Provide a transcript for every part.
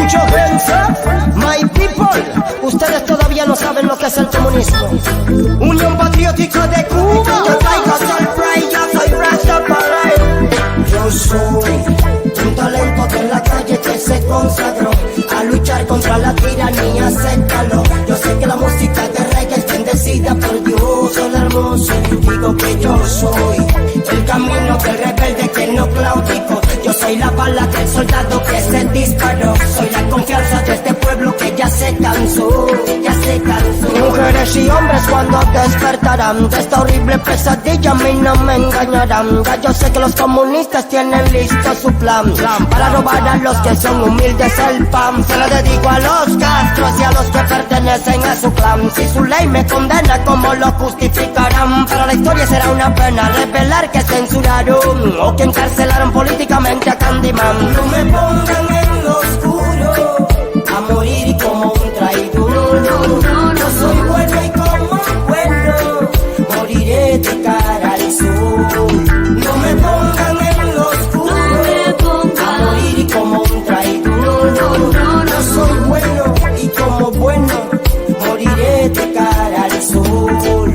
Put your hands up, my people. Ustedes todavía no saben lo que es el comunismo. Unión Patriótica de Cuba. Yo traigo surprise, yo soy Rastafari. Yo soy un talento de la calle que se consagró a luchar contra la tiranía, acéptalo. Yo sé que la música de reggae es bendecida por Dios, el hermoso. Digo que yo soy el camino del rebelde que no claudico. Yo soy la bala del soldado que se disparó. Soy la confianza de este pueblo que ya se cansó, ya se cansó. Mujeres y hombres cuando despertarán de esta horrible pesadilla, a mí no me engañarán. Ya yo sé que los comunistas tienen listo su plan para robar a los que son humildes el pan. Se lo dedico a los Castros y a los que pertenecen a su clan. Si su ley me condena, ¿cómo lo justificarán? Para la historia será una pena revelar que censuraron o que encarcelaron políticamente a Candyman. No me pongan en lo oscuro a morir como un traidor. Yo soy bueno y como bueno moriré de cara al sol. No me pongan en lo oscuro a morir como un traidor. Yo soy bueno y como bueno moriré de cara al sol.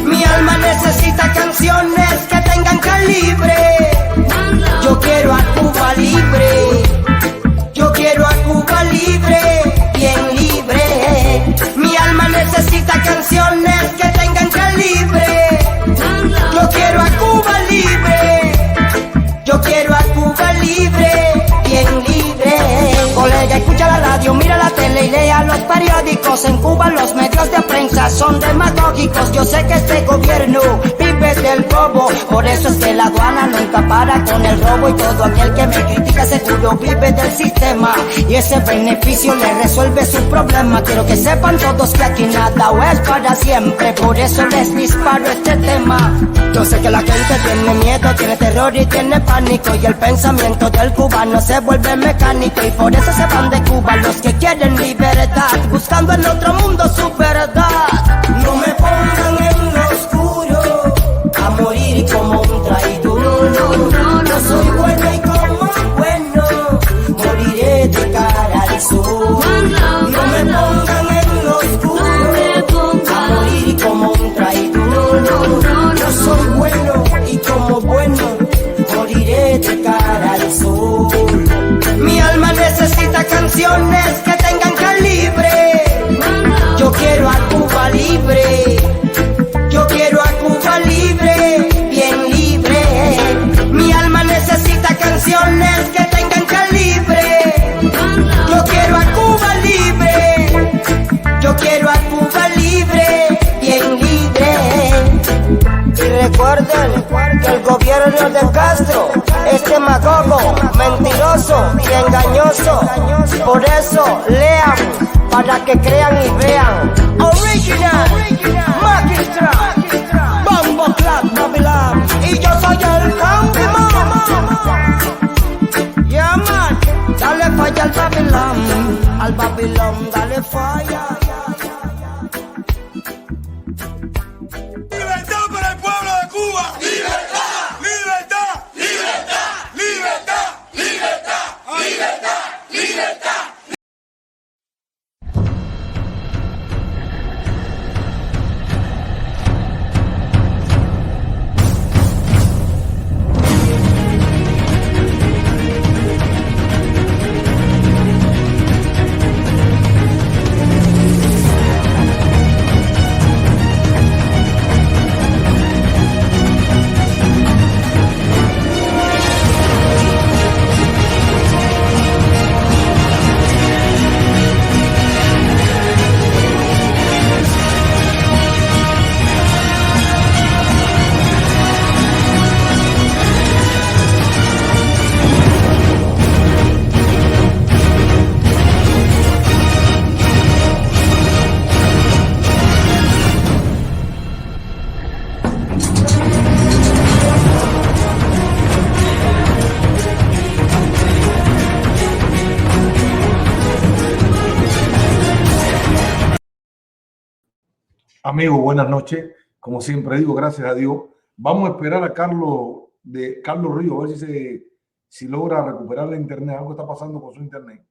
Mi alma necesita canciones que tengan calibre. Yo quiero a Cuba libre. Yo quiero a Cuba libre, bien libre. Mi alma necesita canciones que tengan calibre. Yo quiero a Cuba libre. Yo quiero a Cuba libre, bien libre. Colega, escucha la radio, mira la tele y lea los periódicos. En Cuba los medios de prensa son demagógicos. Yo sé que este gobierno vive del robo, por eso es que la aduana nunca para con el robo. Y todo aquel que me critica seguro vive del sistema, y ese beneficio le resuelve su problema. Quiero que sepan todos que aquí nada es para siempre, por eso les disparo este tema. Yo sé que la gente tiene miedo, tiene terror y tiene pánico, y el pensamiento del cubano se vuelve mecánico, y por eso se van de Cuba los que quieren libertad, buscando en otro mundo su verdad. No me pongan en lo oscuro a morir como un traidor. Yo soy bueno y como bueno moriré de cara al sol. No me pongan en lo oscuro a morir como un traidor. Yo soy bueno y como bueno moriré de cara al sol. Mi alma necesita canciones que tengan calibre. Yo quiero a Cuba libre. Yo quiero a Cuba libre, bien libre. Mi alma necesita canciones que tengan calibre. Yo quiero a Cuba libre. Yo quiero a Cuba libre, bien libre. Y recuerden que el gobierno de Castro es demagogo, mentiroso y engañoso. Por eso lean para que crean y vean. Original, Magistra, Bombo Club, Babylon. Y yo soy el Candyman. Yeah, man. Dale falla al Babylon. Al Babylon, dale falla. ¡Libertad para el pueblo de Cuba! ¡Libertad! ¡Libertad! ¡Libertad! ¡Libertad! ¡Libertad! ¡Libertad! ¡Libertad! Amigos, buenas noches. Como siempre digo, gracias a Dios. Vamos a esperar a Carlos Río, a ver si logra recuperar la internet. Algo está pasando con su internet.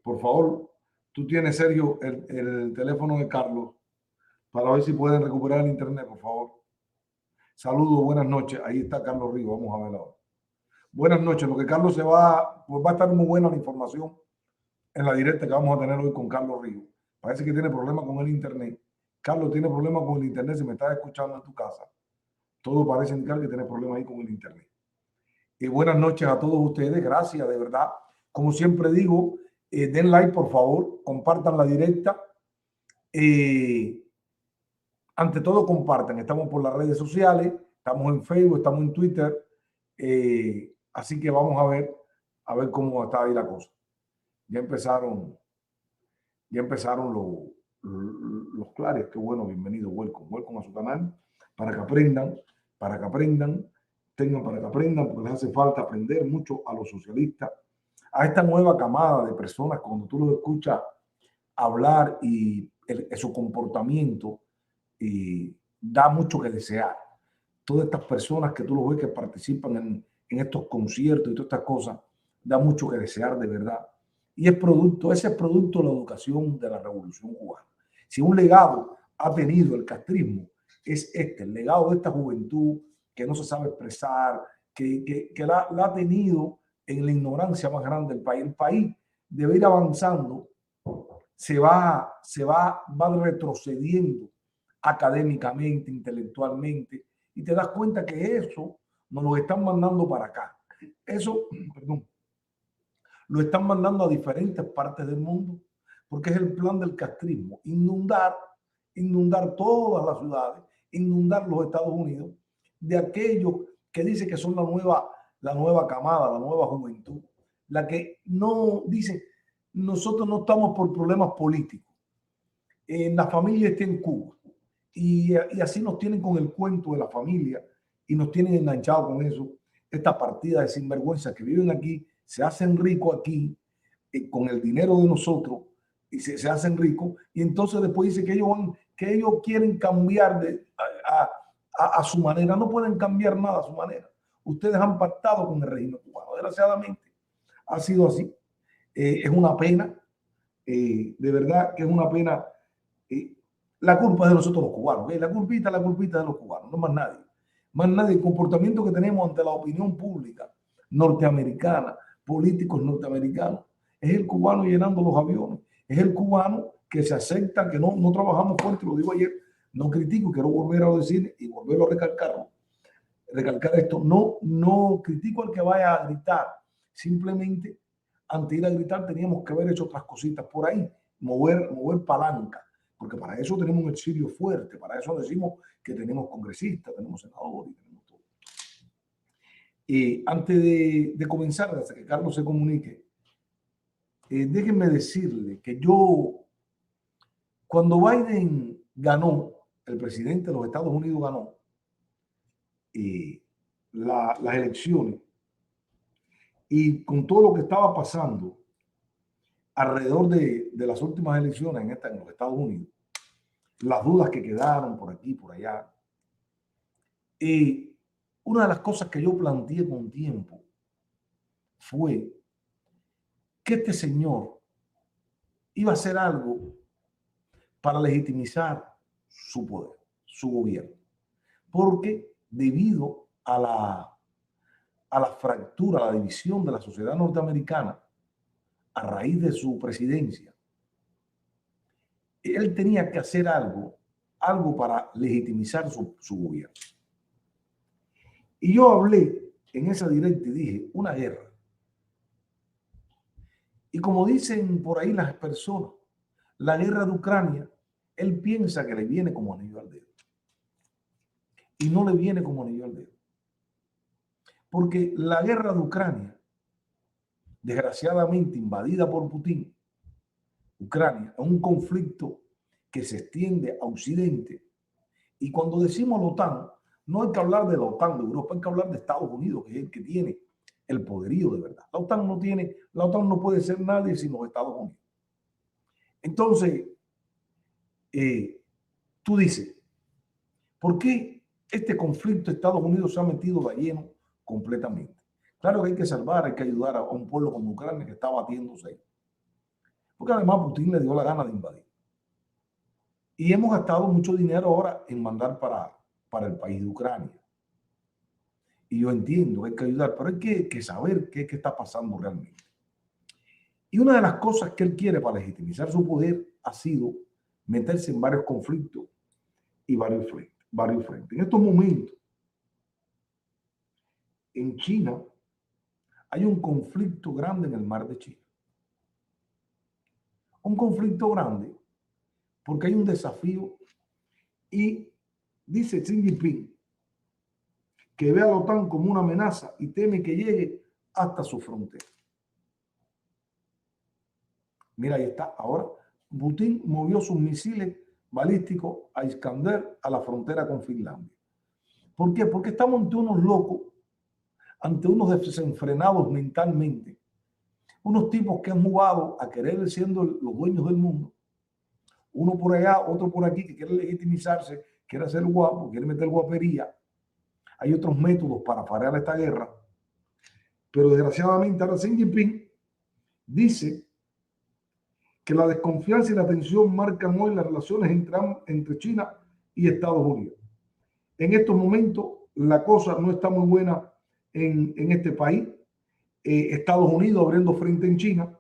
Por favor, tú tienes, Sergio, el teléfono de Carlos para ver si pueden recuperar el internet, por favor. Saludos, buenas noches. Ahí está Carlos Ríos, vamos a ver ahora. Buenas noches. Lo que Carlos se va, pues va a estar muy buena la información en la directa que vamos a tener hoy con Carlos Ríos. Parece que tiene problemas con el internet. Carlos tiene problemas con el internet. Si me estás escuchando en tu casa, todo parece indicar que tiene problemas ahí con el internet. Y buenas noches a todos ustedes. Gracias, de verdad. Como siempre digo, den like, por favor. Compartan la directa. Ante todo, compartan. Estamos por las redes sociales. Estamos en Facebook, estamos en Twitter. Así que vamos a ver cómo está ahí la cosa. Ya empezaron los clares. Qué bueno, bienvenido, welcome a su canal, para que aprendan, para que aprendan, porque les hace falta aprender mucho a los socialistas, a esta nueva camada de personas. Cuando tú los escuchas hablar y su comportamiento da mucho que desear. Todas estas personas que tú los ves que participan en estos conciertos y todas estas cosas, da mucho que desear, de verdad. Y ese es producto de la educación de la Revolución Cubana. Si un legado ha tenido el castrismo, es el legado de esta juventud que no se sabe expresar, que la ha tenido en la ignorancia más grande del país. El país debe ir avanzando, va retrocediendo académicamente, intelectualmente, y te das cuenta que eso nos lo están mandando para acá. Eso, perdón, lo están mandando a diferentes partes del mundo, porque es el plan del castrismo: inundar todas las ciudades, inundar los Estados Unidos de aquellos que dicen que son la nueva camada, la nueva juventud, la que no dice, nosotros no estamos por problemas políticos, la familia está en Cuba, y así nos tienen con el cuento de la familia y nos tienen enganchados con eso. Esta partida de sinvergüenza que viven aquí, se hacen ricos aquí con el dinero de nosotros, y se hacen ricos, y entonces después dice que ellos quieren cambiar a su manera. No pueden cambiar nada a su manera. Ustedes han pactado con el régimen cubano. Desgraciadamente ha sido así. Es una pena, de verdad que es una pena. La culpa es de nosotros los cubanos, la culpita de los cubanos, no más nadie. Más nadie. El comportamiento que tenemos ante la opinión pública norteamericana, políticos norteamericanos, es el cubano llenando los aviones, es el cubano que se acepta que no trabajamos fuerte. Lo digo ayer, no critico, quiero volver a decir y volverlo a recalcar esto. No critico al que vaya a gritar, simplemente antes de ir a gritar teníamos que haber hecho otras cositas por ahí, mover palanca, porque para eso tenemos un exilio fuerte, para eso decimos que tenemos congresistas, tenemos senadores, tenemos todo. Antes de comenzar, hasta que Carlos se comunique, déjenme decirle que cuando Biden ganó, el presidente de los Estados Unidos ganó las elecciones, y con todo lo que estaba pasando alrededor de las últimas elecciones en los Estados Unidos, las dudas que quedaron por aquí, por allá, una de las cosas que yo planteé con tiempo fue que este señor iba a hacer algo para legitimizar su poder, su gobierno, porque debido a la fractura, a la división de la sociedad norteamericana a raíz de su presidencia, él tenía que hacer algo para legitimizar su gobierno. Y yo hablé en esa directa y dije, una guerra. Y como dicen por ahí las personas, la guerra de Ucrania, él piensa que le viene como anillo al dedo. Y no le viene como anillo al dedo. Porque la guerra de Ucrania, desgraciadamente invadida por Putin, Ucrania es un conflicto que se extiende a Occidente. Y cuando decimos la OTAN, no hay que hablar de la OTAN de Europa, hay que hablar de Estados Unidos, que es el que tiene el poderío de verdad. La OTAN no puede ser nadie sino Estados Unidos. Entonces, tú dices, ¿por qué este conflicto Estados Unidos se ha metido de lleno completamente? Claro que hay que salvar, hay que ayudar a un pueblo como Ucrania que está batiéndose porque además Putin le dio la gana de invadir. Y hemos gastado mucho dinero ahora en mandar para el país de Ucrania. Y yo entiendo que hay que ayudar, pero hay que saber qué está pasando realmente. Y una de las cosas que él quiere para legitimizar su poder ha sido meterse en varios conflictos y varios frentes. En estos momentos, en China, hay un conflicto grande en el mar de China. Un conflicto grande porque hay un desafío y dice Xi Jinping que ve a la OTAN como una amenaza y teme que llegue hasta su frontera. Mira, ahí está. Ahora, Putin movió sus misiles balísticos a Iskander a la frontera con Finlandia. ¿Por qué? Porque estamos ante unos locos, ante unos desenfrenados mentalmente, unos tipos que han jugado a querer siendo los dueños del mundo. Uno por allá, otro por aquí, que quiere legitimizarse, quiere hacer guapo, quiere meter guapería. Hay otros métodos para parar esta guerra. Pero desgraciadamente ahora Xi Jinping dice que la desconfianza y la tensión marcan hoy las relaciones entre China y Estados Unidos. En estos momentos la cosa no está muy buena en este país. Estados Unidos abriendo frente en China.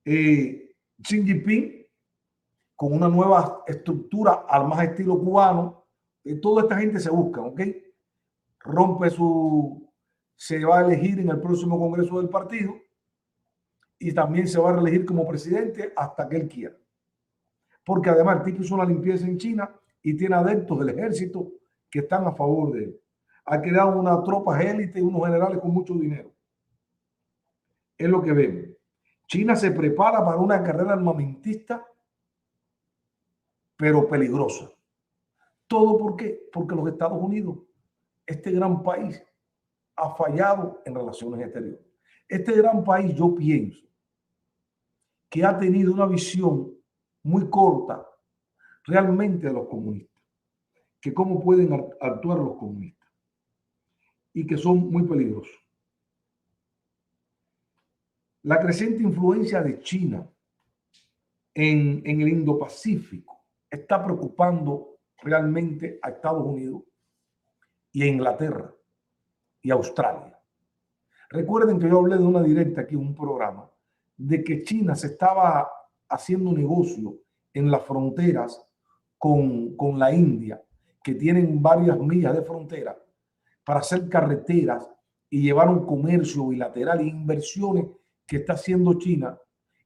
Xi Jinping con una nueva estructura al más estilo cubano. Toda esta gente se busca, ¿ok? Se va a elegir en el próximo congreso del partido y también se va a reelegir como presidente hasta que él quiera. Porque además el tipo hizo una limpieza en China y tiene adeptos del ejército que están a favor de él. Ha creado una tropa élite y unos generales con mucho dinero. Es lo que vemos. China se prepara para una carrera armamentista, pero peligrosa. ¿Todo por qué? Porque los Estados Unidos, este gran país, ha fallado en relaciones exteriores. Este gran país, yo pienso, que ha tenido una visión muy corta realmente de los comunistas, que cómo pueden actuar los comunistas y que son muy peligrosos. La creciente influencia de China en el Indo-Pacífico está preocupando realmente a Estados Unidos y a Inglaterra y a Australia. Recuerden que yo hablé de una directa aquí en un programa de que China se estaba haciendo negocio en las fronteras con la India, que tienen varias millas de frontera, para hacer carreteras y llevar un comercio bilateral e inversiones que está haciendo China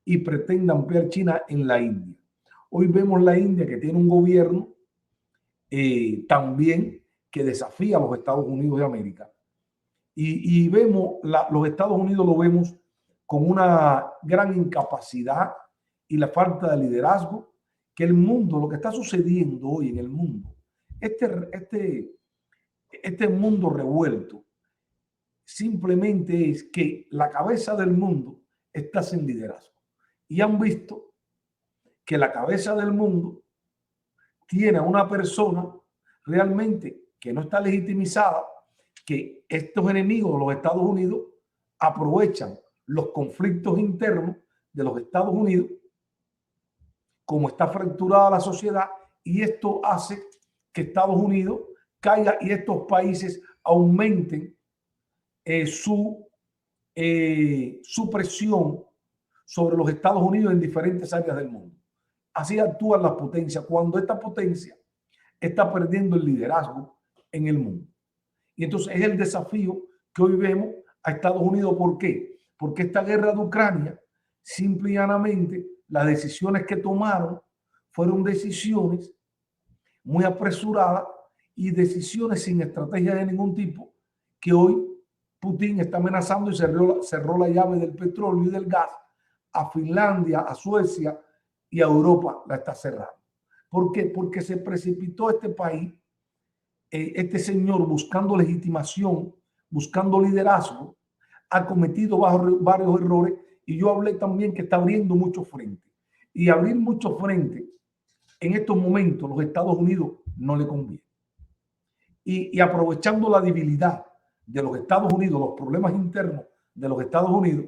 y pretende ampliar China en la India. Hoy vemos la India que tiene un gobierno también que desafía a los Estados Unidos de América. Y vemos, los Estados Unidos lo vemos con una gran incapacidad y la falta de liderazgo, que el mundo, lo que está sucediendo hoy en el mundo, este mundo revuelto, simplemente es que la cabeza del mundo está sin liderazgo. Y han visto que la cabeza del mundo tiene a una persona realmente que no está legitimizada, que estos enemigos de los Estados Unidos aprovechan los conflictos internos de los Estados Unidos, como está fracturada la sociedad, y esto hace que Estados Unidos caiga y estos países aumenten su presión sobre los Estados Unidos en diferentes áreas del mundo. Así actúan las potencias cuando esta potencia está perdiendo el liderazgo en el mundo. Y entonces es el desafío que hoy vemos a Estados Unidos. ¿Por qué? Porque esta guerra de Ucrania, simple y llanamente, las decisiones que tomaron fueron decisiones muy apresuradas y decisiones sin estrategia de ningún tipo, que hoy Putin está amenazando y cerró la llave del petróleo y del gas a Finlandia, a Suecia y a Europa la está cerrando. ¿Por qué? Porque se precipitó este país, este señor buscando legitimación, buscando liderazgo, ha cometido varios errores, y yo hablé también que está abriendo muchos frentes. Y abrir muchos frentes en estos momentos los Estados Unidos no le conviene. Y aprovechando la debilidad de los Estados Unidos, los problemas internos de los Estados Unidos,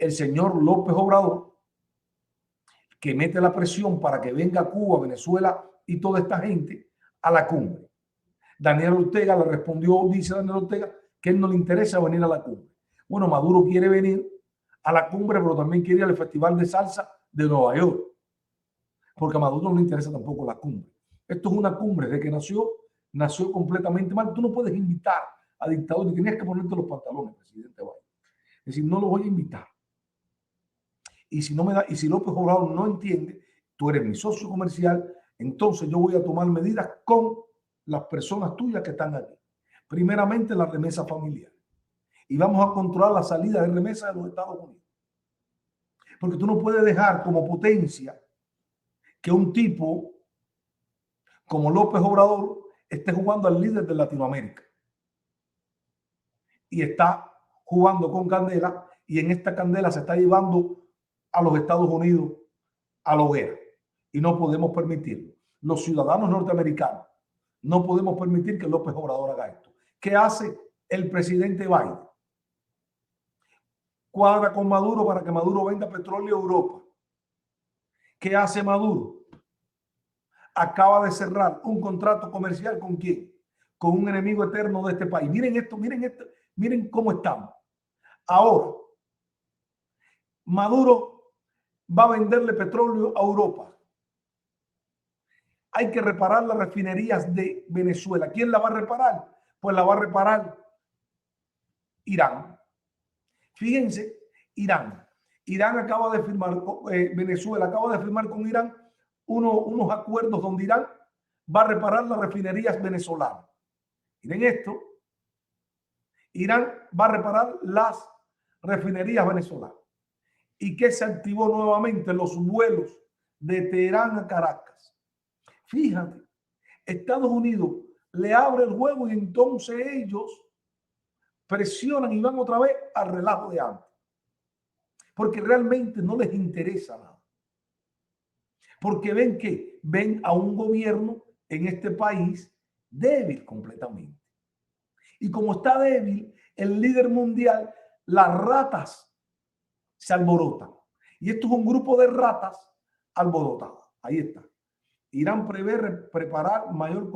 el señor López Obrador, que mete la presión para que venga Cuba, Venezuela y toda esta gente a la cumbre. Daniel Ortega le respondió, dice Daniel Ortega, que él no le interesa venir a la cumbre. Bueno, Maduro quiere venir a la cumbre, pero también quiere ir al Festival de Salsa de Nueva York, porque a Maduro no le interesa tampoco la cumbre. Esto es una cumbre, desde que nació completamente mal. Tú no puedes invitar a dictadores, tenías que ponerte los pantalones, presidente Biden. Es decir, no lo voy a invitar. Y si López Obrador no entiende, tú eres mi socio comercial, entonces yo voy a tomar medidas con las personas tuyas que están aquí. Primeramente, la remesa familiar. Y vamos a controlar la salida de remesas de los Estados Unidos. Porque tú no puedes dejar como potencia que un tipo como López Obrador esté jugando al líder de Latinoamérica. Y está jugando con candela, y en esta candela se está llevando a los Estados Unidos a la hoguera. Y no podemos permitirlo. Los ciudadanos norteamericanos no podemos permitir que López Obrador haga esto. ¿Qué hace el presidente Biden? Cuadra con Maduro para que Maduro venda petróleo a Europa. ¿Qué hace Maduro? Acaba de cerrar un contrato comercial ¿con quién? Con un enemigo eterno de este país. Miren esto, miren cómo estamos. Ahora, Maduro va a venderle petróleo a Europa. Hay que reparar las refinerías de Venezuela. ¿Quién la va a reparar? Pues la va a reparar Irán. Fíjense, Irán. Irán acaba de firmar, Venezuela acaba de firmar con Irán unos acuerdos donde Irán va a reparar las refinerías venezolanas. Miren esto. Irán va a reparar las refinerías venezolanas. ¿Y qué se activó nuevamente? Los vuelos de Teherán a Caracas. Fíjate, Estados Unidos le abre el juego y entonces ellos presionan y van otra vez al relajo de antes. Porque realmente no les interesa nada. Porque ven a un gobierno en este país débil completamente. Y como está débil, el líder mundial, las ratas se alborotan. Y esto es un grupo de ratas alborotadas. Ahí está. Irán prevé reparar mayor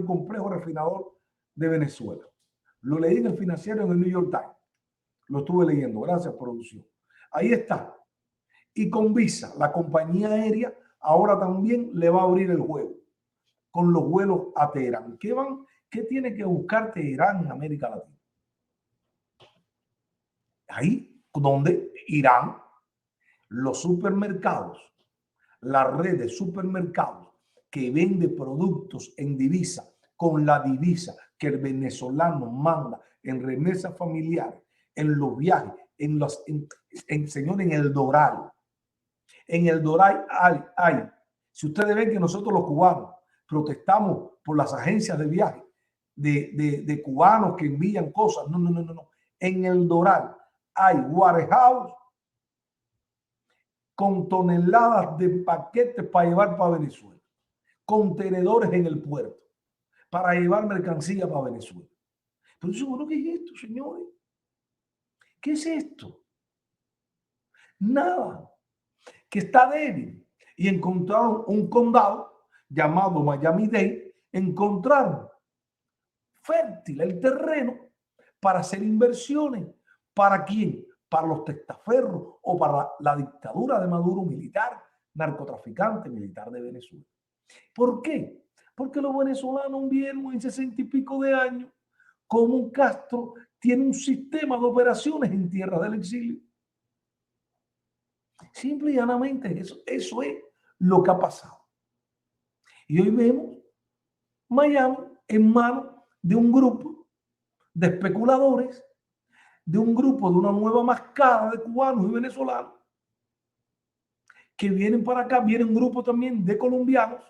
complejo refinador de Venezuela. Lo leí en el Financiero, en el New York Times. Lo estuve leyendo. Gracias, producción. Ahí está. Y con Visa, la compañía aérea, ahora también le va a abrir el juego con los vuelos a Teherán. ¿Qué tiene que buscar Teherán en América Latina? Ahí donde Irán, los supermercados, la red de supermercados que vende productos en divisa, con la divisa que el venezolano manda en remesas familiares, en los viajes, en el Doral. En el Doral hay. Si ustedes ven que nosotros los cubanos protestamos por las agencias de viaje de cubanos que envían cosas, no. En el Doral hay warehouse con toneladas de paquetes para llevar para Venezuela, contenedores en el puerto para llevar mercancía para Venezuela. Pero yo, bueno, ¿qué es esto, señores? ¿Qué es esto? Nada. Que está débil. Y encontraron un condado llamado Miami-Dade, encontraron fértil el terreno para hacer inversiones. ¿Para quién? Para los testaferros o para la dictadura de Maduro, militar, narcotraficante, militar de Venezuela. ¿Por qué? Porque los venezolanos vieron en 60 y pico de años cómo Castro tiene un sistema de operaciones en tierras del exilio. Simple y llanamente eso es lo que ha pasado. Y hoy vemos Miami en manos de un grupo de especuladores, de un grupo de una nueva mascada de cubanos y venezolanos que vienen para acá. Viene un grupo también de colombianos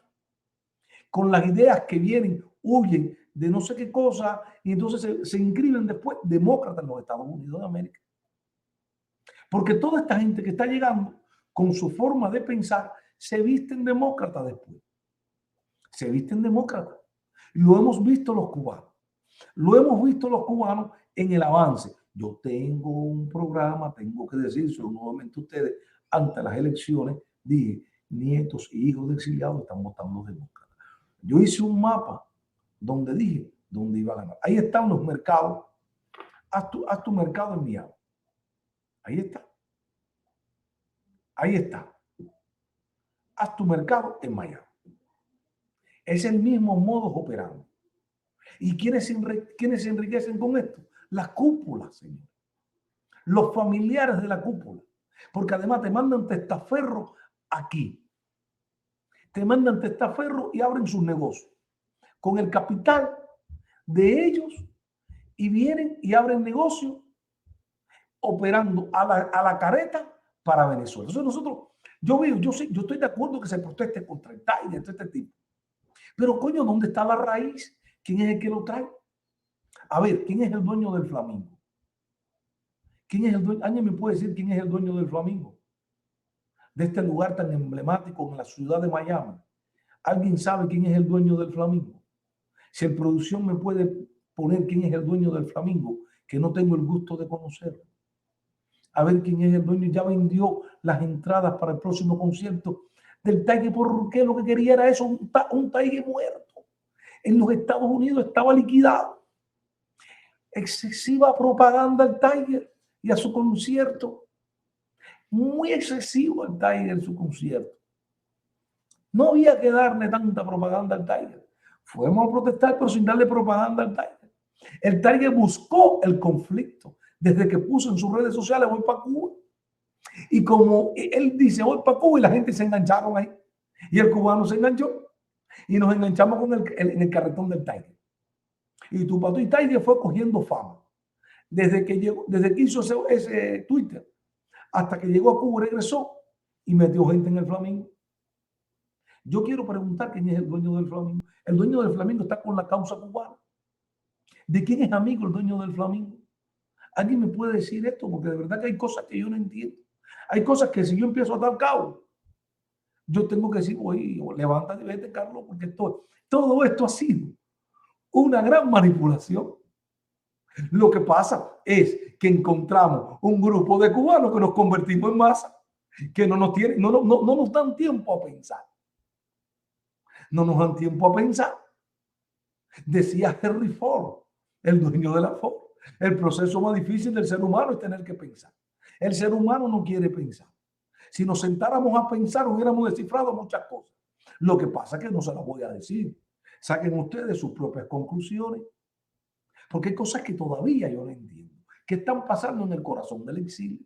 con las ideas que vienen, huyen de no sé qué cosa y entonces se inscriben después demócratas en los Estados Unidos de América. Porque toda esta gente que está llegando con su forma de pensar se visten demócratas después. Se visten demócratas. Lo hemos visto los cubanos. Lo hemos visto los cubanos en el avance. yo tengo un programa, tengo que decírselo nuevamente a ustedes, ante las elecciones, dije, nietos e hijos de exiliados están votando demócratas. Yo hice un mapa donde dije dónde iba a ganar. Ahí están los mercados. Haz tu mercado en Miami. Ahí está. Ahí está. Haz tu mercado en Miami. Es el mismo modo operando. ¿Y quiénes se enriquecen con esto? Las cúpulas, señor. Los familiares de la cúpula. Porque además te mandan testaferro aquí. Te mandan testaferro y abren sus negocios con el capital de ellos y vienen y abren negocios operando a la careta para Venezuela. Entonces nosotros, yo estoy de acuerdo que se proteste contra el Tiger, este tipo. Pero coño, ¿dónde está la raíz? ¿Quién es el que lo trae? A ver, ¿quién es el dueño del Flamingo? ¿Quién es el dueño? ¿Alguien me puede decir quién es el dueño del Flamingo? De este lugar tan emblemático en la ciudad de Miami. ¿Alguien sabe quién es el dueño del Flamingo? Si el producción me puede poner quién es el dueño del Flamingo, que no tengo el gusto de conocerlo. A ver quién es el dueño. Ya vendió las entradas para el próximo concierto del Tiger, porque lo que quería era eso, un Tiger muerto. En los Estados Unidos estaba liquidado. Excesiva propaganda al Tiger y a su concierto. Muy excesivo el Tiger en su concierto. No había que darle tanta propaganda al Tiger. Fuimos a protestar, pero sin darle propaganda al Tiger. El Tiger buscó el conflicto desde que puso en sus redes sociales voy para Cuba. Y como él dice voy para Cuba y la gente se engancharon ahí. Y el cubano se enganchó. Y nos enganchamos con en el carretón del Tiger. Y tu pato y Tiger fue cogiendo fama. Desde que hizo ese Twitter hasta que llegó a Cuba, regresó y metió gente en el Flamingo. Yo quiero preguntar quién es el dueño del Flamingo. El dueño del Flamingo está con la causa cubana. ¿De quién es amigo el dueño del Flamingo? ¿Alguien me puede decir esto? Porque de verdad que hay cosas que yo no entiendo. Hay cosas que si yo empiezo a dar cabo, yo tengo que decir, oye, levántate y vete, Carlos, porque todo esto ha sido una gran manipulación. Lo que pasa es que encontramos un grupo de cubanos que nos convertimos en masa, que no nos dan tiempo a pensar. No nos dan tiempo a pensar. Decía Henry Ford, el dueño de la Ford, el proceso más difícil del ser humano es tener que pensar. El ser humano no quiere pensar. Si nos sentáramos a pensar, hubiéramos descifrado muchas cosas. Lo que pasa es que no se las voy a decir. Saquen ustedes sus propias conclusiones. Porque hay cosas que todavía yo no entiendo. ¿Qué están pasando en el corazón del exilio?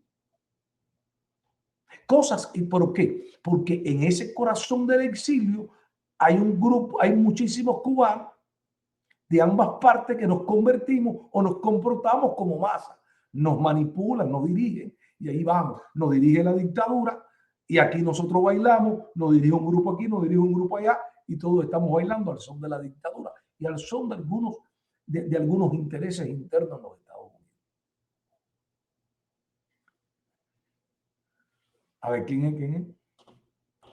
Cosas, ¿y por qué? Porque en ese corazón del exilio hay un grupo, hay muchísimos cubanos de ambas partes que nos convertimos o nos comportamos como masa. Nos manipulan, nos dirigen y ahí vamos. Nos dirige la dictadura y aquí nosotros bailamos, nos dirige un grupo aquí, nos dirige un grupo allá y todos estamos bailando al son de la dictadura y al son de algunos intereses internos en los Estados Unidos. A ver, ¿quién es?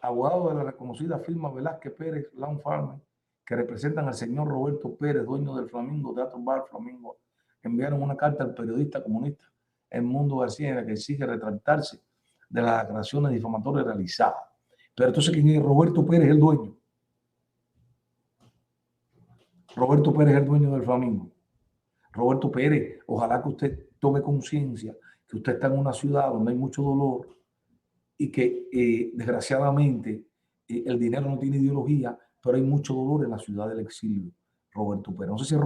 Abogado de la reconocida firma Velázquez Pérez Lawn Farmer, que representan al señor Roberto Pérez, dueño del Flamingo, Teatro Bar Flamingo, enviaron una carta al periodista comunista Edmundo García en la que exige retractarse de las declaraciones difamatorias realizadas. Pero entonces, ¿quién es? Roberto Pérez, el dueño. Roberto Pérez es el dueño del Flamingo. Roberto Pérez, ojalá que usted tome conciencia que usted está en una ciudad donde hay mucho dolor y que desgraciadamente el dinero no tiene ideología, pero hay mucho dolor en la ciudad del exilio. Roberto Pérez. No sé si es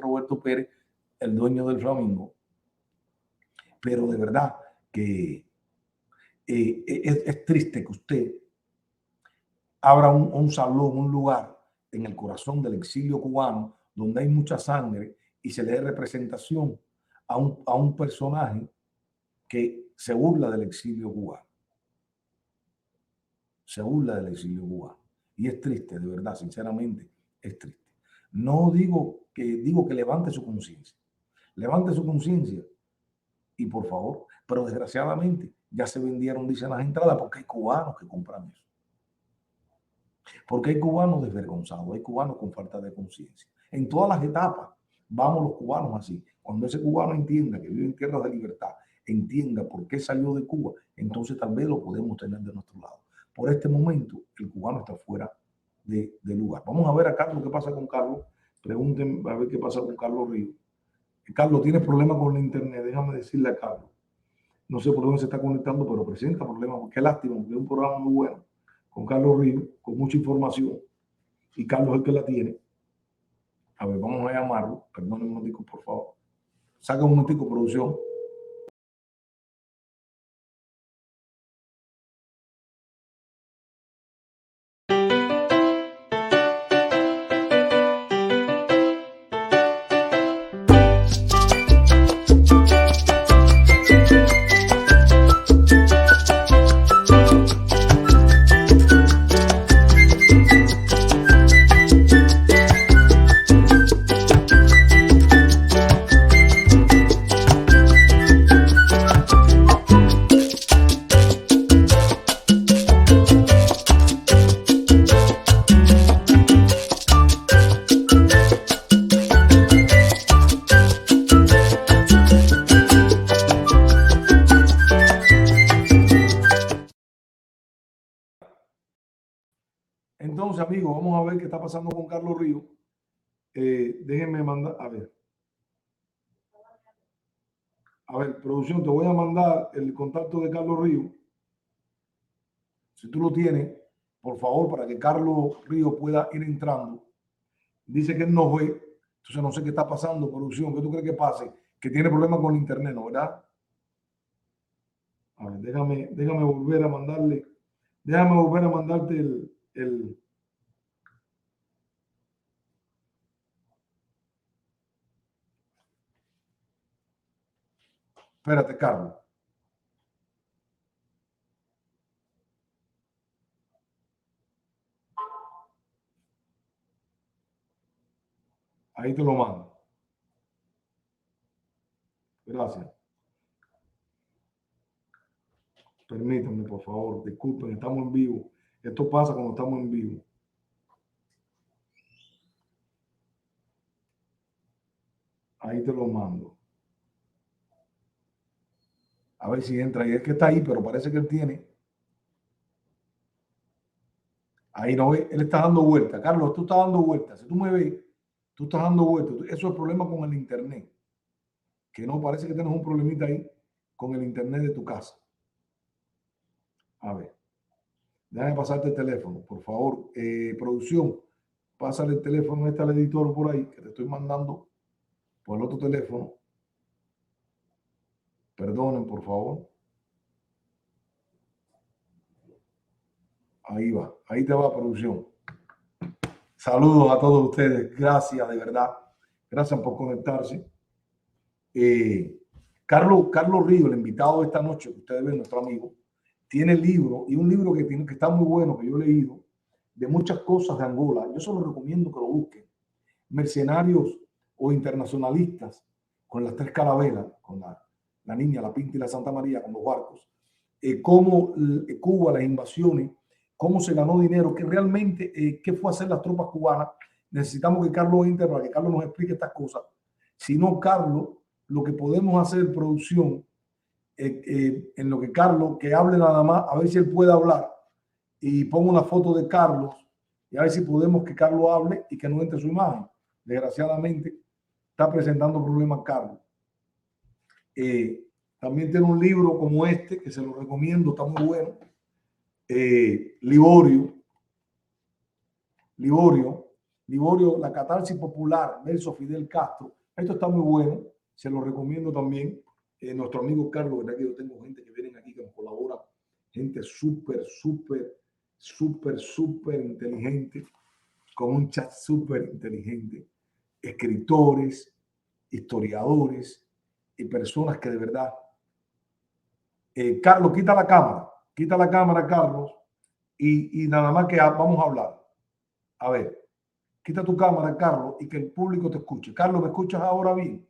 Roberto Pérez el dueño del Flamingo, pero de verdad que es triste que usted abra un salón, un lugar en el corazón del exilio cubano donde hay mucha sangre y se le dé representación a un personaje que se burla del exilio cubano. Se burla del exilio cubano. Y es triste, de verdad, sinceramente, es triste. No digo que levante su conciencia. Levante su conciencia y por favor, pero desgraciadamente ya se vendieron, dicen las entradas, porque hay cubanos que compran eso. Porque hay cubanos desvergonzados, hay cubanos con falta de conciencia. En todas las etapas, Vamos los cubanos así. Cuando ese cubano entienda que vive en tierras de libertad, entienda por qué salió de Cuba, entonces tal vez lo podemos tener de nuestro lado. Por este momento, el cubano está fuera de lugar. Vamos a ver a Carlos qué pasa con Carlos. Pregunten a ver qué pasa con Carlos Ríos. Carlos, ¿tienes problemas con la internet? Déjame decirle a Carlos. No sé por dónde se está conectando, pero presenta problemas. Qué lástima, porque es un programa muy bueno con Carlos Ríos, con mucha información. Y Carlos es el que la tiene. A ver, vamos a llamarlo. Perdón un momentico, por favor. Saca un momentico, producción. Entonces, amigos, vamos a ver qué está pasando con Carlos Ríos. Déjenme mandar, a ver, producción, te voy a mandar el contacto de Carlos Ríos. Si tú lo tienes, por favor, para que Carlos Ríos pueda ir entrando. Dice que él no ve, entonces no sé qué está pasando, producción. ¿Qué tú crees que pase? Que tiene problemas con el internet, ¿no? ¿Verdad? A ver, déjame volver a mandarle, déjame volver a mandarte el Espérate, Carlos. Ahí te lo mando. Gracias. Permítanme, por favor. Disculpen, estamos en vivo. Esto pasa cuando estamos en vivo. Ahí te lo mando. A ver si entra. Y es que está ahí, pero parece que él tiene. Ahí no ve. Él está dando vuelta. Carlos, tú estás dando vuelta. Si tú me ves, tú estás dando vuelta. Eso es el problema con el internet. Que no parece que tienes un problemita ahí con el internet de tu casa. A ver. Déjame pasarte el teléfono, por favor. Producción, pásale el teléfono al editor por ahí, que te estoy mandando por el otro teléfono. Perdonen, por favor. Ahí va, ahí te va, producción. Saludos a todos ustedes. Gracias, de verdad. Gracias por conectarse. Carlos Ríos, el invitado de esta noche, que ustedes ven, nuestro amigo, tiene el libro, y un libro que está muy bueno, que yo he leído, de muchas cosas de Angola. Yo solo recomiendo que lo busquen. Mercenarios o internacionalistas con las tres carabelas, con la Niña, la Pinta y la Santa María, con los barcos, cómo Cuba, las invasiones, cómo se ganó dinero, que realmente, qué fue hacer las tropas cubanas. Necesitamos que Carlos entre para que Carlos nos explique estas cosas. Si no, Carlos, lo que podemos hacer, producción, en lo que Carlos, que hable nada más, a ver si él puede hablar, y pongo una foto de Carlos, y a ver si podemos que Carlos hable y que no entre su imagen. Desgraciadamente, está presentando problemas Carlos. También tiene un libro como este, que se lo recomiendo, está muy bueno. Liborio, la catarsis popular, verso Fidel Castro. Esto está muy bueno, se lo recomiendo también. Nuestro amigo Carlos, ¿verdad? Que yo tengo gente que vienen aquí, que nos colabora, gente súper inteligente, con un chat súper inteligente, escritores, historiadores y personas que de verdad. Carlos, quita la cámara, Carlos, y nada más que vamos a hablar. A ver, quita tu cámara, Carlos, y que el público te escuche. Carlos, ¿me escuchas ahora bien?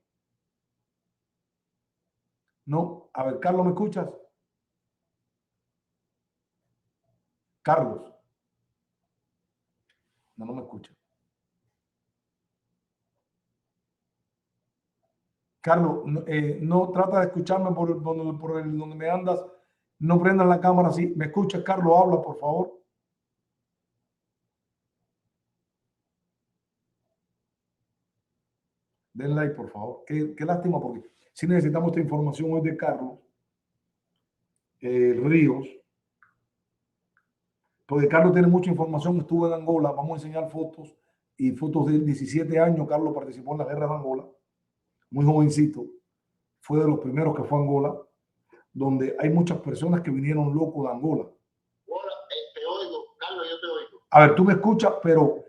No, a ver, Carlos, ¿me escuchas? Carlos. No me escucha. Carlos, no trata de escucharme por donde me andas. No prendas la cámara así. ¿Me escuchas, Carlos? Habla, por favor. Den like, por favor. Qué lástima, porque si necesitamos esta información hoy de Carlos Ríos. Porque Carlos tiene mucha información. Estuvo en Angola. Vamos a enseñar fotos y fotos de él. 17 años. Carlos participó en la guerra de Angola. Muy jovencito. Fue de los primeros que fue a Angola, donde hay muchas personas que vinieron locos de Angola. Hola, te oigo, Carlos, yo te oigo. A ver, tú me escuchas, pero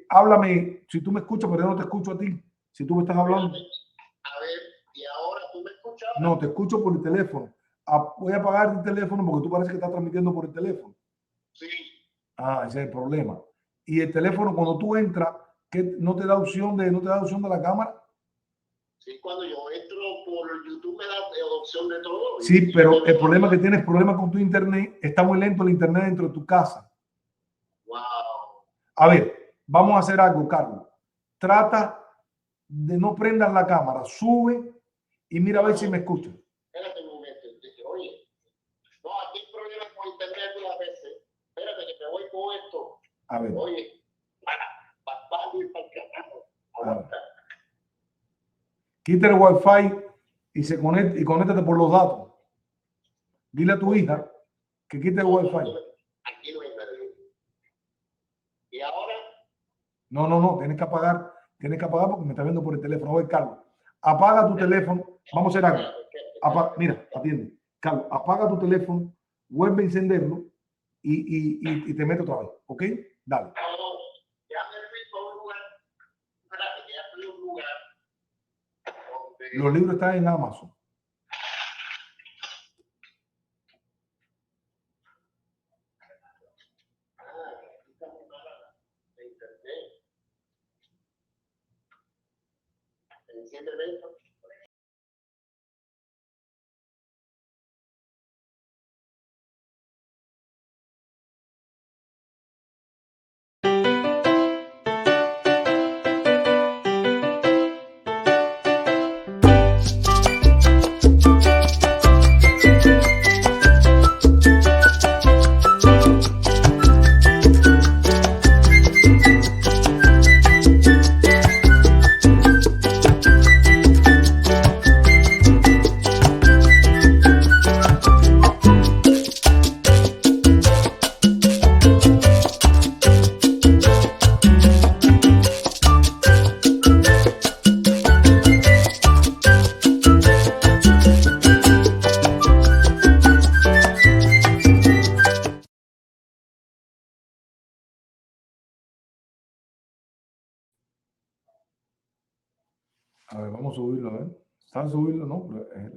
háblame. Si tú me escuchas, pero yo no te escucho a ti. Si tú me estás hablando. A ver, ¿y ahora tú me escuchas? No, te escucho por el teléfono. Voy a apagar el teléfono porque tú parece que estás transmitiendo por el teléfono. Sí. Ah, ese es el problema. Y el teléfono, cuando tú entras, ¿qué no te da opción de la cámara? Sí, cuando yo entro por YouTube me da opción de todo. Sí, pero el problema es que tienes problemas con tu internet. Está muy lento el internet dentro de tu casa. Wow. A ver, vamos a hacer algo, Carlos. Trata de no prendas la cámara. Sube y mira a ver si me escuchas. Espérate un momento. Oye, no, aquí hay problemas con internet a veces. Espérate que te voy con esto. A ver. Oye, para ir para el carajo. Aguanta. Quita el wifi y conéctate por los datos. Dile a tu hija que quite el wifi. Aquí no hay nadie. ¿Y ahora? No, tienes que apagar porque me está viendo por el teléfono. Oye, Carlos, apaga tu teléfono. Vamos a hacer algo. Mira, atiende. Carlos, apaga tu teléfono, vuelve a encenderlo y te meto otra vez. ¿Ok? Dale. Ya me fui por un lugar. Espérate, que ya fui a un lugar. Los libros están en Amazon. A ver, vamos a subirlo, a ver. ¿Están a subirlo? No, es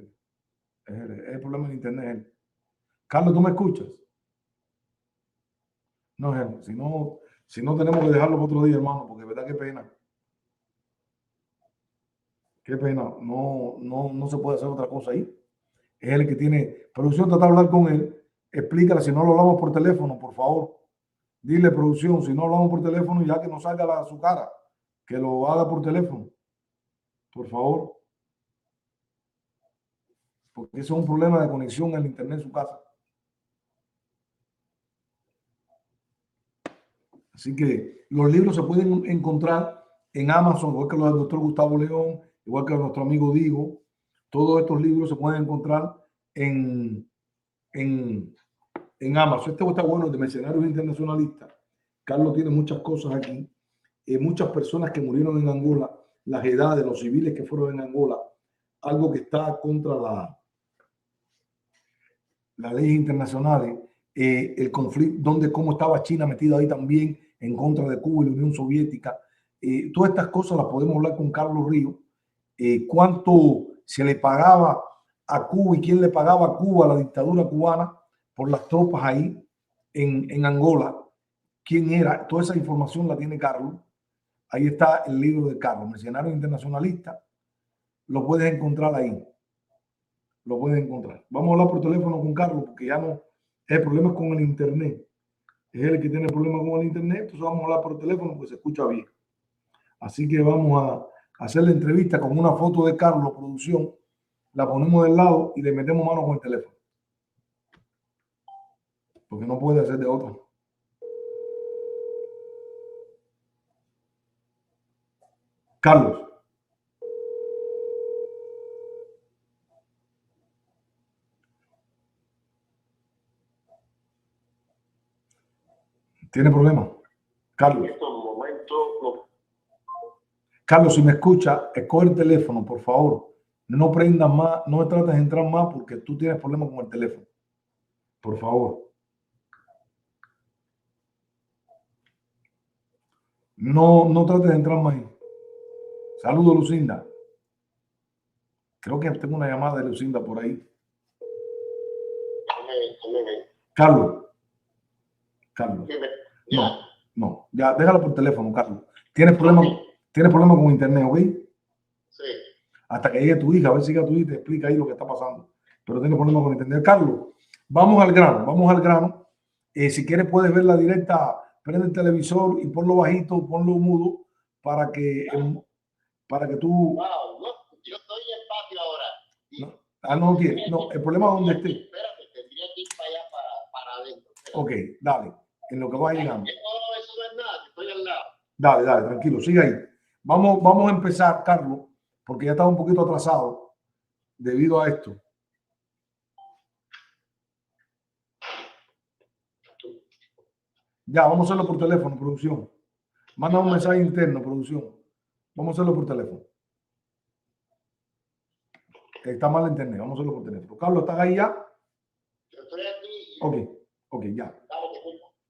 el problema del internet. Carlos, ¿tú me escuchas? No, es él. Si no tenemos que dejarlo para otro día, hermano, porque de verdad qué pena. Qué pena. No se puede hacer otra cosa ahí. Es él el que tiene. Producción, trata de hablar con él. Explícale, si no lo hablamos por teléfono, por favor. Dile, producción, si no hablamos por teléfono, ya que no salga su cara, que lo haga por teléfono. Por favor. Porque eso es un problema de conexión al internet en su casa. Así que los libros se pueden encontrar en Amazon, igual que los del doctor Gustavo León, igual que nuestro amigo Digo. Todos estos libros se pueden encontrar en Amazon. Este está bueno, de Mercenarios Internacionalistas. Carlos tiene muchas cosas aquí. Muchas personas que murieron en Angola, las edades, los civiles que fueron en Angola, algo que está contra las leyes internacionales, el conflicto, cómo estaba China metida ahí también en contra de Cuba y la Unión Soviética. Todas estas cosas las podemos hablar con Carlos Ríos. Cuánto se le pagaba a Cuba y quién le pagaba a Cuba, a la dictadura cubana, por las tropas ahí en Angola. ¿Quién era? Toda esa información la tiene Carlos. Ahí está el libro de Carlos, Mercenarios Internacionalistas. Lo puedes encontrar ahí. Lo puedes encontrar. Vamos a hablar por teléfono con Carlos porque ya no. El problema es con el internet. Es él el que tiene problemas con el internet. Entonces vamos a hablar por teléfono porque se escucha bien. Así que vamos hacer la entrevista con una foto de Carlos, producción, la ponemos del lado y le metemos mano con el teléfono. Porque no puede hacer de otra. Carlos. ¿Tiene problema? Carlos. En estos momentos, no. Carlos, si me escucha, escoge el teléfono, por favor. No prendas más, no trates de entrar más porque tú tienes problemas con el teléfono. Por favor. No trates de entrar más ahí. Saludos, Lucinda. Creo que tengo una llamada de Lucinda por ahí. Carlos. Carlos. No, ya, déjalo por teléfono, Carlos. ¿Tienes problema con internet, ok? Sí. Hasta que llegue tu hija, a ver si llega tu hija y te explica ahí lo que está pasando. Pero tienes problema con internet. Carlos, vamos al grano. Si quieres puedes ver la directa, prende el televisor y ponlo bajito, ponlo mudo para que tú... Wow, no, yo estoy en patio ahora. No quiere. No, el problema es donde esté. Espérate, tendría que ir para allá, para adentro. Espérate. Ok, dale. En lo que va llegando. No, eso no es nada, estoy al lado. Dale, tranquilo, sigue ahí. Vamos a empezar, Carlos, porque ya estaba un poquito atrasado debido a esto. Ya, vamos a hacerlo por teléfono, producción. Manda un mensaje interno, producción. Vamos a hacerlo por teléfono. Está mal el internet, vamos a hacerlo por teléfono. Carlos, ¿estás ahí ya? Yo estoy aquí. Ok, ya.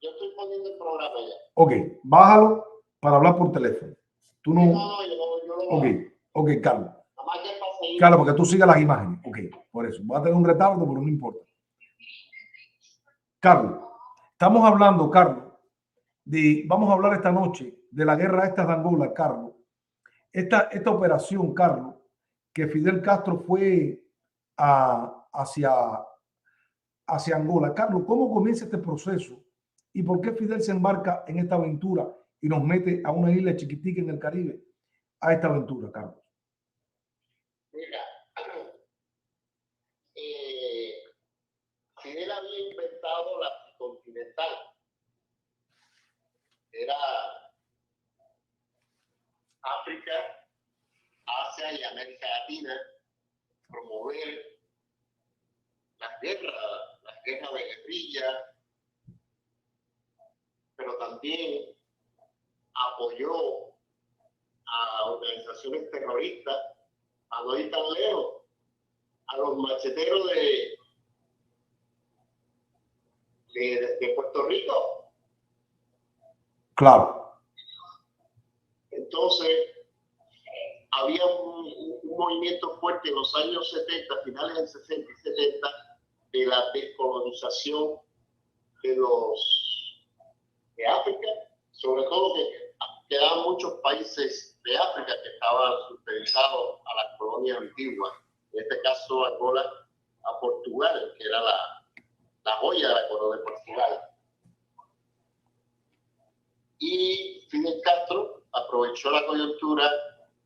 Yo estoy poniendo el programa ya. Ok, bájalo para hablar por teléfono. Tú no... No, yo lo Ok, Carlos. Nada más que pase. Claro, porque tú sigas las imágenes. Ok, por eso. Va a tener un retardo, pero no importa. Carlos, estamos hablando, Carlos, vamos a hablar esta noche de la guerra esta de Angola, Carlos. Esta operación, Carlos, que Fidel Castro fue hacia Angola. Carlos, ¿cómo comienza este proceso? ¿Y por qué Fidel se embarca en esta aventura y nos mete a una isla chiquitica en el Caribe a esta aventura, Carlos? Mira, Fidel había inventado la continental. Era África, Asia y América Latina, promover las guerras de guerrilla, pero también apoyó a organizaciones terroristas, a no ir tan lejos, a los macheteros de Puerto Rico. Claro. Entonces, había un movimiento fuerte en los años 70, finales del 60 y 70, de la descolonización de África, sobre todo que quedaban muchos países de África que estaban supeditados a la colonia antigua, en este caso Angola a Portugal, que era la joya de la corona de Portugal. Y Fidel Castro aprovechó la coyuntura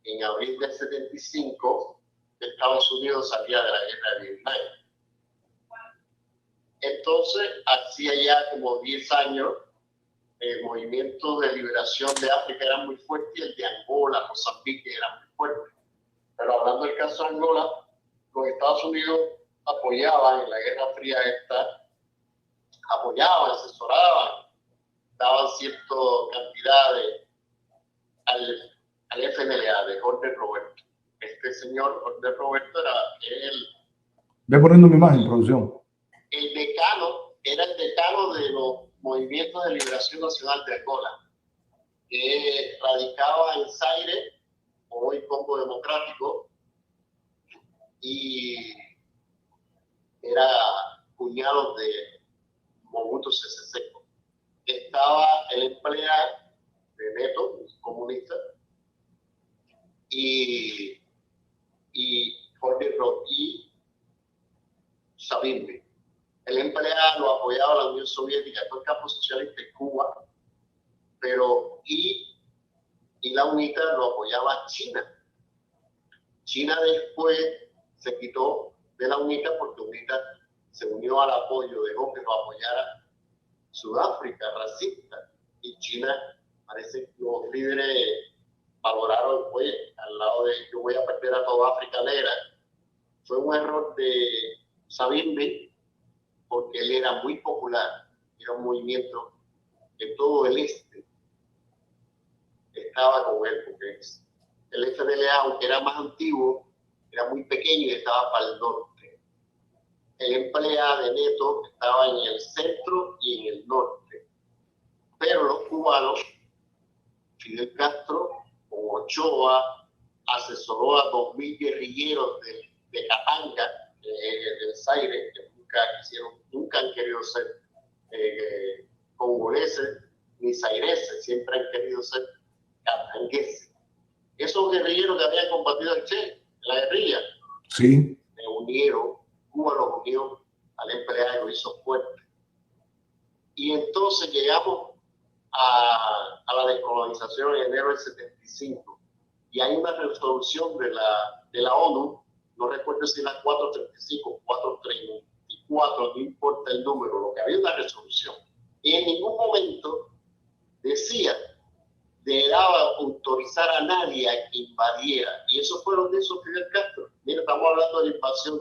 en abril del 75, Estados Unidos salía de la guerra de Vietnam. Entonces, hacía ya como 10 años, el movimiento de liberación de África era muy fuerte y el de Angola, Mozambique era muy fuerte. Pero hablando del caso de Angola, los Estados Unidos apoyaban en la Guerra Fría apoyaban, asesoraban, daban cierta cantidad al FNLA de Jorge Roberto. Este señor Jorge Roberto era Ve poniendo mi imagen, producción. Era el decano de los movimientos de liberación nacional de Angola, que radicaba en Zaire, hoy Congo Democrático, y era cuñado de Mobutu Sese Seko. Estaba el empleado de Neto, comunista, y Jorge y Savimbi. El empleado lo apoyaba la Unión Soviética, todo el campo socialista en Cuba, pero y la UNITA lo apoyaba China. China después se quitó de la UNITA porque UNITA se unió al apoyo, dejó que lo apoyara Sudáfrica, racista, y China, parece que los líderes valoraron, oye, al lado de yo voy a perder a toda África negra. Fue un error de Savimbi porque él era muy popular, era un movimiento de todo el este estaba con él, porque el FDLA, aunque era más antiguo, era muy pequeño y estaba para el norte. El emplea de Neto estaba en el centro y en el norte. Pero los cubanos, Fidel Castro, con Ochoa, asesoró a 2.000 guerrilleros de Katanga, del Zaire, que nunca han querido ser congoleses ni zaireses, siempre han querido ser katangueses. Esos guerrilleros que habían combatido al Che en la guerrilla, sí, se unieron, Cuba los unió al empleado y lo hizo fuerte. Y entonces llegamos a la descolonización en enero del 75 y hay una resolución de la ONU, no recuerdo si era 435, 434, no importa el número, lo que había una resolución. Y en ningún momento decía de autorizar a nadie a que invadiera. Y eso fue lo que hizo Fidel Castro. Mira, estamos hablando de la invasión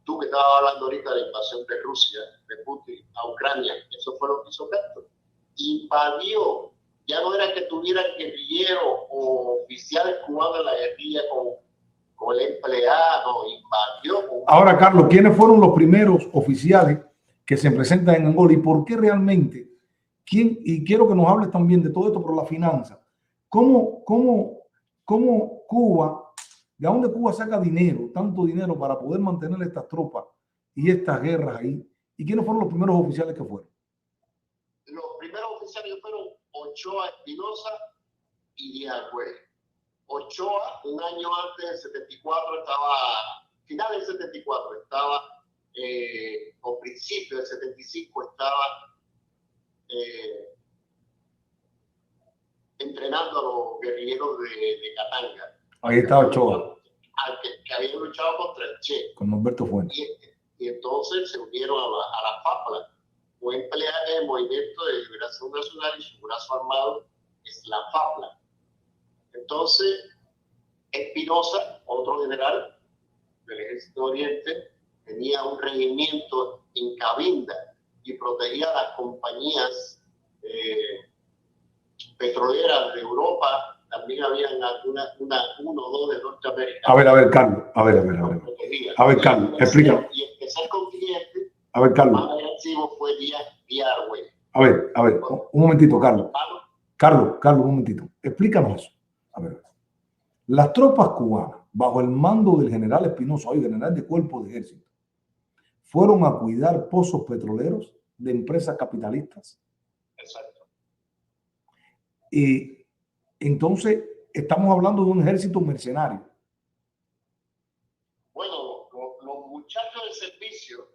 tú que estabas hablando ahorita de la invasión de Rusia, de Putin a Ucrania. Eso fue lo que hizo Castro. Invadió. Ya no era que tuvieran guerrilleros o oficiales cubanos en la guerrilla con el empleado, invadió. Ahora, Carlos, ¿quiénes fueron los primeros oficiales que se presentan en Angola y por qué realmente? Y quiero que nos hables también de todo esto por la finanza. ¿Cómo Cuba, de dónde Cuba saca dinero, tanto dinero para poder mantener estas tropas y estas guerras ahí? ¿Y quiénes fueron los primeros oficiales que fueron? Los primeros oficiales fueron Ochoa Espinosa y Díaz Güell. Ochoa, un año antes del 74, final del 74, o principio del 75, estaba entrenando a los guerrilleros de Katanga. Ahí estaba Ochoa. Que habían luchado contra el Che. Con Norberto Fuentes. Y entonces se unieron a la FAPLA. Fue empleado en el Movimiento de Liberación Nacional y su brazo armado es la FAPLA. Entonces, Espinosa, otro general del Ejército Oriente, tenía un regimiento en Cabinda y protegía a las compañías petroleras de Europa. También habían uno o dos de Norteamérica. A ver, Carlos. A ver, Carlos, explícame. Y empezó el continente. A ver, Carlos. Más agresivo fue Díaz Güell. A ver, un momentito, Carlos. Carlos, un momentito. Explícanos eso. A ver. Las tropas cubanas, bajo el mando del general Espinosa, hoy general de cuerpo de ejército, fueron a cuidar pozos petroleros de empresas capitalistas. Exacto. Y entonces estamos hablando de un ejército mercenario. Bueno, los muchachos del servicio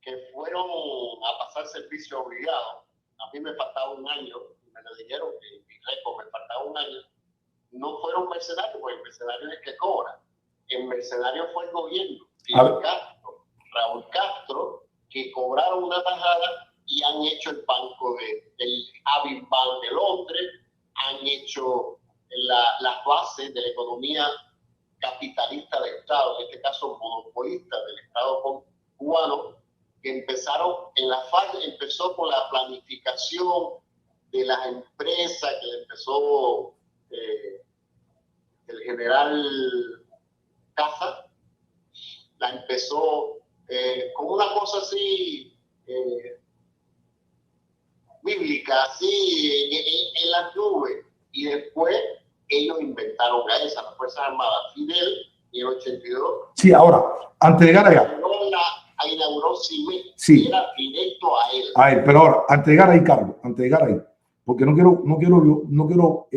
que fueron a pasar servicio obligado, a mí me faltaba un año, me lo dijeron que en mi récord me faltaba un año, no fueron mercenarios, porque el mercenario es el que cobra. El mercenario fue el gobierno, Raúl Castro, que cobraron una tajada y han hecho el banco del Aviv Bank de Londres, han hecho las bases de la economía capitalista del Estado, en este caso monopolista del Estado cubano, que empezaron empezó con la planificación de las empresas, que empezó el general Caza, la empezó con una cosa así bíblica, así en las nubes, y después ellos inventaron a esa, la Fuerza Armada. Fidel, en el 82. Sí, ahora, antes de llegar allá. Inauguró CIME, sí, era directo a él. A él, pero ahora, antes de llegar ahí, Carlos, porque no quiero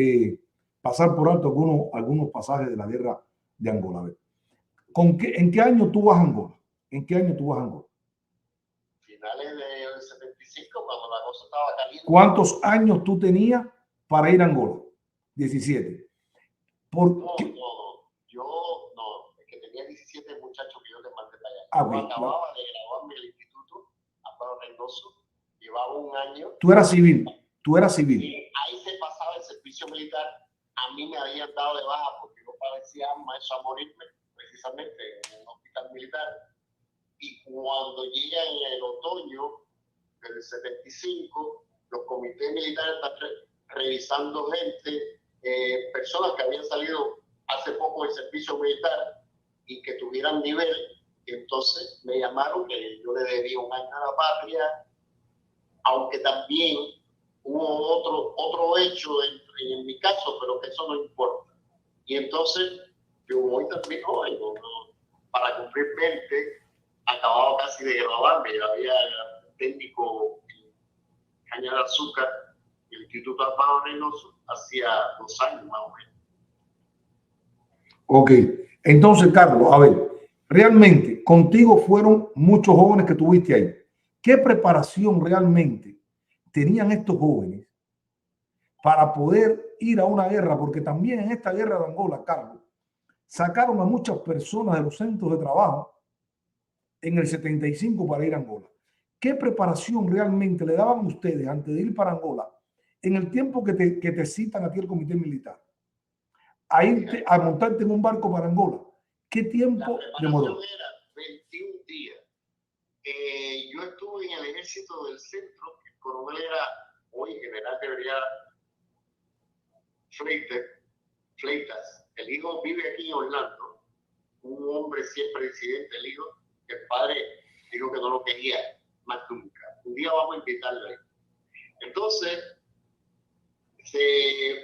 pasar por alto algunos pasajes de la guerra de Angola. A ver, ¿en qué año tú vas a Angola? Finales del 75, cuando la cosa estaba caliente. ¿Cuántos años tú tenías para ir a Angola? 17. No. Yo 17 muchachos que yo te mandé para allá. Ah, Yo bien, acababa de graduarme del instituto, Amparo Reynoso, llevaba un año. Tú eras civil, tú eras civil. Y ahí se pasaba el servicio militar. A mí me habían dado de baja porque yo padecía eso a morirme, precisamente en un hospital militar. Y cuando llega en el otoño del 75, los comités militares están revisando gente, personas que habían salido hace poco del servicio militar y que tuvieran nivel. Y entonces me llamaron que yo le debía un año a la patria, aunque también hubo otro hecho en mi caso, pero que eso no importa. Y entonces yo voy también joven, para cumplir 20, acababa casi de graduarme, había técnico en caña de azúcar, el Instituto Amparo Reynoso, hacía 2 años más o menos. Ok, entonces Carlos, a ver, realmente contigo fueron muchos jóvenes que tuviste ahí. ¿Qué preparación realmente tenían estos jóvenes para poder ir a una guerra? Porque también en esta guerra de Angola, Carlos, sacaron a muchas personas de los centros de trabajo en el 75 para ir a Angola. ¿Qué preparación realmente le daban ustedes antes de ir para Angola en el tiempo que te citan a ti el comité militar? A irte, a montarte en un barco para Angola. ¿Qué tiempo demoró? Era 21 días. Yo estuve en el ejército del centro, el coronel era, hoy general debería Fleitas. El hijo vive aquí en Orlando, un hombre siempre disidente, el hijo, que el padre dijo que no lo quería más nunca. Un día vamos a invitarlo ahí. Entonces,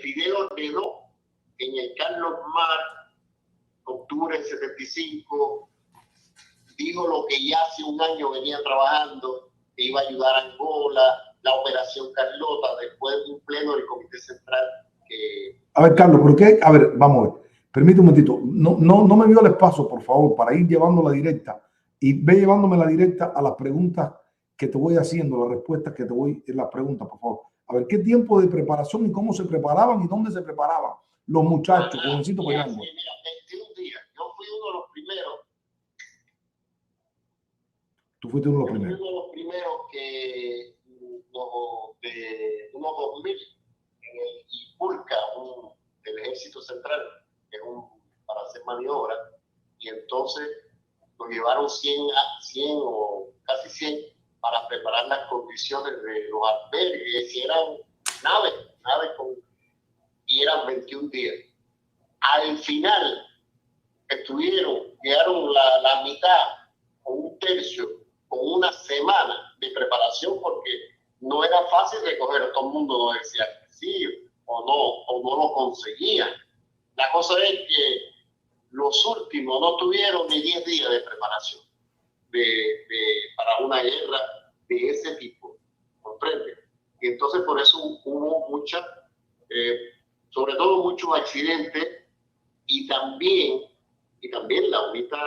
Fidel ordenó en el Carlos Mar, octubre del 75, dijo lo que ya hace un año venía trabajando, que iba a ayudar a Angola, la operación Carlota, después de un pleno del Comité Central. A ver, Carlos, ¿por qué? A ver, vamos a ver. Permíteme un momentito. No me violes paso, por favor, para ir llevándola directa. Y ve llevándome la directa a las preguntas que te voy haciendo, las respuestas que te voy en las preguntas, por favor. A ver, ¿qué tiempo de preparación y cómo se preparaban y dónde se preparaban los muchachos, jovencitos para ir a Angola? Mira, 21 días. Yo fui uno de los primeros. Tú fuiste uno de los primeros. Fui uno de los primeros que de unos 2000 en el IPULCA, del Ejército Central, que es para hacer maniobras, y entonces nos llevaron 100 o casi 100 para preparar las condiciones de los albergues, y eran naves y eran 21 días. Al final llegaron la mitad o un tercio con una semana de preparación, porque no era fácil recoger, todo el mundo nos decía que sí o no lo conseguían. La cosa es que los últimos no tuvieron ni 10 días de preparación para una guerra de ese tipo, ¿comprende? Y entonces por eso hubo sobre todo muchos accidentes, y también la UNITA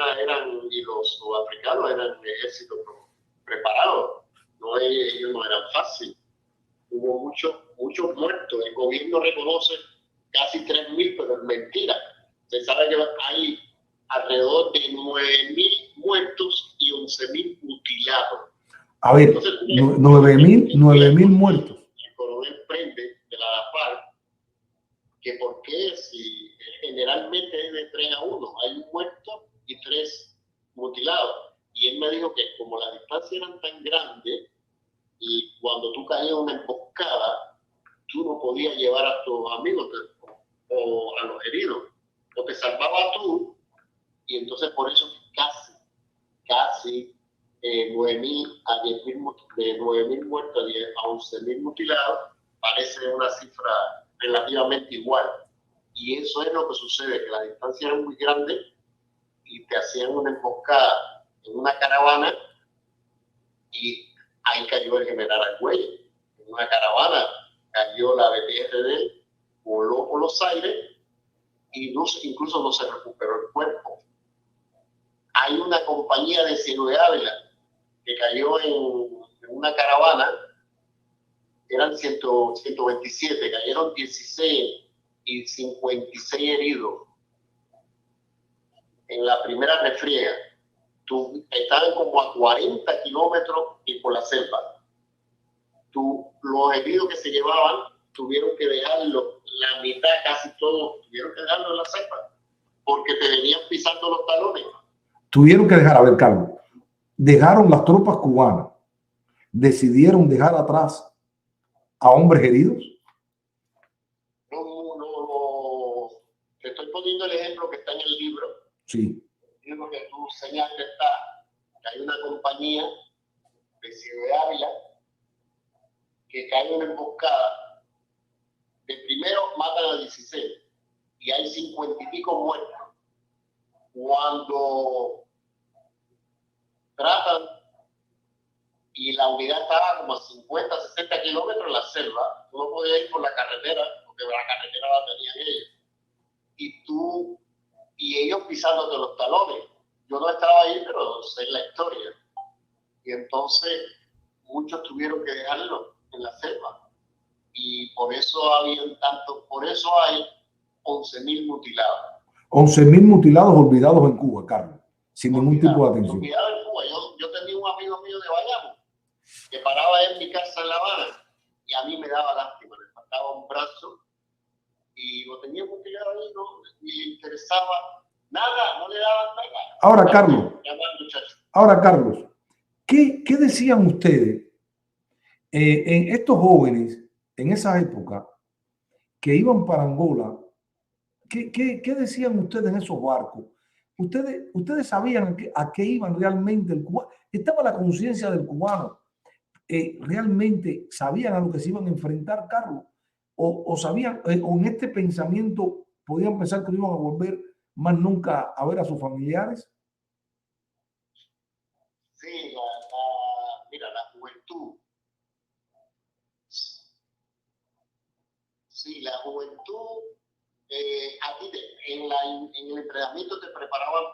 y los sudafricanos eran ejércitos preparados, ellos no eran fáciles. Hubo muchos muertos. El gobierno reconoce casi 3.000, pero es mentira. Se sabe que hay alrededor de 9.000 muertos y 11.000 mutilados. A ver, 9.000 muertos. El coronel Prende de la FARC, que por qué si generalmente es de 3-1, hay un muerto y 3 mutilados. Y él me dijo que como las distancias eran tan grandes, y cuando tú caías en una emboscada, tú no podías llevar a tus amigos o a los heridos, o te salvabas tú, y entonces por eso casi 9.000 a 10.000, de 9.000 muertos a 11.000 mutilados, parece una cifra relativamente igual. Y eso es lo que sucede, que la distancia era muy grande y te hacían una emboscada en una caravana, y ahí cayó el general Argüelles. En una caravana cayó la BTRD, voló por los aires y incluso no se recuperó el cuerpo. Hay una compañía de Cielo de Ávila que cayó en una caravana, eran 127, cayeron 16 y 56 heridos. en la primera refriega, estaban como a 40 kilómetros y por la selva. Los heridos que se llevaban tuvieron que dejarlo, la mitad, casi todos, tuvieron que dejarlo en la selva, porque te venían pisando los talones. Tuvieron que dejar, a ver, Carlos, dejaron las tropas cubanas, decidieron dejar atrás a hombres heridos. No, te estoy poniendo el ejemplo que está en el libro. Sí. El libro que tú señalas está, que hay una compañía de Ciudad de Ávila que cae en una emboscada. De primero matan a 16 y hay 50 y pico muertos. Cuando tratan y la unidad estaba como a 50, 60 kilómetros en la selva, tú no podías ir por la carretera, porque la carretera la tenían ellos. Y ellos pisándote los talones. Yo no estaba ahí, pero sé la historia. Y entonces muchos tuvieron que dejarlo en la selva. Y por eso hay 11.000 mutilados. 11.000 mutilados olvidados en Cuba, Carlos, sin ningún tipo de atención. Olvidados en Cuba. Yo tenía un amigo mío de Bayamo que paraba en mi casa en La Habana y a mí me daba lástima, le faltaba un brazo y lo tenía mutilado ahí, no le interesaba nada, no le daban nada. Ahora, Carlos, ¿qué decían ustedes en estos jóvenes en esa época que iban para Angola? ¿Qué decían ustedes en esos barcos? ¿Ustedes sabían a qué iban realmente el cubano? ¿Estaba la conciencia del cubano? ¿Realmente sabían a lo que se iban a enfrentar, Carlos? ¿O sabían, o en este pensamiento podían pensar que no iban a volver más nunca a ver a sus familiares? Sí, mira, la juventud. Sí, la juventud. A ti en el entrenamiento te preparaban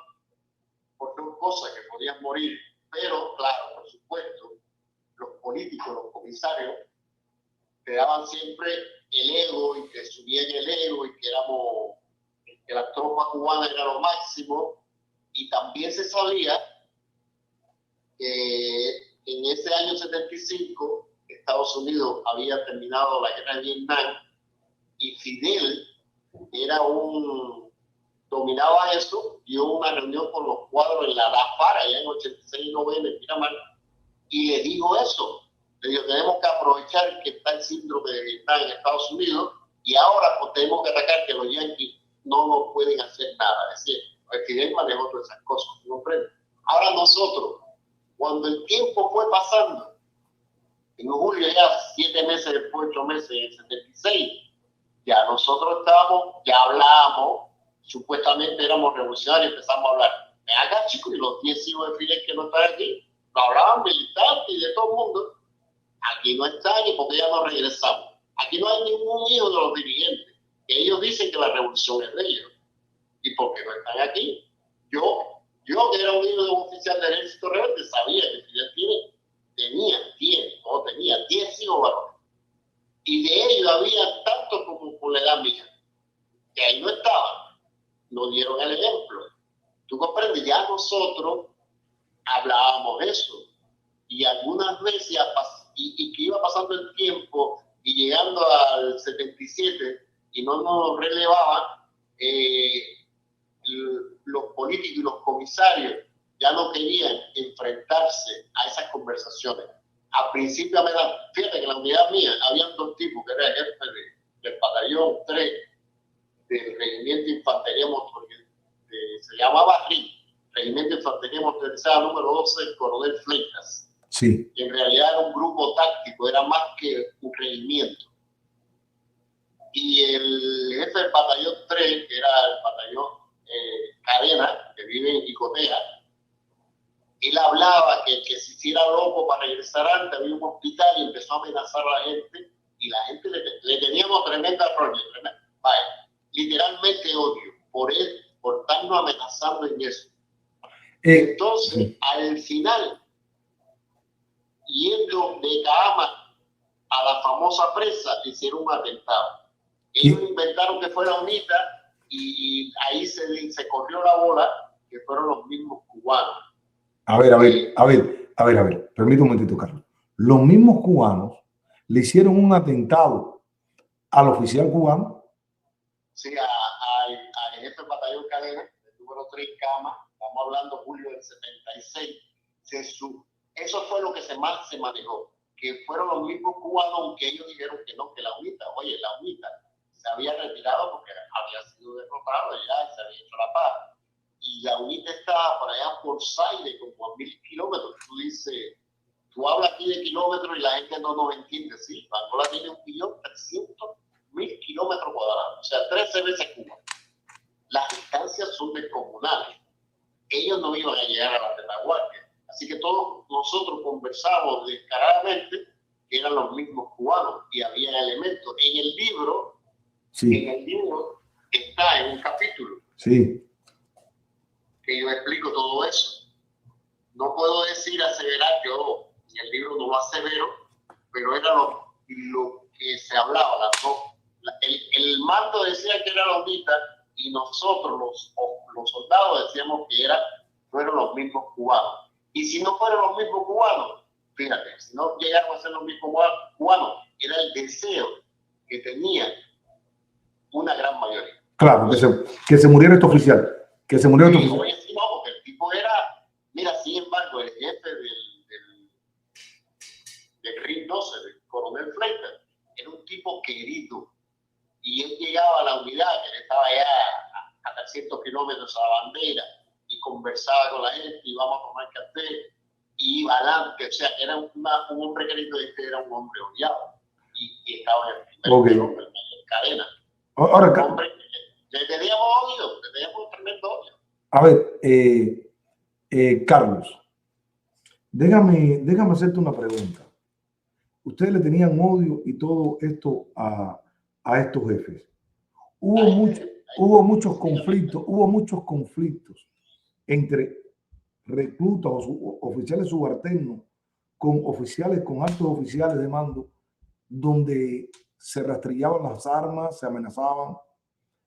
por dos cosas, que podías morir, pero claro, por supuesto, los políticos, los comisarios, te daban siempre el ego y te subían el ego y que la tropa cubana era lo máximo. Y también se sabía que en ese año 75 Estados Unidos había terminado la guerra de Vietnam y Fidel dominaba eso, dio una reunión con los cuadros en la FARC allá en 86 y 90 en Miramar, y le dijo eso. Le dijo, tenemos que aprovechar que está el síndrome de Vietnam en Estados Unidos y ahora pues tenemos que atacar, que los yanquis no nos pueden hacer nada. Es decir, el Fidel manejó todas esas cosas, ¿no comprendes? Ahora nosotros, cuando el tiempo fue pasando, en julio ya 7 meses después, 8 meses, en el 76, ya nosotros ya hablábamos, supuestamente éramos revolucionarios, empezamos a hablar. Me haga, chicos, y los 10 hijos de Fidel que no están aquí, lo hablaban militantes y de todo el mundo. Aquí no están y porque ya no regresamos. Aquí no hay ningún hijo de los dirigentes, que ellos dicen que la revolución es de ellos. ¿Y por qué no están aquí? Yo que era un hijo de un oficial del ejército rebelde, sabía que Fidel tenía 10 hijos varones. Y de ellos había tanto como por la edad mía, que ahí no estaban, nos dieron el ejemplo. ¿Tú comprendes? Ya nosotros hablábamos eso, y algunas veces, y que iba pasando el tiempo, y llegando al 77, y no nos relevaban, los políticos y los comisarios ya no querían enfrentarse a esas conversaciones. Al principio fíjate que en la unidad mía habían dos tipos, que era el jefe del batallón 3 del regimiento de infantería motorizada, se llamaba RIM, regimiento de infantería motorizada número 12, el coronel Fleitas. Sí. Que en realidad era un grupo táctico, era más que un regimiento. Y el jefe del batallón 3, que era el batallón Cadena, que vive en Jicotea, él hablaba que se hiciera loco para regresar antes, había un hospital y empezó a amenazar a la gente, y la gente le teníamos tremenda roña, literalmente odio por él, por estarnos amenazando en eso. Entonces, al final, yendo de Cama a la famosa presa, hicieron un atentado. Ellos inventaron que fuera UNITA y ahí se corrió la bola que fueron los mismos cubanos. A ver, permítame un momentito, Carlos. Los mismos cubanos le hicieron un atentado al oficial cubano. Sí, al jefe del batallón Cadena, el número 3 Cama, estamos hablando julio del 76. Eso fue lo que más se manejó, que fueron los mismos cubanos, aunque ellos dijeron que no, que la UNITA se había retirado porque había sido derrotado ya y se había hecho la paz. Y la UNITA estaba por allá por Zaire, como a 1000 kilómetros. Tú dices, tú hablas aquí de kilómetros y la gente no nos entiende. Sí, Angola tiene 1.300.000 kilómetros cuadrados, o sea, 13 veces Cuba. Las distancias son descomunales. Ellos no iban a llegar a la retaguardia. Así que todos nosotros conversamos descaradamente que eran los mismos cubanos y había elementos. En el libro, está en un capítulo que yo explico todo eso. No puedo aseverar, yo en el libro no lo asevero, pero era lo que se hablaba. El mando decía que era la UNITA y nosotros, los soldados, decíamos que fueron los mismos cubanos. Y si no fueron los mismos cubanos, fíjate, si no llegaron a ser los mismos cubanos, era el deseo que tenían una gran mayoría. Claro, que se muriera este oficial. Que se muriera este oficial. Sí, no, porque el tipo era, mira, sin embargo, el jefe del RIN 12, del coronel Fleiter, era un tipo querido. Y él llegaba a la unidad, que él estaba allá a 300 kilómetros a la bandera, y conversaba con la gente, y íbamos a tomar café, y iba adelante. O sea, era un hombre querido, era un hombre odiado. Y estaba en el primer cadena. Ahora, hombre, le teníamos odio, le teníamos un tremendo odio. A ver, Carlos, déjame hacerte una pregunta. Ustedes le tenían odio y todo esto a estos jefes. Hubo muchos conflictos entre reclutas o oficiales subalternos con altos oficiales de mando, donde se rastrillaban las armas, se amenazaban.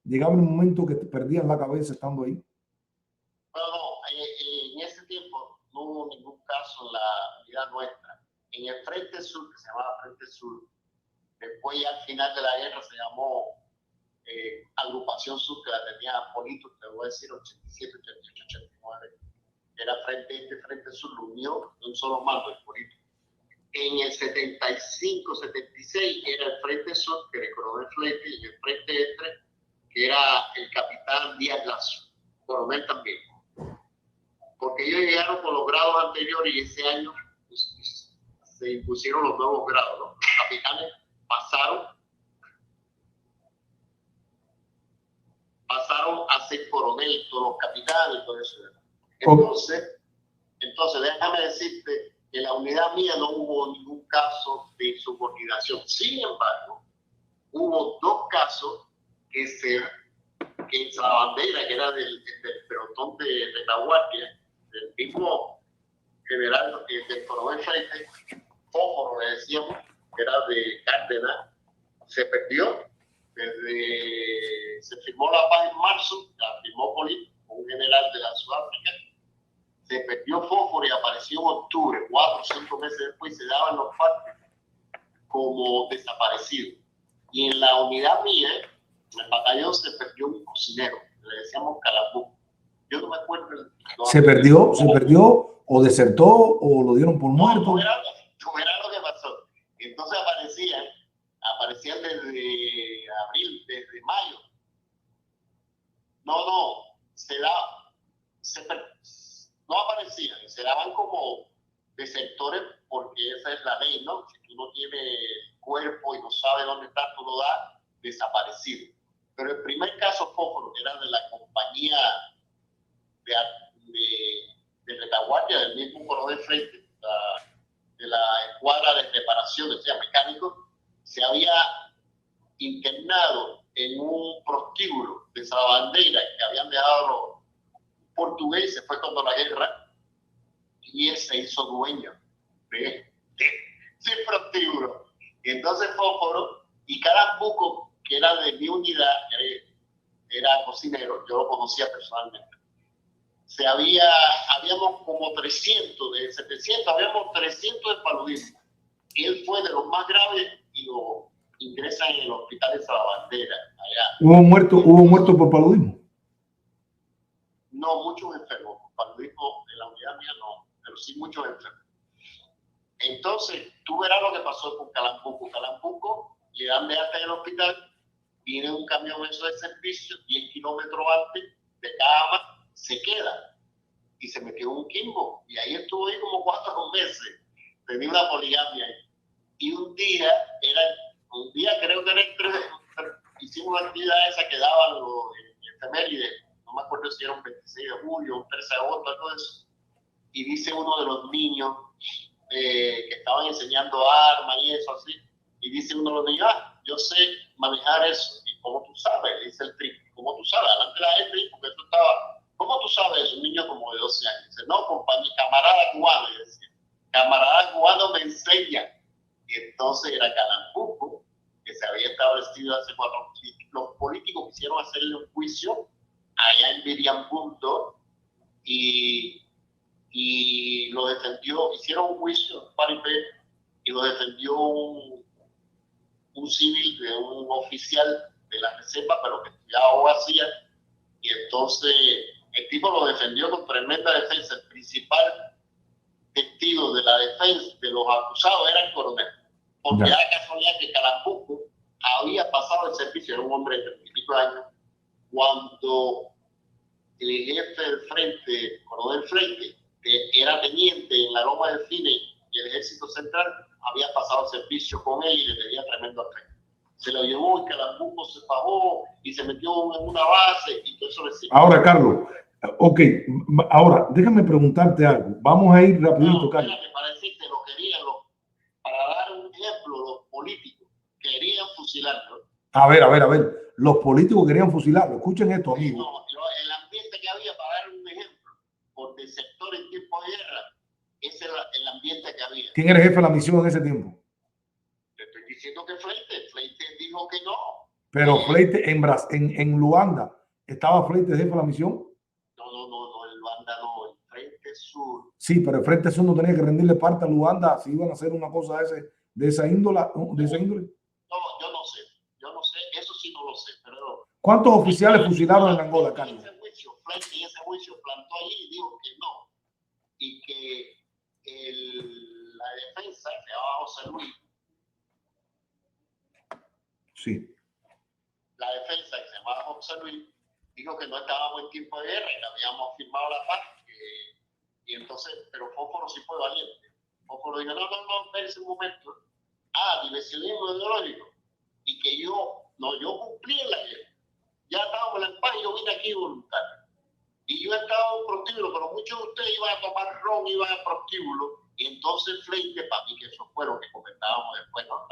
Llegaba un momento que te perdías la cabeza estando ahí. No, en ese tiempo no hubo ningún caso en la unidad nuestra. En el Frente Sur, que se llamaba Frente Sur, después ya al final de la guerra se llamó Agrupación Sur, que la tenía Polito, te voy a decir, 87, 88, 89. Era Frente Sur, lo unió de un solo mando, el Polito. En el 75, 76 era el Frente Sur, que era el coronel Fleite, y el Frente Este, que era el capitán Díaz Lazo, coronel también. Porque ellos llegaron con los grados anteriores y ese año se impusieron los nuevos grados, ¿no? Los capitanes pasaron a ser coronel, todos los capitanes y todo eso. Entonces, déjame decirte que en la unidad mía no hubo ningún caso de subordinación. Sin embargo, hubo 2 casos que en Sabandera, que era del pelotón de retaguardia, del mismo general del coronel Fleite, Fósforo le decíamos, que era de Cárdenas, se perdió. Se firmó la paz en marzo, la firmó Polito, un general de la Sudáfrica. Se perdió Fósforo y apareció en octubre, 4 o 5 meses después, se daban los partes como desaparecido. Y en la unidad mía, en el batallón, se perdió un cocinero, le decíamos Calambú. Yo no me acuerdo. ¿Se perdió o desertó o lo dieron por muerto? No era lo que pasó. Entonces aparecían desde abril, desde mayo. No aparecían, se daban como desertores porque esa es la ley, ¿no? Si tú no tienes el cuerpo y no sabes dónde está, tú lo das desaparecido. Pero el primer caso Fósforo era de la compañía de retaguardia del mismo coronel Fleite, de la escuadra de reparaciones, o sea, mecánicos, se había internado en un prostíbulo de Sabandera que habían dejado los portugueses, fue cuando la guerra, y él se hizo dueño de ese prostíbulo. Y entonces Fósforo y Calambuco, que era de mi unidad, era cocinero, yo lo conocía personalmente, habíamos como 300, de 700, habíamos 300 de paludismo. Él fue de los más graves y lo ingresan en el hospital de Salabandera, allá. ¿Hubo muertos por paludismo? No, muchos enfermos. Por paludismo en la unidad mía no, pero sí muchos enfermos. Entonces, tú verás lo que pasó con Calambuco. Calambuco le dan de alta en el hospital, viene un camión eso de servicio, 10 kilómetros antes de Cama, se queda y se metió en un quimbo. Y ahí estuvo ahí como 4 meses. Tenía una poligamia ahí. Y un día creo que era hicimos una actividad esa que daban los efemérides, no me acuerdo si era un 26 de julio, un 13 de agosto, algo de eso. Y dice uno de los niños que estaban enseñando armas y eso así, y dice uno de los niños, yo sé manejar eso. ¿Y cómo tú sabes? Dice el trigo, ¿cómo tú sabes? Delante de la gente, porque eso estaba, ¿cómo tú sabes eso? Un niño como de 12 años. Dice, no, compañero, camarada cubano. Y decía, camarada cubano me enseña. Y entonces era Calambuco, que se había establecido hace 4 años. Los políticos quisieron hacerle un juicio allá en Miriambundo y lo defendió, hicieron un juicio en Paripé y lo defendió un civil de un oficial de la reserva, pero que estudiaba abogacía, y entonces el tipo lo defendió con tremenda defensa. El principal testigo de la defensa de los acusados era el coronel, porque era casualidad que Calambuco había pasado el servicio, era un hombre de 30 y pico años, cuando el jefe del frente, coronel Freite, que era teniente en la Loma del Cine y el Ejército Central, había pasado el servicio con él y le tenía tremendo afecto. Se lo llevó y Calambuco se bajó y se metió en una base y todo eso le sirvió. Ahora, Carlos, ok, ahora déjame preguntarte algo. Vamos a ir rapidito, Carlos. Para decirte, lo querían, para dar un ejemplo, los políticos querían fusilarlo. A ver. Los políticos querían fusilarlo. Escuchen esto, amigos. No, el ambiente que había, para dar un ejemplo, por el sector en tiempo de guerra, ese era el ambiente que había. ¿Quién era el jefe de la misión en ese tiempo? Te estoy diciendo que Freite dijo que no. Pero Freite en Luanda, ¿estaba Freite jefe de la misión? No, en Luanda no, el Frente Sur. Sí, pero el Frente Sur no tenía que rendirle parte a Luanda si iban a hacer una cosa de esa índole. No, yo no sé, eso sí no lo sé, pero... ¿Cuántos oficiales fusilaron en Angola, Carlos? Freite en ese juicio plantó allí y dijo que no, y que la defensa, que se llamaba José Luis, sí, la defensa que se llamaba José Luis, dijo que no estábamos en tiempo de guerra y que habíamos firmado la paz, y entonces, pero Fósforo sí fue valiente. Fósforo dijo, no, espérese un momento, diversionismo ideológico, y que yo cumplí en la guerra, ya estábamos en paz y yo vine aquí voluntario. Y yo estaba en prostíbulo, pero muchos de ustedes iban a tomar ron, iban a prostíbulo, y entonces Freite, para mí, que eso fue lo que comentábamos después, ¿no?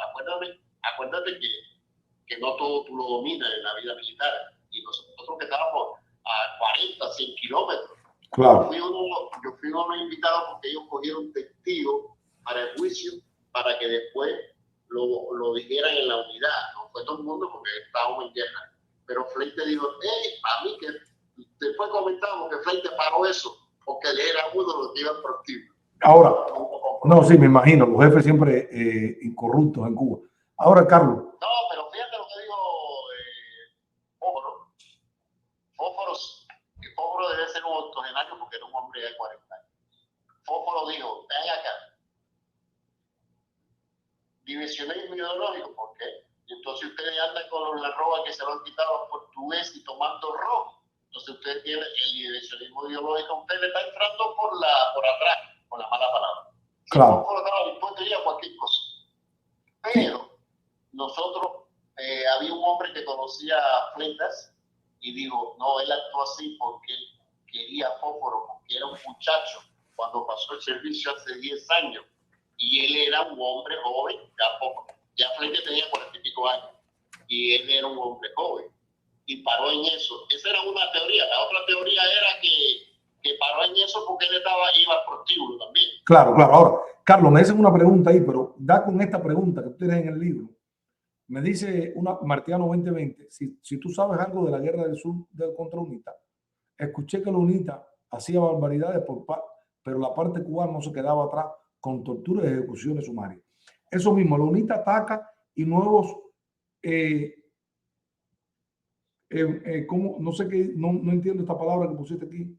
Acuérdate que no todo tú lo dominas en la vida militar, y nosotros que estábamos a 40, 100 kilómetros. Claro. Yo fui uno de los invitados porque ellos cogieron testigos para el juicio, para que después lo dijeran en la unidad. No fue todo el mundo porque estábamos en guerra. Pero Freite dijo, a mí que después comentamos que Freite paró eso, porque él era uno de los que iban prostíbulos. Ahora, no, sí, me imagino, los jefes siempre incorruptos en Cuba. Ahora, Carlos. No, pero fíjate lo que dijo Fósforo. Fósforo debe ser un octogenario porque era un hombre de 40 años. Fósforo dijo, ven acá. Divisionismo ideológico, ¿por qué? Entonces ustedes andan con la roba que se lo han quitado a los portugueses y tomando ron. Entonces ustedes tienen el divisionismo ideológico, usted le está entrando por atrás, con la mala palabra. Claro. Fósforo estaba dispuesto a ir a cualquier cosa. Pero nosotros, había un hombre que conocía a Fleitas y dijo, no, él actuó así porque él quería a Fósforo, porque era un muchacho cuando pasó el servicio hace 10 años y él era un hombre joven, ya Fleitas tenía 40 y pico años y él era un hombre joven y paró en eso. Esa era una teoría. La otra teoría era que paró en eso porque él iba al prostíbulo también. Claro. Ahora, Carlos, me hacen una pregunta ahí, pero da con esta pregunta que tú tienes en el libro. Me dice Martiano 2020, si tú sabes algo de la guerra del sur contra UNITA, escuché que los UNITA hacía barbaridades, pero la parte cubana no se quedaba atrás con torturas y ejecuciones sumarias. Eso mismo, la UNITA ataca y nuevos, ¿cómo? No sé qué, no entiendo esta palabra que pusiste aquí,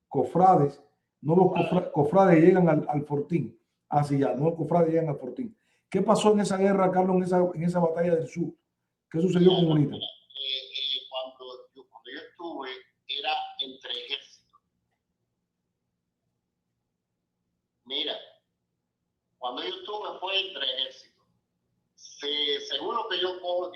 cofrades, nuevos cofrades llegan al Fortín. Así ya, nuevos cofrades llegan al Fortín. ¿Qué pasó en esa guerra, Carlos, en esa batalla del sur? ¿Qué sucedió con UNITA? Cuando yo estuve, era entre ejércitos. Mira, cuando yo estuve fue entre ejércitos. Según lo que yo cojo,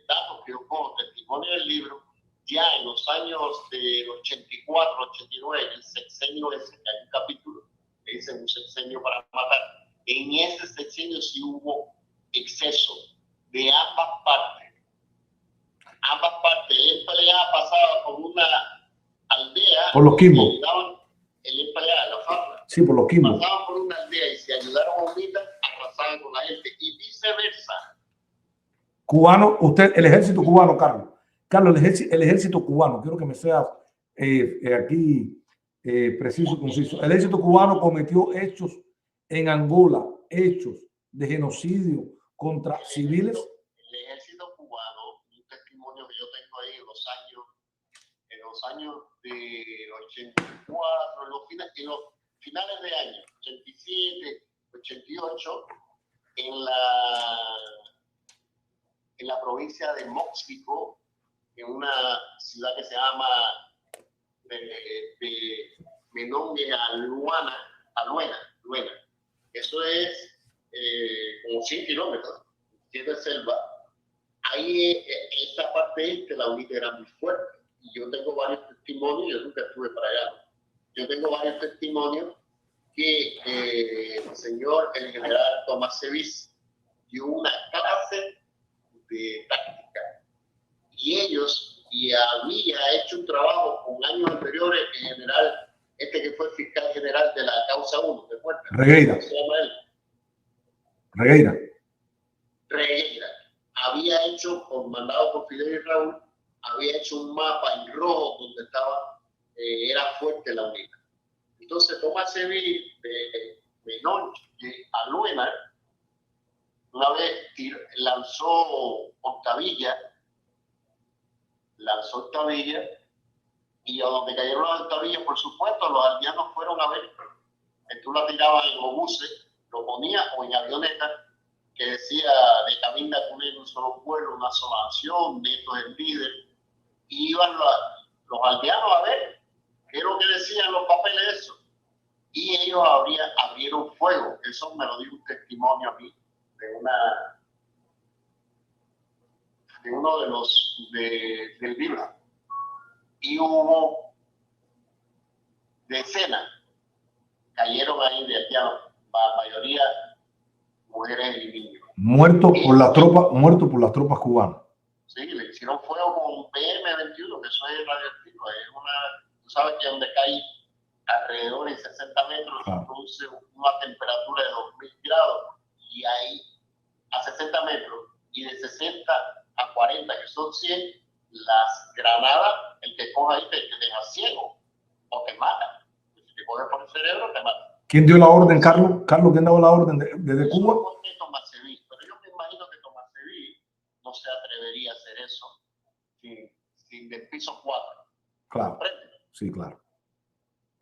datos que yo cojo, testimonio del libro, ya en los años del 84, 89, el sexenio ese, que hay un capítulo que dice un sexenio para matar, en ese sexenio sí hubo exceso de ambas partes. Ambas partes. El MPLA pasaba por una aldea. Por los Quimbos. El MPLA, la FARC. Sí, por los Quimbos. Pasaban por una aldea y se ayudaron a UNITA, arrasaban con la gente y viceversa. Cubano, usted, el ejército cubano, Carlos. Carlos, el ejército cubano, quiero que me sea aquí preciso y conciso. El ejército cubano cometió hechos en Angola, hechos de genocidio contra civiles. El ejército cubano, un testimonio que yo tengo ahí en los años de 84, en los finales de año, 87, 88, en la provincia de Móxico, en una ciudad que se llama de Menongue Aluena. Eso es como 100 kilómetros, de selva. Ahí, esta parte la UNITA era muy fuerte. Y yo tengo varios testimonios, yo nunca estuve para allá. Yo tengo varios testimonios que el general Tomás Sevis dio una clase de táctica. Y había hecho un trabajo con años anteriores, el general, que fue fiscal general de la causa 1, ¿te acuerdas? Regueira. ¿Cómo se llama él? Regueira. Había hecho, mandado por Fidel y Raúl, había hecho un mapa en rojo donde era fuerte la unidad. Entonces Tomás Sevilla de Menonche a Luena, una vez lanzó Octavilla, y a donde cayeron las Octavillas, por supuesto, los aldeanos fueron a ver, que tú la tirabas en obuses, lo ponías o en avionetas, que decía de Cabinda Cunel, un solo pueblo, una sola nación, Neto es el líder, y iban los aldeanos a ver qué es lo que decían los papeles de eso. Y ellos abrieron fuego. Eso me lo dio un testimonio a mí de uno de los del libro. Y hubo decenas, cayeron ahí de aldeanos, la mayoría mujeres y niños. Muertos por las tropas cubanas. Sí, le hicieron fuego con PM21, que eso es radioactivo. Tú sabes que donde cae alrededor de 60 metros se produce una temperatura de 2000 grados. Y ahí a 60 metros y de 60 a 40, que son 100, las granadas, el que coja ahí te deja ciego o te mata. Si te coge por el cerebro, te mata. ¿Quién dio la orden, Carlos? ¿Carlos quién daba la orden desde Cuba? Tomás Sevilla, pero yo me imagino que Tomás Sevilla no se atrevería a hacer eso sin del piso 4. Claro. ¿Comprende? Sí, claro.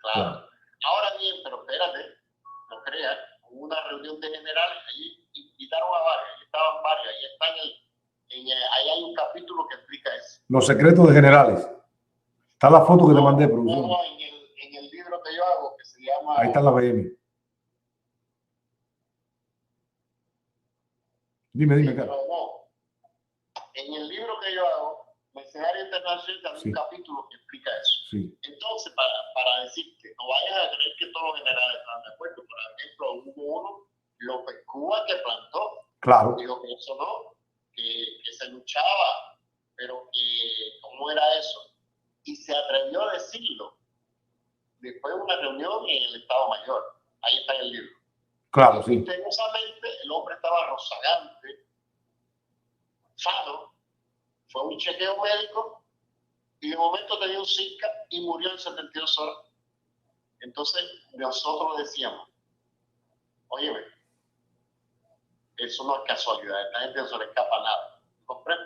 Ahora bien, pero espérate, no creas, hubo una reunión de generales, allí invitaron a varios, ahí estaban varios, ahí están ahí hay un capítulo que explica eso. Los secretos de generales. Está la foto que te mandé, producción. No, en el libro que yo hago, que se llama... Ahí está la BM. Dime, Carlos. No. En el libro que yo hago, Mercenario Internacional, hay un capítulo que explica eso. Sí. Entonces, para decirte, no vayas a creer que todos los generales están de acuerdo. Por ejemplo, hubo uno, López Cuba, que plantó. Claro. Dijo que eso no, que se luchaba, pero que cómo era eso. Y se atrevió a decirlo después de una reunión en el Estado Mayor. Ahí está en el libro. Claro, sí. Intensamente, el hombre estaba rozagante, sano, fue un chequeo médico y de momento tenía un Zika y murió en 72 horas. Entonces nosotros decíamos, óyeme, eso no es casualidad, a esta gente no se le escapa nada. ¿Comprende?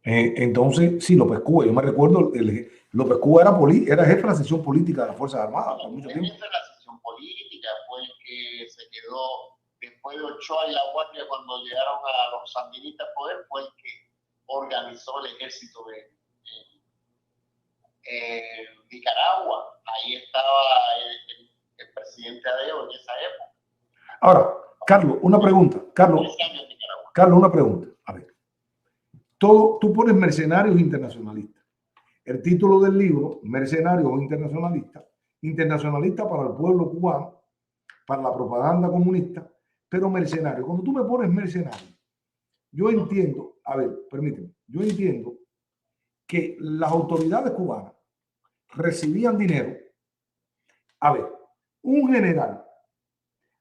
Entonces, sí, López Cuba, yo me recuerdo, López Cuba era jefe de la sección política de las Fuerzas Armadas por mucho tiempo. Esa es la sección política, fue el que se quedó después de Ochoa y La Guardia cuando llegaron a los sandinistas al poder, fue el que organizó el ejército en Nicaragua. Ahí estaba el presidente Adeo en esa época. Ahora, Carlos, una pregunta. Carlos, una pregunta. A ver, tú pones mercenarios internacionalistas. El título del libro, Mercenarios Internacionalistas, internacionalista para el pueblo cubano, para la propaganda comunista, pero mercenario. Cuando tú me pones mercenario, yo entiendo, a ver, permíteme, yo entiendo que las autoridades cubanas recibían dinero. A ver, un general,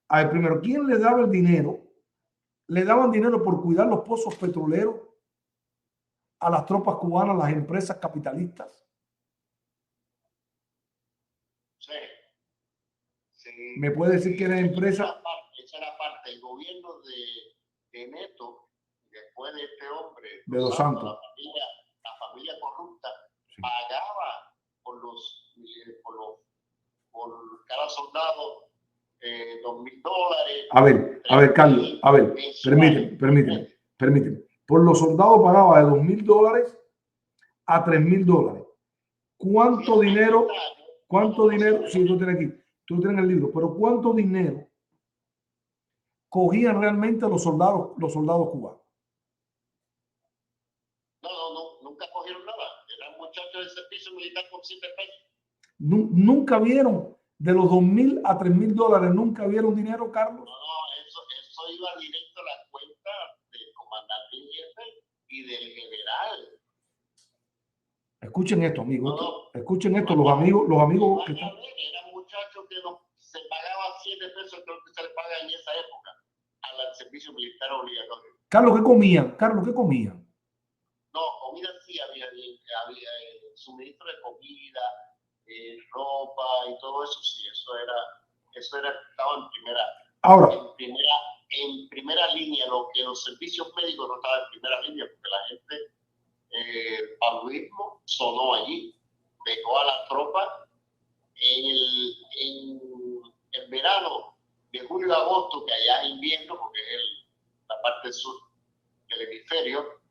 a ver, primero, ¿quién le daba el dinero? Le daban dinero por cuidar los pozos petroleros a las tropas cubanas, las empresas capitalistas. Sí. Sí. ¿Me puede decir que era empresa? Esa era parte del gobierno de Neto, después de este hombre, de Dos Santos. La familia corrupta, sí, pagaba por cada soldado $2,000. A ver, Carlos, a ver, permíteme. Por los soldados pagaba de $2,000 a $3,000. ¿Cuánto dinero? Sí, tú tienes aquí, tú tienes el libro, pero ¿cuánto dinero cogían realmente los soldados cubanos? No, nunca cogieron nada. Eran muchachos del servicio militar con 7 pesos. Nunca vieron de los $2,000 a $3,000, nunca vieron dinero, Carlos. No, eso iba directo a la cuenta del comandante en jefe y del general. Escuchen esto, amigos. Escuchen esto, los amigos que están. Eran muchachos que se pagaba 7 pesos, creo que se le paga en esa época, al servicio militar obligatorio. Carlos, ¿qué comían? No, comida sí, había suministro de comida, ropa y todo eso, sí, estaba en primera línea, lo que los servicios médicos no estaban en primera línea, porque la gente, el paludismo sonó allí, dejó a la tropa en el verano de julio a agosto, que allá es invierno, porque es la parte sur del hemisferio.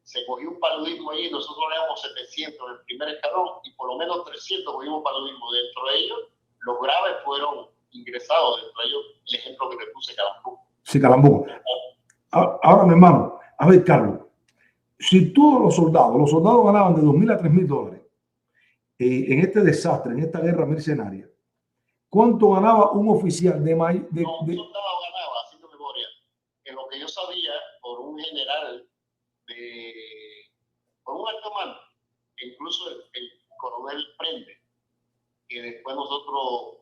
Se cogió un paludismo allí, nosotros éramos 700 en el primer escalón y por lo menos 300 cogimos paludismo. Dentro de ellos, los graves fueron ingresados, dentro de ellos el ejemplo que te puse, Calambuco. Sí, Calambuco. Ahora, mi hermano, a ver, Carlos, si todos los soldados ganaban de $2,000 a $3,000 en este desastre, en esta guerra mercenaria, ¿cuánto ganaba un oficial de un soldado ganaba, haciendo memoria, en lo que yo sabía, por un general por un alto mando, incluso el coronel Prende, que después nosotros,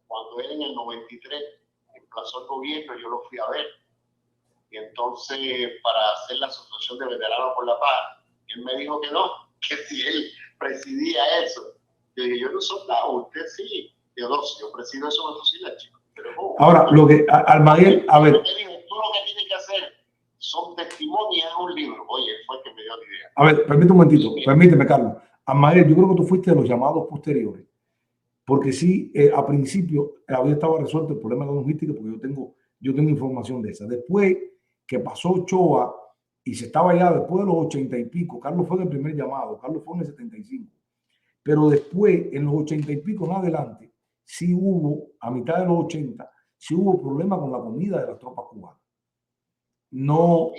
cuando él en el 93 emplazó el gobierno, yo lo fui a ver, y entonces para hacer la asociación de veteranos por la paz, él me dijo que no, que si él presidía eso. Yo dije, yo no soy soldado, usted sí. Yo no, si yo presido eso me fusila, chico. Pero ahora, lo que Almaguer, a ver. Tú lo que tienes que hacer son testimonios en un libro. Oye, fue el que me dio la idea. A ver, permíteme un momentito, permíteme, Carlos. Almaguer, yo creo que tú fuiste de los llamados posteriores, porque sí, a principio había estado resuelto el problema de la logística, porque yo tengo información de esa. Después que pasó Ochoa y se estaba ya después de los 80 y pico, Carlos fue el primer llamado, Carlos fue en el 75, pero después en los 80 y pico en adelante, sí hubo, a mitad de los 80, sí hubo problemas con la comida de las tropas cubanas. No,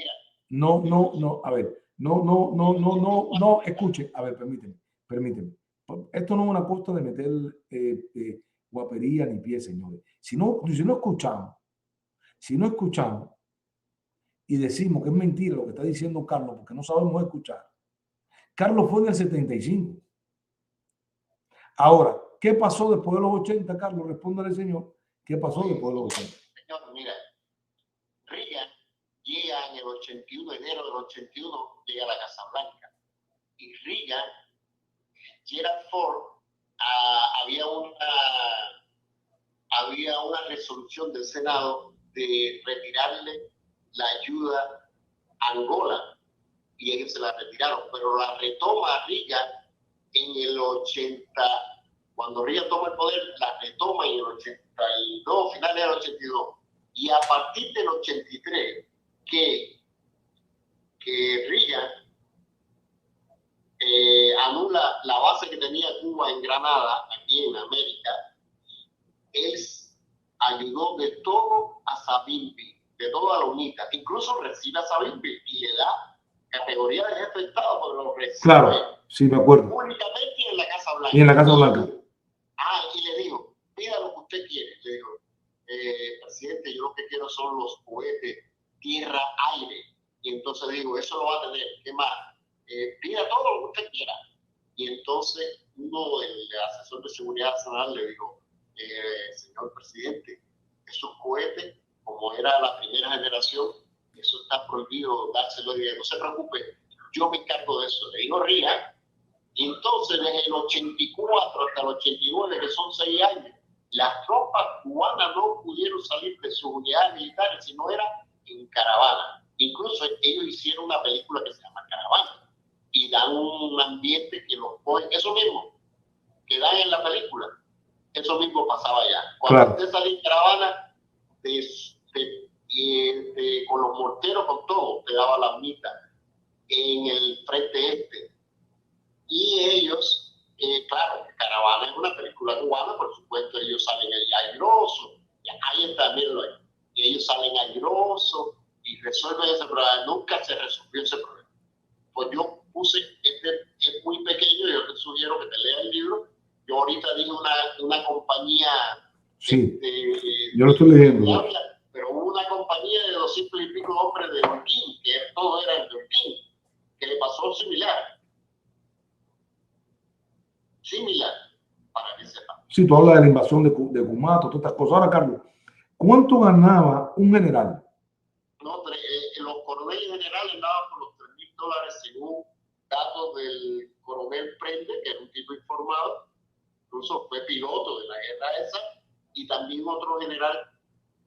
a ver, no, escuche, a ver, permíteme. Esto no es una costa de meter guapería ni pie, señores. Si no escuchamos y decimos que es mentira lo que está diciendo Carlos, porque no sabemos escuchar. Carlos fue en el 75. Ahora, ¿qué pasó después de los 80, Carlos? Respóndale, señor. ¿Qué pasó después de los 80? Señor, mira, Reagan llega en el 81, enero del 81, llega a la Casa Blanca. Y Reagan, Gerald Ford, había una resolución del Senado de retirarle la ayuda a Angola y ellos se la retiraron, pero la retoma Reagan en el 80, cuando Reagan toma el poder, la retoma en el 82, finales del 82, y a partir del 83 que Reagan anula la base que tenía Cuba en Granada, aquí en América, él ayudó de todo a Savimbi, de toda la UNITA, incluso recibe a Savimbi y le da categoría de jefe de Estado, porque lo recibe Claro, sí, me acuerdo. públicamente y en la Casa Blanca. Y en la Casa Blanca. Y le dijo, pida lo que usted quiere. Le dijo, presidente, yo lo que quiero son los cohetes tierra-aire. Y entonces digo, eso lo va a tener. ¿Qué más? Pida todo lo que usted quiera. Y entonces el asesor de seguridad nacional le dijo, señor presidente, esos cohetes, como era la primera generación, eso está prohibido dárselo. Y no se preocupe, yo me encargo de eso. Le dijo Reagan. Y entonces desde el 84 hasta el 89, que son 6 años, las tropas cubanas no pudieron salir de sus unidades militares, sino era en caravana. Incluso ellos hicieron una película que se llama Caravana y dan un ambiente que los pone, eso mismo que dan en la película, eso mismo pasaba allá. Cuando usted salía en caravana, con los morteros, con todo, te daba la mitad en el frente este. Y ellos, claro, Caravana es una película cubana, por supuesto, ellos salen ahí airosos, ahí también lo hay. Y ellos salen airosos y resuelven ese problema. Nunca se resolvió ese problema. Pues yo puse, es muy pequeño, yo te sugiero que te leas el libro. Yo ahorita dije una compañía. Sí, yo lo estoy leyendo. Pero hubo una compañía de 200 y pico hombres de Holguín, que todo era de Holguín, que le pasó similar, para que sepan. Sí, tú hablas de la invasión de Cumato, todas estas cosas. Ahora, Carlos, ¿cuánto ganaba un general? No, los coroneles generales daban por los $3,000 según datos del coronel Prende, que era un tipo informado, incluso fue piloto de la guerra esa, y también otro general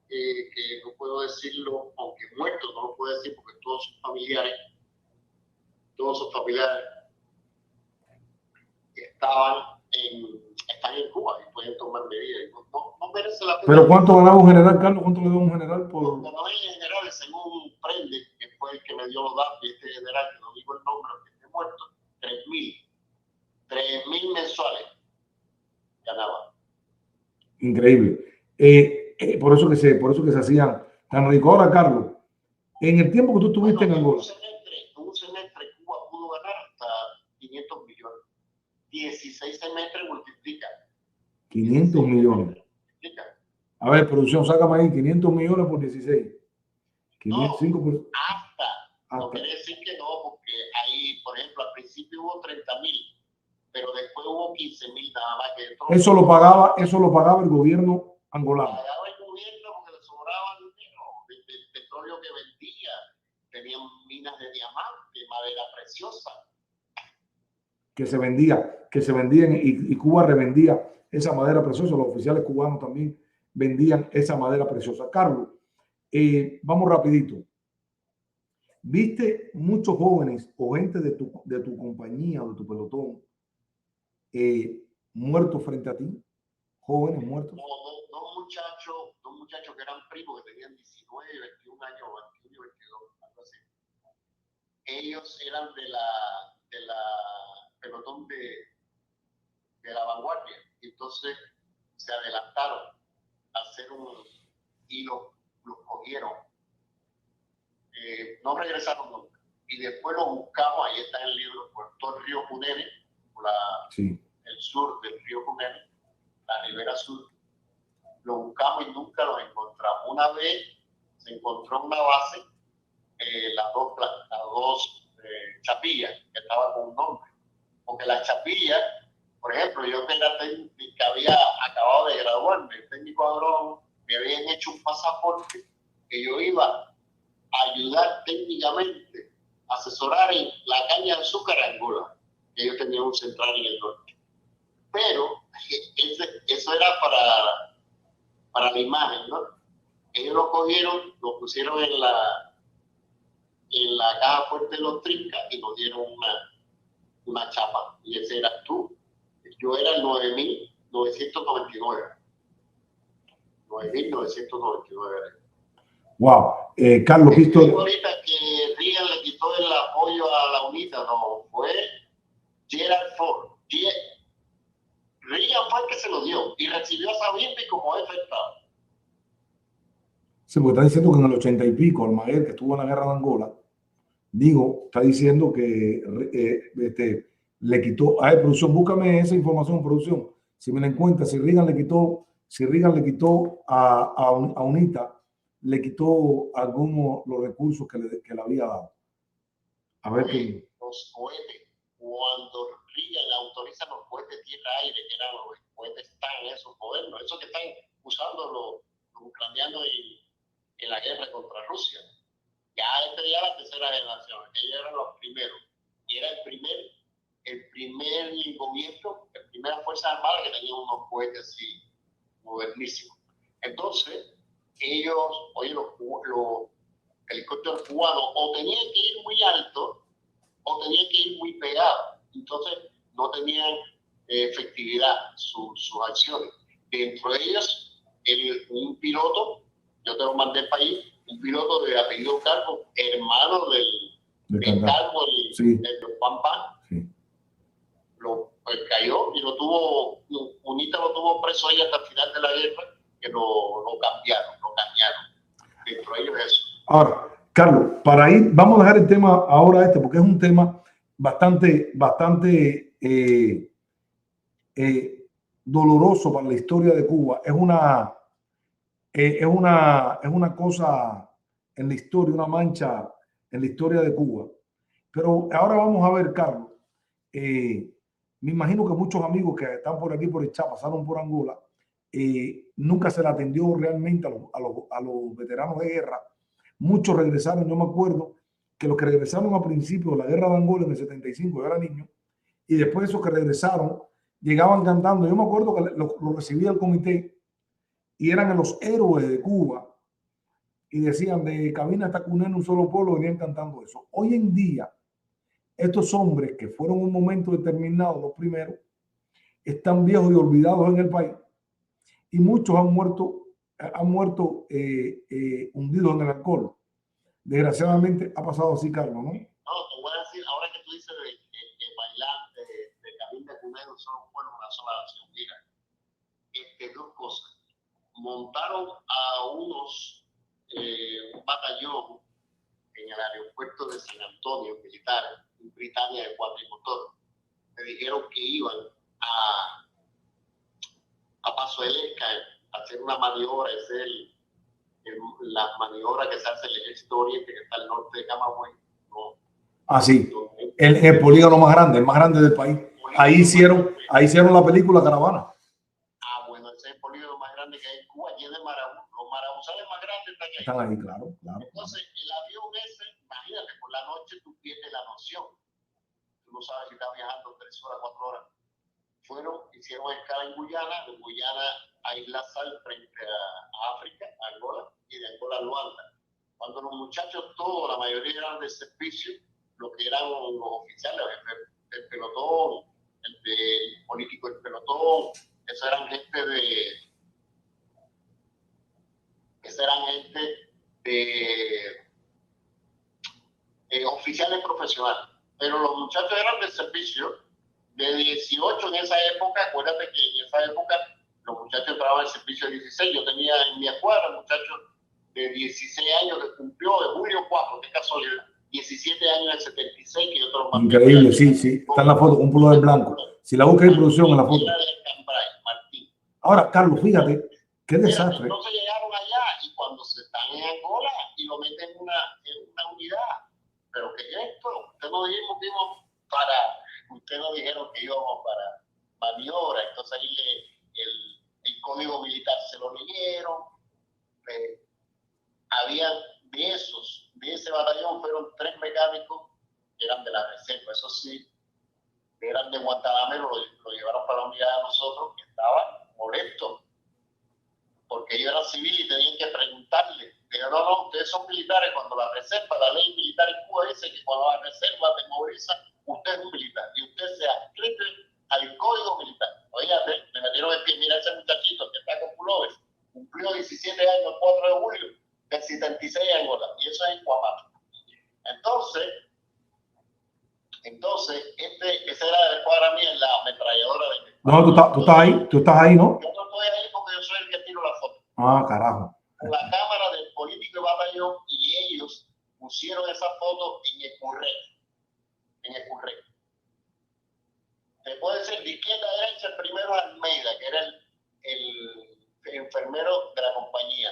que no puedo decirlo, aunque muerto, no lo puedo decir porque todos sus familiares están en Cuba y pueden tomar medidas. No merece la pena. ¿Pero cuánto ganaba un general, Carlos? ¿Cuánto le dio un general por...? Los coroneles generales, según Prende, que fue el que me dio los datos, y este general, que no digo el nombre, que esté muerto, 3,000 mensuales ganaba. Increíble. Por eso que se hacían tan ricos. Ahora, Carlos, en el tiempo que tú estuviste en Angola, un semestre Cuba pudo ganar hasta 500 millones. 16 semestres multiplica. 500 millones. A ver, producción, sácame ahí 500 millones por 16. 505 por... No quiere decir que no, porque ahí, por ejemplo, al principio hubo 30,000, pero después hubo 15,000 nada más. Eso lo pagaba el gobierno angolano. Pagaba el gobierno porque le sobraba dinero del petróleo que vendía. Tenían minas de diamante, madera preciosa. Que se vendían y Cuba revendía esa madera preciosa. Los oficiales cubanos también vendían esa madera preciosa. Carlos, vamos rapidito. ¿Viste muchos jóvenes o gente de tu compañía o de tu pelotón muertos frente a ti? ¿Jóvenes muertos? Dos muchachos que eran primos, que tenían 19, 21 años, 21 y 22, algo así. Ellos eran de la pelotón de la vanguardia, y entonces se adelantaron a hacer y los cogieron. No regresaron nunca. Y después los buscamos, ahí está en el libro, por todo el río Cunene, el sur del río Cunene, la ribera sur. Lo buscamos y nunca los encontramos. Una vez se encontró una base, las dos chapillas, que estaban con un nombre. Porque las chapillas, por ejemplo, yo que había acabado de graduarme, técnico agrónomo, me habían hecho un pasaporte que yo iba a ayudar técnicamente, asesorar en la caña de azúcar en Angola, que ellos tenían un central en el norte. Pero eso era para la imagen, ¿no? Ellos lo cogieron, lo pusieron en la caja fuerte de los trincas y nos dieron una chapa. Y ese eras tú. Yo era el 9.999. 9.999. Wow. Carlos, Visto visto. ahorita que Reagan le quitó el apoyo a la UNITA, no, fue Gerald Ford. Reagan fue el que se lo dio y recibió a Savimbi como jefe de Estado. Sí, porque está diciendo que en el 80 y pico, Almaguer, que estuvo en la guerra de Angola, está diciendo que le quitó. A ver, producción, búscame esa información, producción. Si me la encuentra, si Reagan le quitó a UNITA, le quitó algunos los recursos que le había dado. A ver qué. Los cohetes, cuando Reagan autoriza los cohetes tierra-aire, que eran los cohetes tan esos modernos, esos que están usando los ucranianos en la guerra contra Rusia. Ya la tercera generación, ellos eran los primeros. Y era el primer gobierno, la primera fuerza armada que tenía unos cohetes así modernísimos. Entonces, ellos, oye, los helicópteros cubanos o tenían que ir muy alto o tenían que ir muy pegados. Entonces, no tenían efectividad sus acciones. Dentro de ellos, un piloto, yo te lo mandé para ahí, un piloto de apellido Calvo, hermano del Calvo, el Juan Pan, sí. Pues cayó y UNITA lo tuvo preso ahí hasta el final de la guerra, que lo cambiaron. Dentro de ellos eso. Ahora, Carlos, para ir, vamos a dejar el tema ahora porque es un tema bastante doloroso para la historia de Cuba. Es una cosa en la historia, una mancha en la historia de Cuba. Pero ahora vamos a ver, Carlos, me imagino que muchos amigos que están por aquí, por el chat, pasaron por Angola, nunca se le atendió realmente a los veteranos de guerra. Muchos regresaron, yo me acuerdo que los que regresaron a principios de la guerra de Angola en el 75, yo era niño, y después esos que regresaron llegaban cantando. Yo me acuerdo que lo recibía el comité y eran los héroes de Cuba y decían de cabina hasta Cuneno un solo pueblo, venían cantando eso. Hoy en día, estos hombres que fueron en un momento determinado los primeros, están viejos y olvidados en el país y muchos han muerto hundidos en el alcohol. Desgraciadamente ha pasado así, Carlos, ¿no? No, te voy a decir, ahora que tú dices de bailar de cabina de Cuneno solo fueron una sola nación. Mira, dos cosas. Montaron a un batallón en el aeropuerto de San Antonio, militares, en Britania de cuatrimotor. Me dijeron que iban a Paso del Esca a hacer una maniobra, es la maniobra que se hace en el ejército oriente, que está al norte de Camagüey. ¿No? Ah, sí. El polígono más grande del país. Ahí hicieron la película Caravana. Ah, bueno, ese es el polígono más grande que hay en Cuba, tiene Marabú. Los marabuzales más grandes están ahí, claro. Entonces, el avión ese, imagínate, por la noche tú pierdes la noción. Tú no sabes si estás viajando 3 horas, 4 horas. Hicieron escala en Guyana, a Isla Sal frente a África, a Angola, y de Angola a Luanda. Cuando los muchachos, todos, la mayoría eran de servicio, lo que eran los oficiales, el pelotón, el político del pelotón, esos eran gente de oficiales profesionales. Pero los muchachos eran de servicio, de 18 en esa época. Acuérdate que en esa época los muchachos entraban en servicio de 16. Yo tenía en mi escuadra muchachos de 16 años que cumplió de julio 4, qué casualidad, 17 años en el 76, que yo te lo mandé. Increíble, sí, está en la foto, un pullover blanco. Si la buscas en producción en la foto. Ahora, Carlos, fíjate, qué desastre. Entonces llegaron allá y cuando se están en Angola y lo meten en una unidad. ¿Pero qué es esto? Ustedes nos dijeron que íbamos para maniobra. Entonces ahí el código militar se lo leyeron. Había de ese batallón fueron 3 mecánicos que eran de la reserva. Eso sí, eran de Guantanamero, lo llevaron para la unidad de nosotros, que cuando la reserva, la ley militar en Cuba dice que cuando la reserva te moviliza, usted es un militar y usted se adscribe al código militar. Oígate, me metieron el pie. Mira ese muchachito que está con pullover, cumplió 17 años el 4 de julio, del 76 en Angola, y eso es en Guamá. Entonces, esa era la escuadra mía en la ametralladora de... No, tú estás ahí, ¿no? Yo no estoy ahí porque yo soy el que tiro la foto. Ah, carajo. La cámara del político de batallón y ellos pusieron esa foto en el currec. Te puede decir de izquierda a derecha, el primero es Almeida, que era el enfermero de la compañía.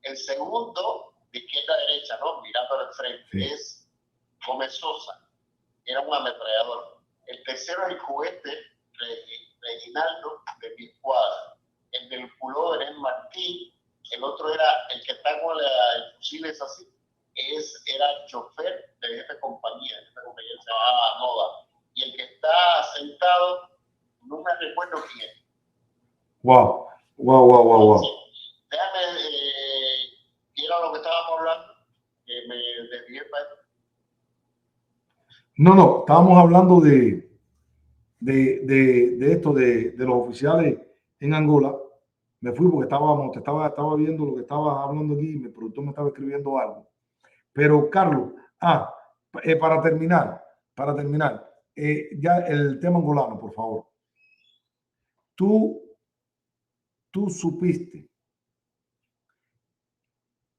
El segundo, de izquierda a derecha, ¿no? Mirando al frente, sí, es Gómez Sosa, era un ametrallador. El tercero es el juguete Reginaldo de mi escuadra. El del pullover es Martín. El otro era el que está con el fusil, es así. Era el chofer de jefe de compañía. Esta compañía se llamaba Noda. Y el que está sentado, no me recuerdo quién es. Wow. Entonces, déjame, ¿qué era lo que estábamos hablando? Que me desvié para esto. No, estábamos hablando de esto, de los oficiales en Angola. Me fui porque estaba viendo lo que estabas hablando aquí y mi productor me estaba escribiendo algo. Pero, Carlos, para terminar, ya el tema angolano, por favor. Tú supiste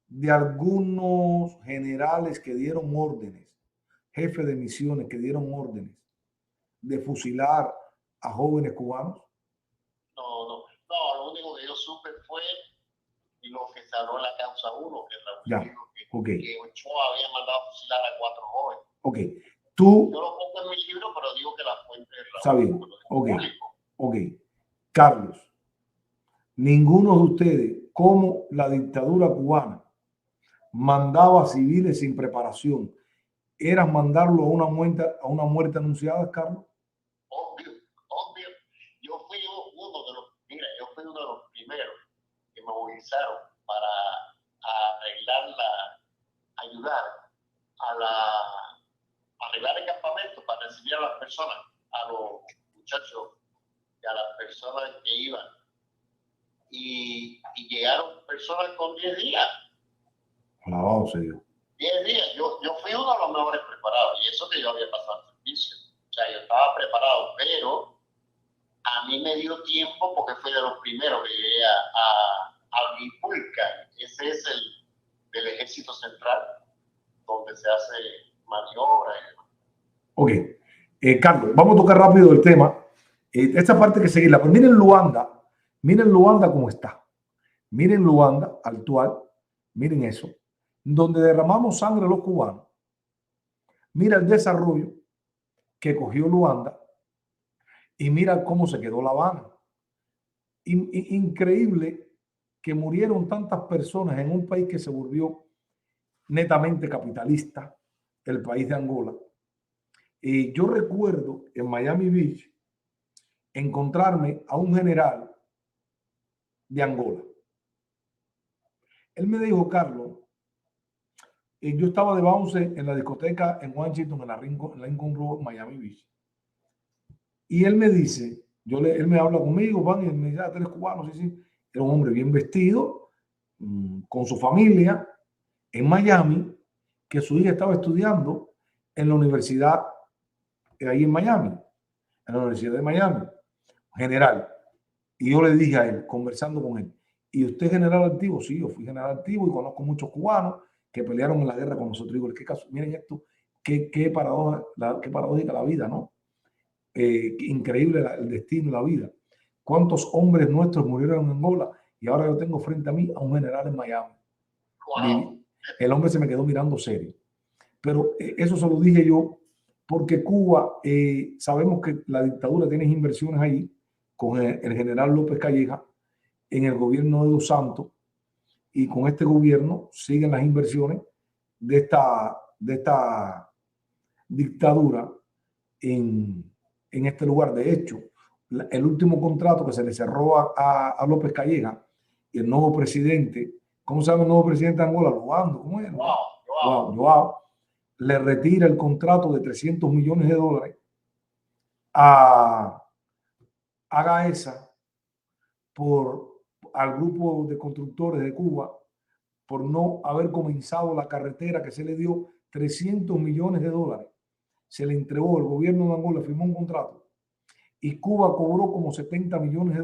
de algunos generales que dieron órdenes, jefes de misiones que dieron órdenes de fusilar a jóvenes cubanos? No, lo único que yo supe fue lo que se habló en la causa 1, que que Ochoa había mandado a fusilar a 4 jóvenes. Ok. Yo lo pongo en mi libro, pero digo que la fuente es está bien. Ok. Carlos, ninguno de ustedes, como la dictadura cubana mandaba a civiles sin preparación, ¿era mandarlo a una muerte anunciada, Carlos? Obvio. Yo fui uno de los primeros que me movilizaron para ayudar a arreglar el campamento, para recibir a las personas, a los muchachos y a las personas que iban. Y llegaron personas con 10 días. Alabado sea Dios. 10 días. Yo fui uno de los mejores preparados, y eso que yo había pasado el servicio. O sea, yo estaba preparado, pero a mí me dio tiempo porque fui de los primeros que llegué a Guipulca. Ese es el del Ejército Central, donde se hace maniobra. Ok. Carlos, vamos a tocar rápido el tema. Esta parte hay que seguirla. Pero miren Luanda cómo está. Miren Luanda actual. Miren eso. Donde derramamos sangre los cubanos. Mira el desarrollo que cogió Luanda y mira cómo se quedó La Habana. Increíble que murieron tantas personas en un país que se volvió netamente capitalista, el país de Angola. Yo recuerdo en Miami Beach encontrarme a un general de Angola. Él me dijo, Carlos, yo estaba de bounce en la discoteca en Washington, en la Lincoln Road, Miami Beach. Y él me dice, él me habla conmigo, van, y él me dice, ¿tú eres cubano? Sí. Era un hombre bien vestido, con su familia, en Miami, que su hija estaba estudiando en la universidad, ahí en Miami, en la Universidad de Miami, general. Y yo le dije a él, conversando con él, ¿y usted es general activo? Sí, yo fui general activo y conozco muchos cubanos que pelearon en la guerra con nosotros. Digo, ¿qué caso? Miren esto, qué paradójica la vida, ¿no? Increíble el destino, la vida. ¿Cuántos hombres nuestros murieron en Angola? Y ahora yo tengo frente a mí a un general en Miami. Wow. El hombre se me quedó mirando serio. Pero eso se lo dije yo porque Cuba, sabemos que la dictadura tiene inversiones ahí con el general López Calleja en el gobierno de Dos Santos, y con este gobierno siguen las inversiones de esta dictadura en este lugar. De hecho, el último contrato que se le cerró a López Calleja, y el nuevo presidente, ¿cómo se llama el nuevo presidente de Angola? Luando, ¿cómo es? Wow, Joao, le retira el contrato de $300 millones a Gaesa al grupo de constructores de Cuba por no haber comenzado la carretera que se le dio $300 millones. Se le entregó, el gobierno de Angola firmó un contrato y Cuba cobró como $70 millones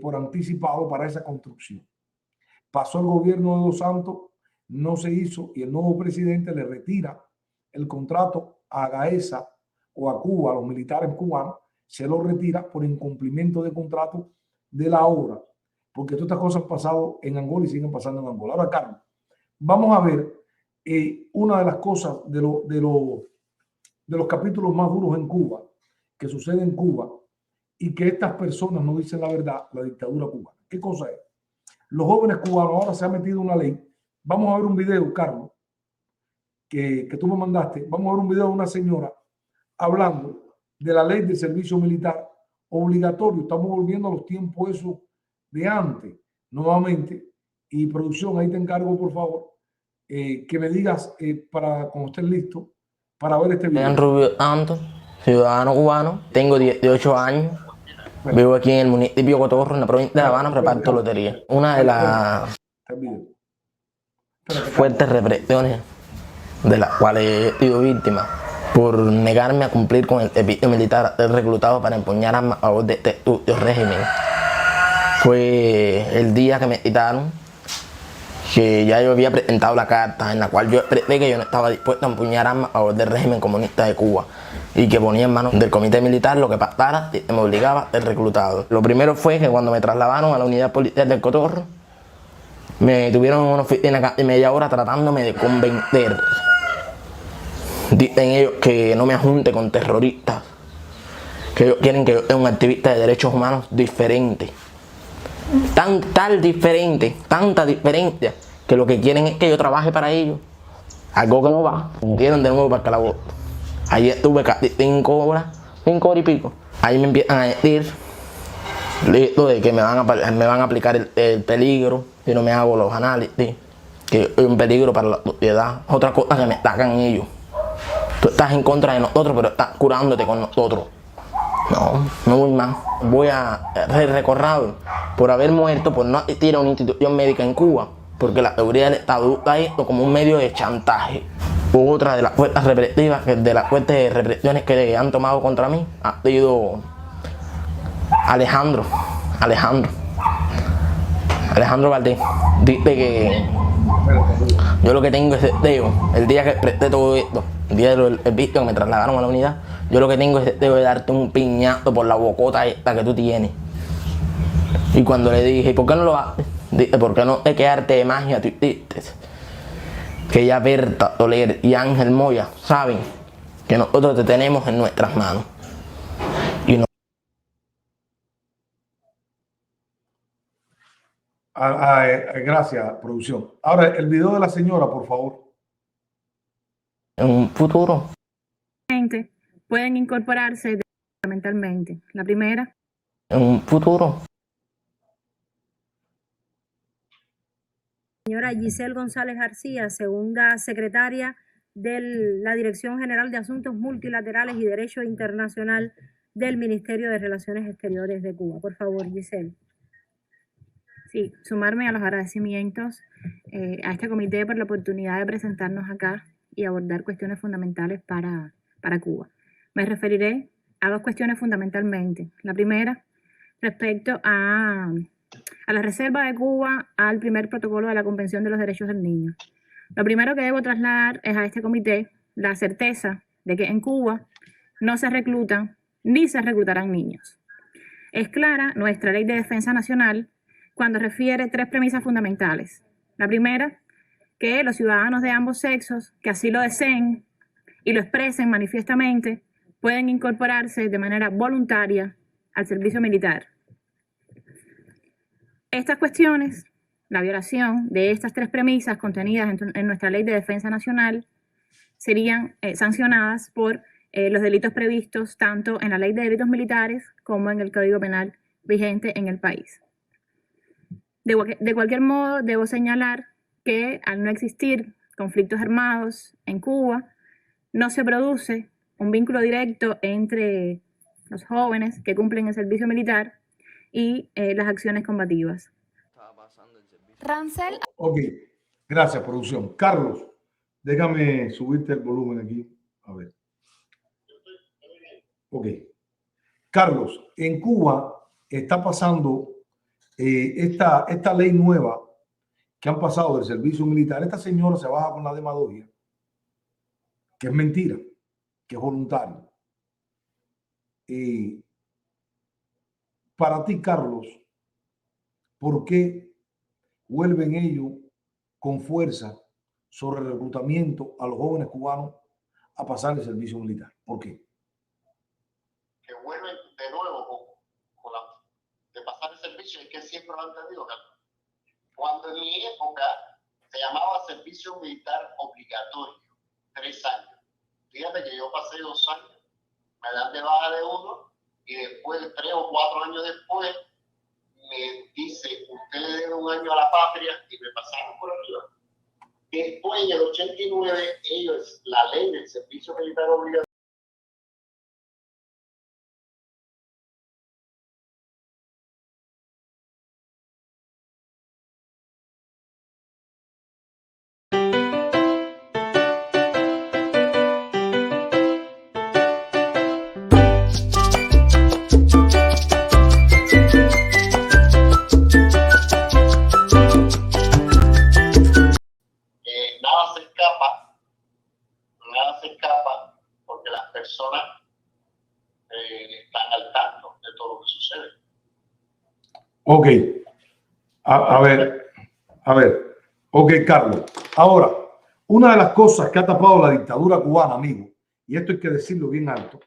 por anticipado para esa construcción. Pasó el gobierno de Dos Santos, no se hizo y el nuevo presidente le retira el contrato a Gaesa o a Cuba, a los militares cubanos, se lo retira por incumplimiento de contrato de la obra, porque todas estas cosas han pasado en Angola y siguen pasando en Angola. Ahora, Carlos, vamos a ver una de las cosas de los capítulos más duros en Cuba, que sucede en Cuba, y que estas personas no dicen la verdad, la dictadura cubana. ¿Qué cosa es? Los jóvenes cubanos, ahora se ha metido una ley. Vamos a ver un video, Carlos, que tú me mandaste. Vamos a ver un video de una señora hablando de la ley de servicio militar obligatorio. Estamos volviendo a los tiempos esos de antes, nuevamente. Y producción, ahí te encargo, por favor, que me digas para cuando estés listo para ver este video. Rubio Santos, ciudadano cubano, tengo 18 años, vivo aquí en el municipio de Cotorro, en la provincia de La Habana, reparto lotería. Una de las fuertes represiones de las cuales he sido víctima por negarme a cumplir con el servicio militar reclutado para empuñar armas a favor de este sucio régimen fue el día que me quitaron, que ya yo había presentado la carta en la cual yo expresé que yo no estaba dispuesto a empuñar armas a favor del régimen comunista de Cuba y que ponía en manos del comité militar lo que pasara y me obligaba a ser reclutado. Lo primero fue que cuando me trasladaron a la unidad policial del Cotorro, me tuvieron en una oficina casi media hora tratándome de convencer. Dicen ellos que no me ajunte con terroristas, que ellos quieren que yo sea un activista de derechos humanos diferente. Tanta diferencia, que lo que quieren es que yo trabaje para ellos. Algo que no va. Me dieron de nuevo para el calabozo. Ahí estuve casi 5 horas y pico. Ahí me empiezan a decir listo de que me van a aplicar el peligro si no me hago los análisis, que es un peligro para la sociedad. Otra cosa que me atacan ellos. Tú estás en contra de nosotros, pero estás curándote con nosotros. No voy más. Voy a ser recorrado por haber muerto, por no asistir a una institución médica en Cuba, porque la seguridad del Estado usa esto como un medio de chantaje. Otra de las fuerzas represivas, de las fuertes represiones que han tomado contra mí, ha sido Alejandro Valdés. Dice que yo lo que tengo es deseo, el día que presté todo esto, el día del visto que me trasladaron a la unidad, yo lo que tengo es deseo de darte un piñazo por la bocota esta que tú tienes. Y cuando le dije, ¿por qué no lo haces? Dice, ¿por qué no te quedarte de magia tú hiciste? Que ya Berta Toler y Ángel Moya saben que nosotros te tenemos en nuestras manos. Y no... Gracias, producción. Ahora, el video de la señora, por favor. En un futuro pueden incorporarse fundamentalmente. La primera. En un futuro. Señora Giselle González García, segunda secretaria de la Dirección General de Asuntos Multilaterales y Derecho Internacional del Ministerio de Relaciones Exteriores de Cuba. Por favor, Giselle. Sí, sumarme a los agradecimientos a este comité por la oportunidad de presentarnos acá y abordar cuestiones fundamentales para Cuba. Me referiré a 2 cuestiones fundamentalmente. La primera, respecto a la reserva de Cuba al primer protocolo de la Convención de los Derechos del Niño. Lo primero que debo trasladar es a este comité la certeza de que en Cuba no se reclutan ni se reclutarán niños. Es clara nuestra Ley de Defensa Nacional cuando refiere 3 premisas fundamentales. La primera, que los ciudadanos de ambos sexos que así lo deseen y lo expresen manifiestamente pueden incorporarse de manera voluntaria al servicio militar. Estas cuestiones, la violación de estas 3 premisas contenidas en nuestra Ley de Defensa Nacional, serían sancionadas por los delitos previstos tanto en la Ley de Delitos Militares como en el Código Penal vigente en el país. De cualquier modo, debo señalar que al no existir conflictos armados en Cuba, no se produce un vínculo directo entre los jóvenes que cumplen el servicio militar y las acciones combativas. Rancel. Ok, gracias, producción. Carlos, déjame subirte el volumen aquí. A ver. Ok. Carlos, en Cuba está pasando esta ley nueva que han pasado del servicio militar. Esta señora se baja con la demagogia, que es mentira, que es voluntario. Para ti, Carlos, ¿por qué vuelven ellos con fuerza sobre el reclutamiento a los jóvenes cubanos a pasar el servicio militar? ¿Por qué? Que vuelven de nuevo con de pasar el servicio, es que siempre lo han tenido, Carlos. Cuando en mi época se llamaba servicio militar obligatorio, 3 años. Fíjate que yo pasé 2 años, me dan de baja de 1 y después, 3 o 4 años después, me dice, usted le debe 1 año a la patria y me pasaron por arriba. Después, en el 89, ellos, la ley del servicio militar obligatorio, nada se escapa porque las personas están al tanto de todo lo que sucede. Ok. A ver. Ok, Carlos. Ahora, una de las cosas que ha tapado la dictadura cubana, amigo, y esto hay que decirlo bien alto,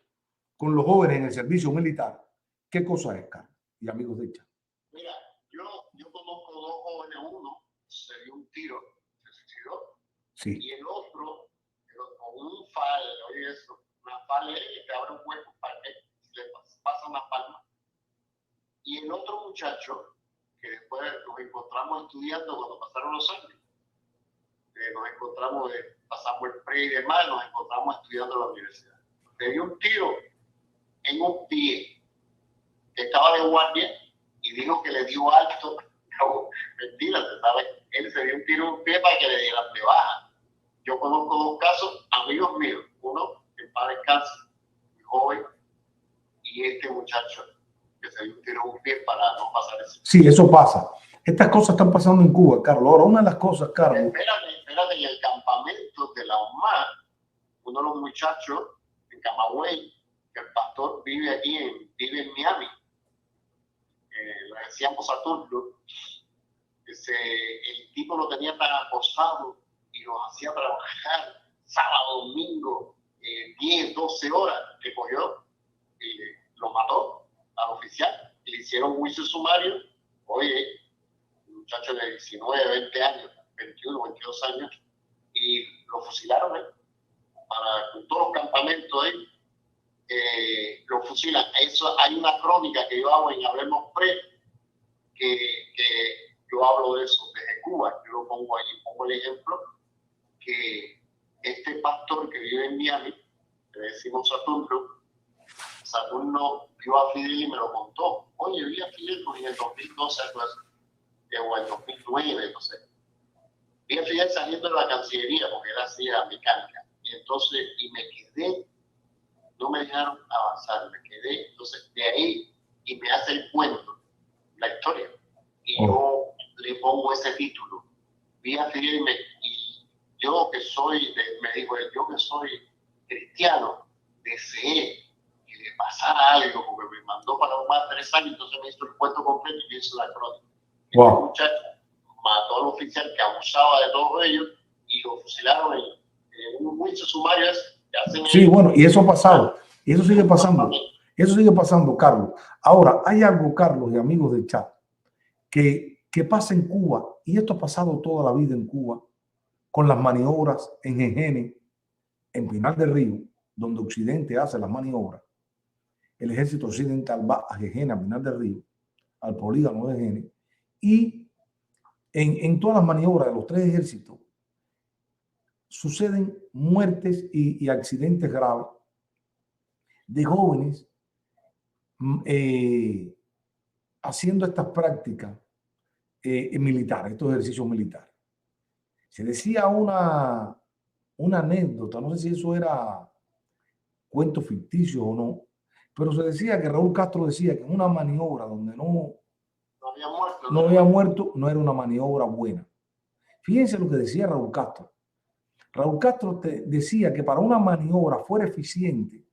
con los jóvenes en el servicio militar, ¿qué cosa es, Carlos y amigos de chat? Mira, yo conozco 2 jóvenes, uno se dio un tiro, se suicidó, Sí. y el otro, con un fal, oye eso, una fal que abre un hueco para que le pasa una palma. Y el otro muchacho, que después nos encontramos estudiando cuando pasaron los años, nos encontramos, pasamos el pre y demás, nos encontramos estudiando en la universidad. Le dio un tiro en un pie, que estaba de guardia, y dijo que le dio alto. No, mentira, ¿sabes? Él se dio un tiro en un pie para que le dieran de baja. Yo conozco 2 casos, amigos míos, uno que en paz descanse, muy joven, y este muchacho que se dio un tiro en un pie para no pasar ese. Sí, eso pasa. Estas cosas están pasando en Cuba, Carlos. Ahora, una de las cosas, Carlos. Espérate, en el campamento de la UMA, uno de los muchachos en Camagüey, que el pastor vive aquí, vive en Miami, lo decíamos Saturno, el tipo lo tenía tan acosado y nos hacía trabajar sábado, domingo, 10, 12 horas, que cogió y lo mató al oficial. Y le hicieron juicio sumario. Oye, un muchacho de 19, 20 años, 21, 22 años, y lo fusilaron con todos los campamentos ahí. Lo fusilan. Eso, hay una crónica que yo hago en Hablemos Pre, que yo hablo de eso desde Cuba. Yo lo pongo allí, pongo el ejemplo que este pastor que vive en Miami, le decimos Saturno vio a Fidel y me lo contó. Oye, vi a Fidel en el 2012, o en 2009, no sé. Vi a Fidel saliendo de la Cancillería porque él hacía mecánica. Y entonces, y me quedé, no me dejaron avanzar, me quedé. Entonces, de ahí, y me hace el cuento, la historia. Y yo le pongo ese título. Vi a Fidel y yo que soy, me dijo él, yo que soy cristiano, deseé que le pasara algo, porque me mandó para más 3 años, entonces me hizo el cuento completo y yo hice la crónica. Wow. Este muchacho mató al oficial que abusaba de todos ellos y lo fusilaron en un juicio sumario. Sí, bueno, y eso ha pasado, y eso sigue pasando. Eso sigue pasando, Carlos. Ahora, hay algo, Carlos y amigos del chat, que pasa en Cuba, y esto ha pasado toda la vida en Cuba, con las maniobras en Jejenes, en Pinar del Río, donde Occidente hace las maniobras. El ejército occidental va a Jejenes, a Pinar del Río, al polígono de Jejenes, y en todas las maniobras de los 3 ejércitos, suceden muertes y accidentes graves de jóvenes haciendo estas prácticas militares, estos ejercicios militares. Se decía una anécdota, no sé si eso era cuento ficticio o no, pero se decía que Raúl Castro decía que en una maniobra donde no había muerto, no era una maniobra buena. Fíjense lo que decía Raúl Castro. Raúl Castro decía que para una maniobra fuera eficiente,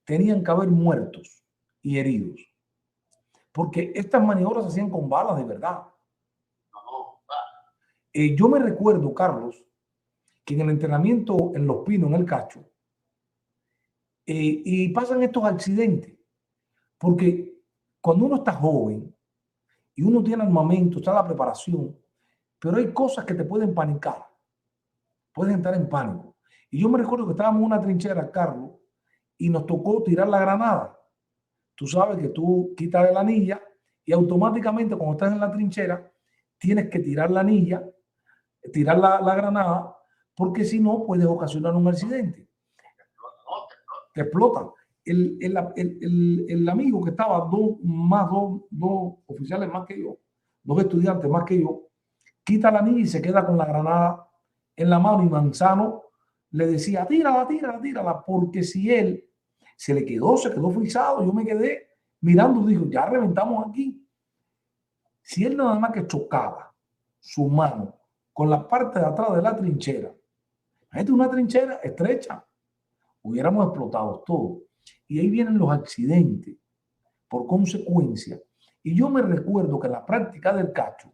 tenían que haber muertos y heridos. Porque estas maniobras se hacían con balas de verdad. Yo me recuerdo, Carlos, que en el entrenamiento en Los Pinos, en el Cacho, y pasan estos accidentes, porque cuando uno está joven y uno tiene armamento, está la preparación, pero hay cosas que te pueden panicar, puedes entrar en pánico. Y yo me recuerdo que estábamos en una trinchera, Carlos, y nos tocó tirar la granada. Tú sabes que tú quitas la anilla y automáticamente cuando estás en la trinchera tienes que tirar la anilla, tirar la granada, porque si no puedes ocasionar un accidente. Te explotan. El amigo que estaba dos oficiales más que yo, 2 estudiantes más que yo, quita la anilla y se queda con la granada en la mano y Manzano le decía, tírala, porque si él se quedó frisado, yo me quedé mirando, dijo, ya reventamos aquí. Si él nada más que chocaba su mano con la parte de atrás de la trinchera, imagínate una trinchera estrecha, hubiéramos explotado todo. Y ahí vienen los accidentes por consecuencia. Y yo me recuerdo que en la práctica del Cacho,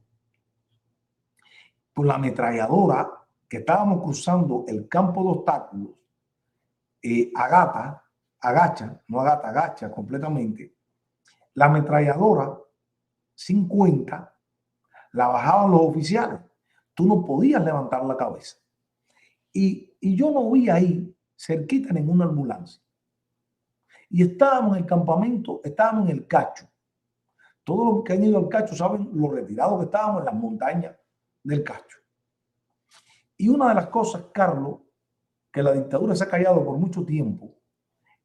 por la ametralladora, que estábamos cruzando el campo de obstáculos, agacha completamente, la ametralladora 50 la bajaban los oficiales. Tú no podías levantar la cabeza. Y yo no vi ahí cerquita ninguna ambulancia. Y estábamos en el campamento, estábamos en el Cacho. Todos los que han ido al Cacho saben lo retirados que estábamos en las montañas del Cacho. Y una de las cosas, Carlos, que la dictadura se ha callado por mucho tiempo,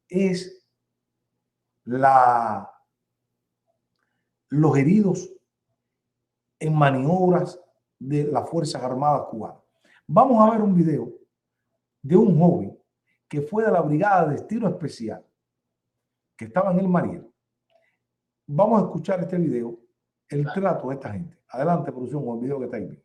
es los heridos en maniobras de las Fuerzas Armadas cubanas. Vamos a ver un video de un joven que fue de la Brigada de Estilo Especial, que estaba en el Mariel. Vamos a escuchar este video, el trato de esta gente. Adelante, producción, con el video que está ahí.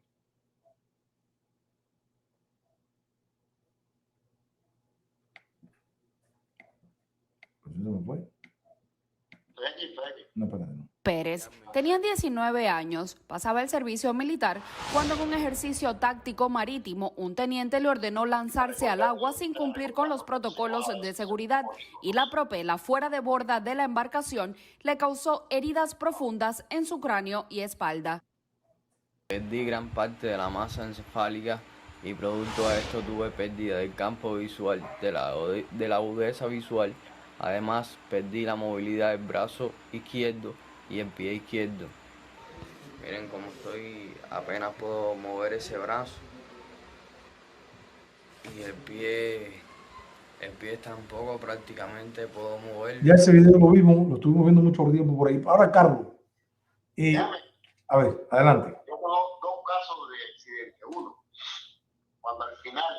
Pérez tenía 19 años, pasaba el servicio militar cuando en un ejercicio táctico marítimo un teniente le ordenó lanzarse al agua sin cumplir con los protocolos de seguridad y la propela fuera de borda de la embarcación le causó heridas profundas en su cráneo y espalda. Perdí gran parte de la masa encefálica y producto de esto tuve pérdida del campo visual, de la agudeza visual. Además, perdí la movilidad del brazo izquierdo y el pie izquierdo. Miren cómo estoy, apenas puedo mover ese brazo. Y el pie tampoco prácticamente puedo mover. Ya ese video lo vimos, lo estuvimos viendo mucho tiempo por ahí. Ahora, Carlos, a ver, adelante. Yo conozco 2 casos de accidente. Uno, cuando al final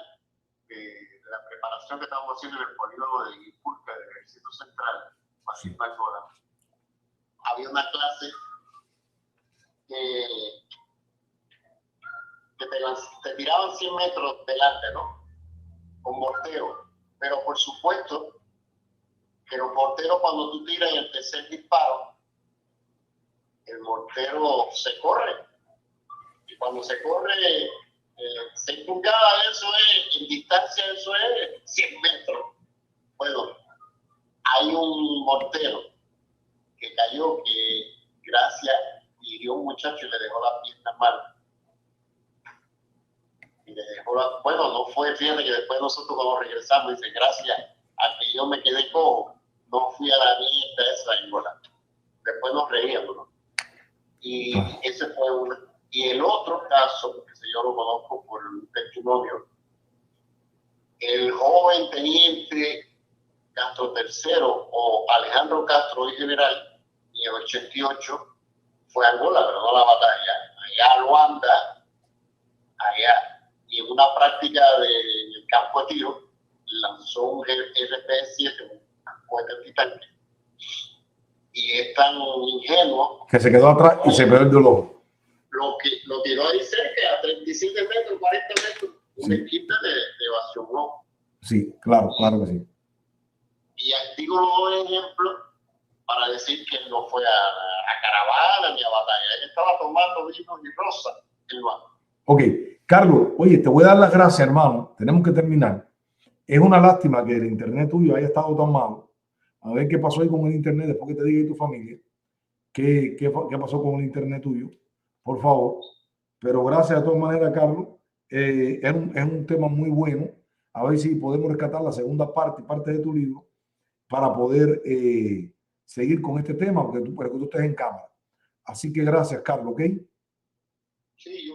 la preparación que estábamos haciendo en el polígono de Guipulca del Ejército Central, había una clase que te tiraban 100 metros delante, ¿no? Con mortero. Pero por supuesto que los morteros, cuando tú tiras en el tercer disparo, el mortero se corre. Y cuando se corre, 6 pulgadas, eso es, en distancia, eso es 100 metros. Bueno, hay un mortero que cayó, que gracias, hirió a un muchacho y le dejó la pierna mal. Y le dejó bueno, no fue, fíjate que después nosotros cuando regresamos, dice, gracias a que yo me quedé cojo, no fui a la mierda esa Angola. Después nos reíamos, ¿no? Y ese fue una. Y el otro caso, que yo lo conozco por un testimonio, el joven teniente Castro III o Alejandro Castro, hoy general, en el 88, fue a Angola, pero no a la batalla, allá a Luanda, allá, y en una práctica del campo de tiro, lanzó un RP-7, un cohete antitanque, y es tan ingenuo Que se quedó atrás y se perdió el ojo. Lo tiró ahí cerca, a 37 metros, 40 metros, un Sí. equipo de evasión, ¿no? Sí, claro, claro que sí. Y digo un ejemplo para decir que él no fue a caravana ni a batalla. Él estaba tomando vinos y rosa en Luanda. Ok, Carlos, oye, te voy a dar las gracias, hermano. Tenemos que terminar. Es una lástima que el internet tuyo haya estado tan malo. A ver qué pasó ahí con el internet después que te diga y tu familia. ¿Qué pasó con el internet tuyo? Por favor. Pero gracias de todas maneras, Carlos. Es un tema muy bueno. A ver si podemos rescatar la segunda parte de tu libro para poder seguir con este tema, porque tú estés en cámara. Así que gracias, Carlos, ¿ok? Sí, yo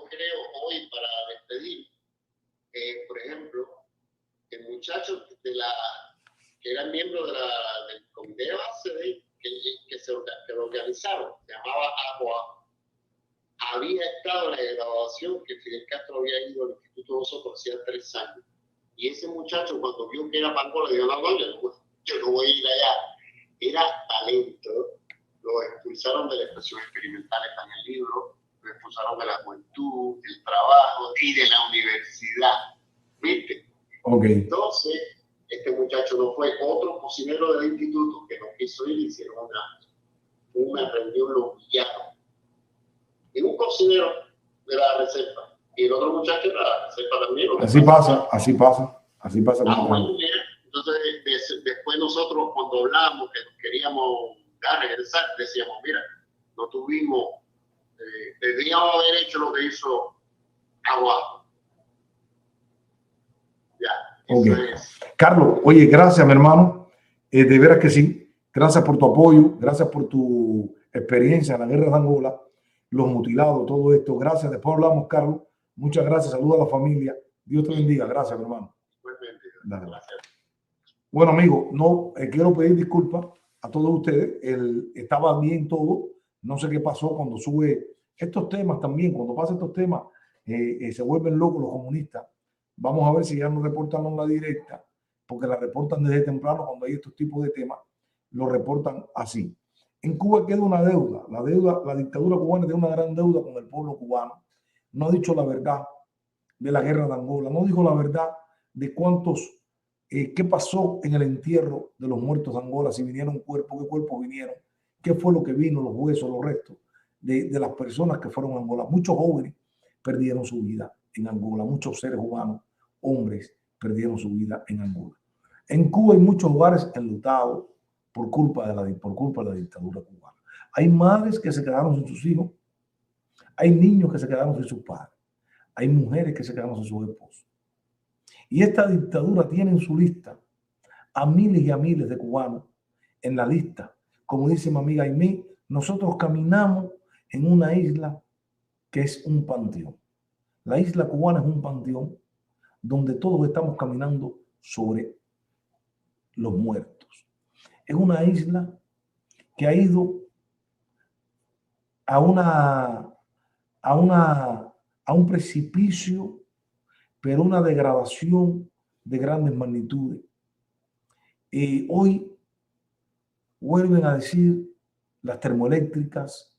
creo hoy para despedir, por ejemplo, el muchacho que era miembro del comité de base que lo organizaron, se llamaba Agua, había estado en la graduación que Fidel Castro había ido al Instituto de nosotros hacía 3 años. Y ese muchacho, cuando vio que era Angola, dijo: no, yo no voy a ir allá. Era talento. Lo expulsaron de la expresión experimental, está en el libro. Lo expulsaron de la juventud, del trabajo y de la universidad. ¿Viste? Ok. Entonces, este muchacho no fue. Otro cocinero del instituto que no quiso ir, hicieron una reunión, lo humillaron. Y un cocinero de la reserva. Y el otro muchacho de la reserva también. Así pasa. Bueno, mira, entonces después nosotros cuando hablamos que queríamos regresar, decíamos: mira, no tuvimos, deberíamos haber hecho lo que hizo Agua. Ya, Ok. eso es. Carlos, oye, gracias, mi hermano. De veras que sí. Gracias por tu apoyo, gracias por tu experiencia en la guerra de Angola, los mutilados, todo esto. Gracias. Después hablamos, Carlos. Muchas gracias. Saludos a la familia. Dios te bendiga. Gracias, mi hermano. Gracias. Bueno, amigos, no quiero pedir disculpas a todos ustedes. Estaba bien todo. No sé qué pasó cuando sube estos temas también. Cuando pasan estos temas, se vuelven locos los comunistas. Vamos a ver si ya nos reportan en la directa, porque la reportan desde temprano cuando hay estos tipos de temas. Lo reportan así. En Cuba queda una deuda. La dictadura cubana tiene una gran deuda con el pueblo cubano. No ha dicho la verdad de la guerra de Angola. No dijo la verdad de qué pasó en el entierro de los muertos de Angola, si vinieron cuerpos, qué cuerpos vinieron, qué fue lo que vino, los huesos, los restos de las personas que fueron a Angola. Muchos jóvenes perdieron su vida en Angola, muchos seres humanos, hombres, perdieron su vida en Angola. En Cuba hay muchos hogares enlutados por culpa de la dictadura cubana. Hay madres que se quedaron sin sus hijos, hay niños que se quedaron sin sus padres, hay mujeres que se quedaron sin sus esposos. Y esta dictadura tiene en su lista a miles y a miles de cubanos en la lista. Como dice mi amiga Aimee, nosotros caminamos en una isla que es un panteón. La isla cubana es un panteón donde todos estamos caminando sobre los muertos. Es una isla que ha ido a un precipicio, pero una degradación de grandes magnitudes. Hoy vuelven a decir las termoeléctricas,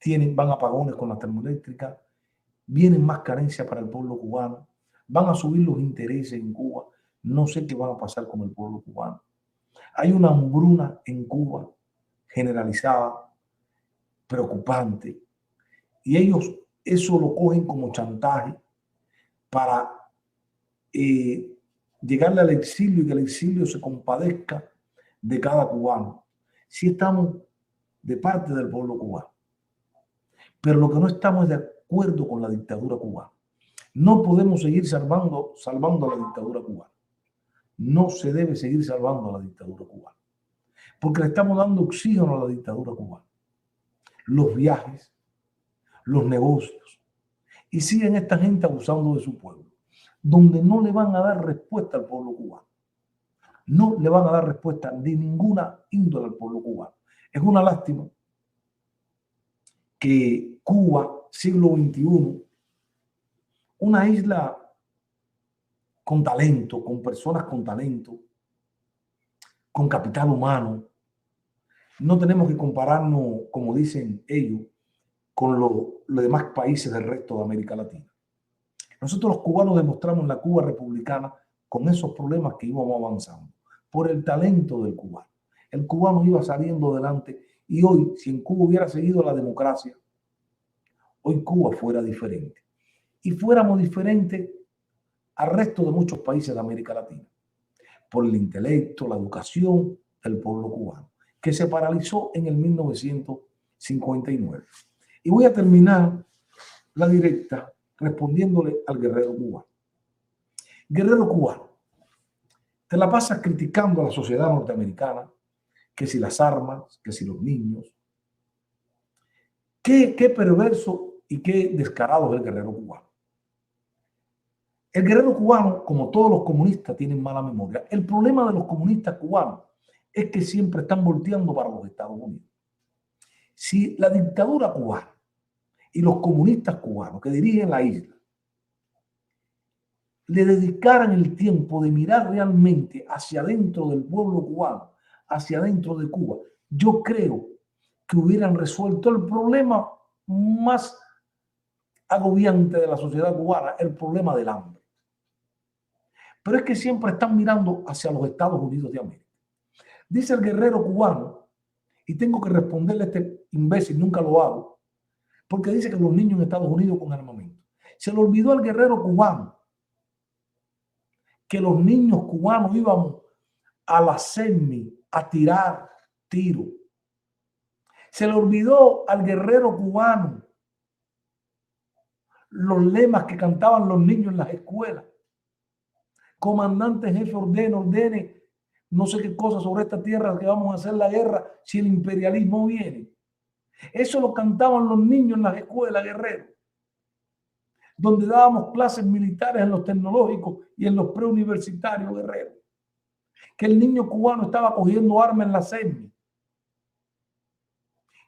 van apagones con las termoeléctricas, vienen más carencias para el pueblo cubano, van a subir los intereses en Cuba, no sé qué va a pasar con el pueblo cubano. Hay una hambruna en Cuba generalizada, preocupante, y ellos eso lo cogen como chantaje para llegarle al exilio y que el exilio se compadezca de cada cubano. Sí estamos de parte del pueblo cubano, pero lo que no estamos es de acuerdo con la dictadura cubana. No podemos seguir salvando a la dictadura cubana. No se debe seguir salvando a la dictadura cubana, porque le estamos dando oxígeno a la dictadura cubana. Los viajes, los negocios. Y siguen esta gente abusando de su pueblo, donde no le van a dar respuesta al pueblo cubano. No le van a dar respuesta de ninguna índole al pueblo cubano. Es una lástima que Cuba, siglo XXI, una isla con talento, con personas con talento, con capital humano, no tenemos que compararnos, como dicen ellos, con los demás países del resto de América Latina. Nosotros los cubanos demostramos en la Cuba republicana con esos problemas que íbamos avanzando, por el talento del cubano. El cubano iba saliendo adelante y hoy, si en Cuba hubiera seguido la democracia, hoy Cuba fuera diferente. Y fuéramos diferentes al resto de muchos países de América Latina, por el intelecto, la educación del pueblo cubano, que se paralizó en el 1959. Y voy a terminar la directa respondiéndole al guerrero cubano. Guerrero cubano, te la pasas criticando a la sociedad norteamericana, que si las armas, que si los niños. Qué perverso y qué descarado es el guerrero cubano. El guerrero cubano, como todos los comunistas, tienen mala memoria. El problema de los comunistas cubanos es que siempre están volteando para los Estados Unidos. Si la dictadura cubana y los comunistas cubanos que dirigen la isla le dedicaran el tiempo de mirar realmente hacia adentro del pueblo cubano, hacia adentro de Cuba, yo creo que hubieran resuelto el problema más agobiante de la sociedad cubana, el problema del hambre. Pero es que siempre están mirando hacia los Estados Unidos de América. Dice el guerrero cubano, y tengo que responderle a este imbécil, nunca lo hago, porque dice que los niños en Estados Unidos con armamento. Se le olvidó al guerrero cubano que los niños cubanos íbamos a la CENMI a tirar tiro. Se le olvidó al guerrero cubano los lemas que cantaban los niños en las escuelas. Comandante jefe, ordene, no sé qué cosa sobre esta tierra, que vamos a hacer la guerra si el imperialismo viene. Eso lo cantaban los niños en las escuelas, guerrero, donde dábamos clases militares en los tecnológicos y en los preuniversitarios, guerrero. Que el niño cubano estaba cogiendo armas en la CENMI.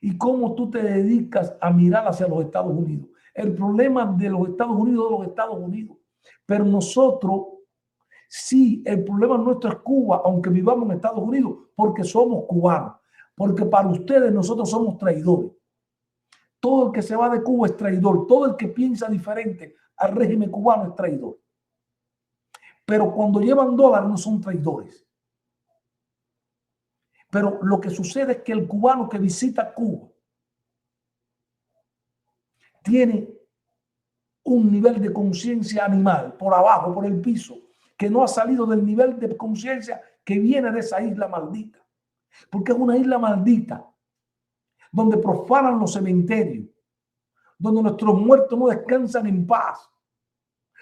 Y cómo tú te dedicas a mirar hacia los Estados Unidos. El problema de los Estados Unidos. Pero nosotros, sí, el problema nuestro es Cuba, aunque vivamos en Estados Unidos, porque somos cubanos. Porque para ustedes nosotros somos traidores. Todo el que se va de Cuba es traidor. Todo el que piensa diferente al régimen cubano es traidor. Pero cuando llevan dólares no son traidores. Pero lo que sucede es que el cubano que visita Cuba tiene un nivel de conciencia animal por abajo, por el piso, que no ha salido del nivel de conciencia que viene de esa isla maldita. Porque es una isla maldita, donde profanan los cementerios, donde nuestros muertos no descansan en paz,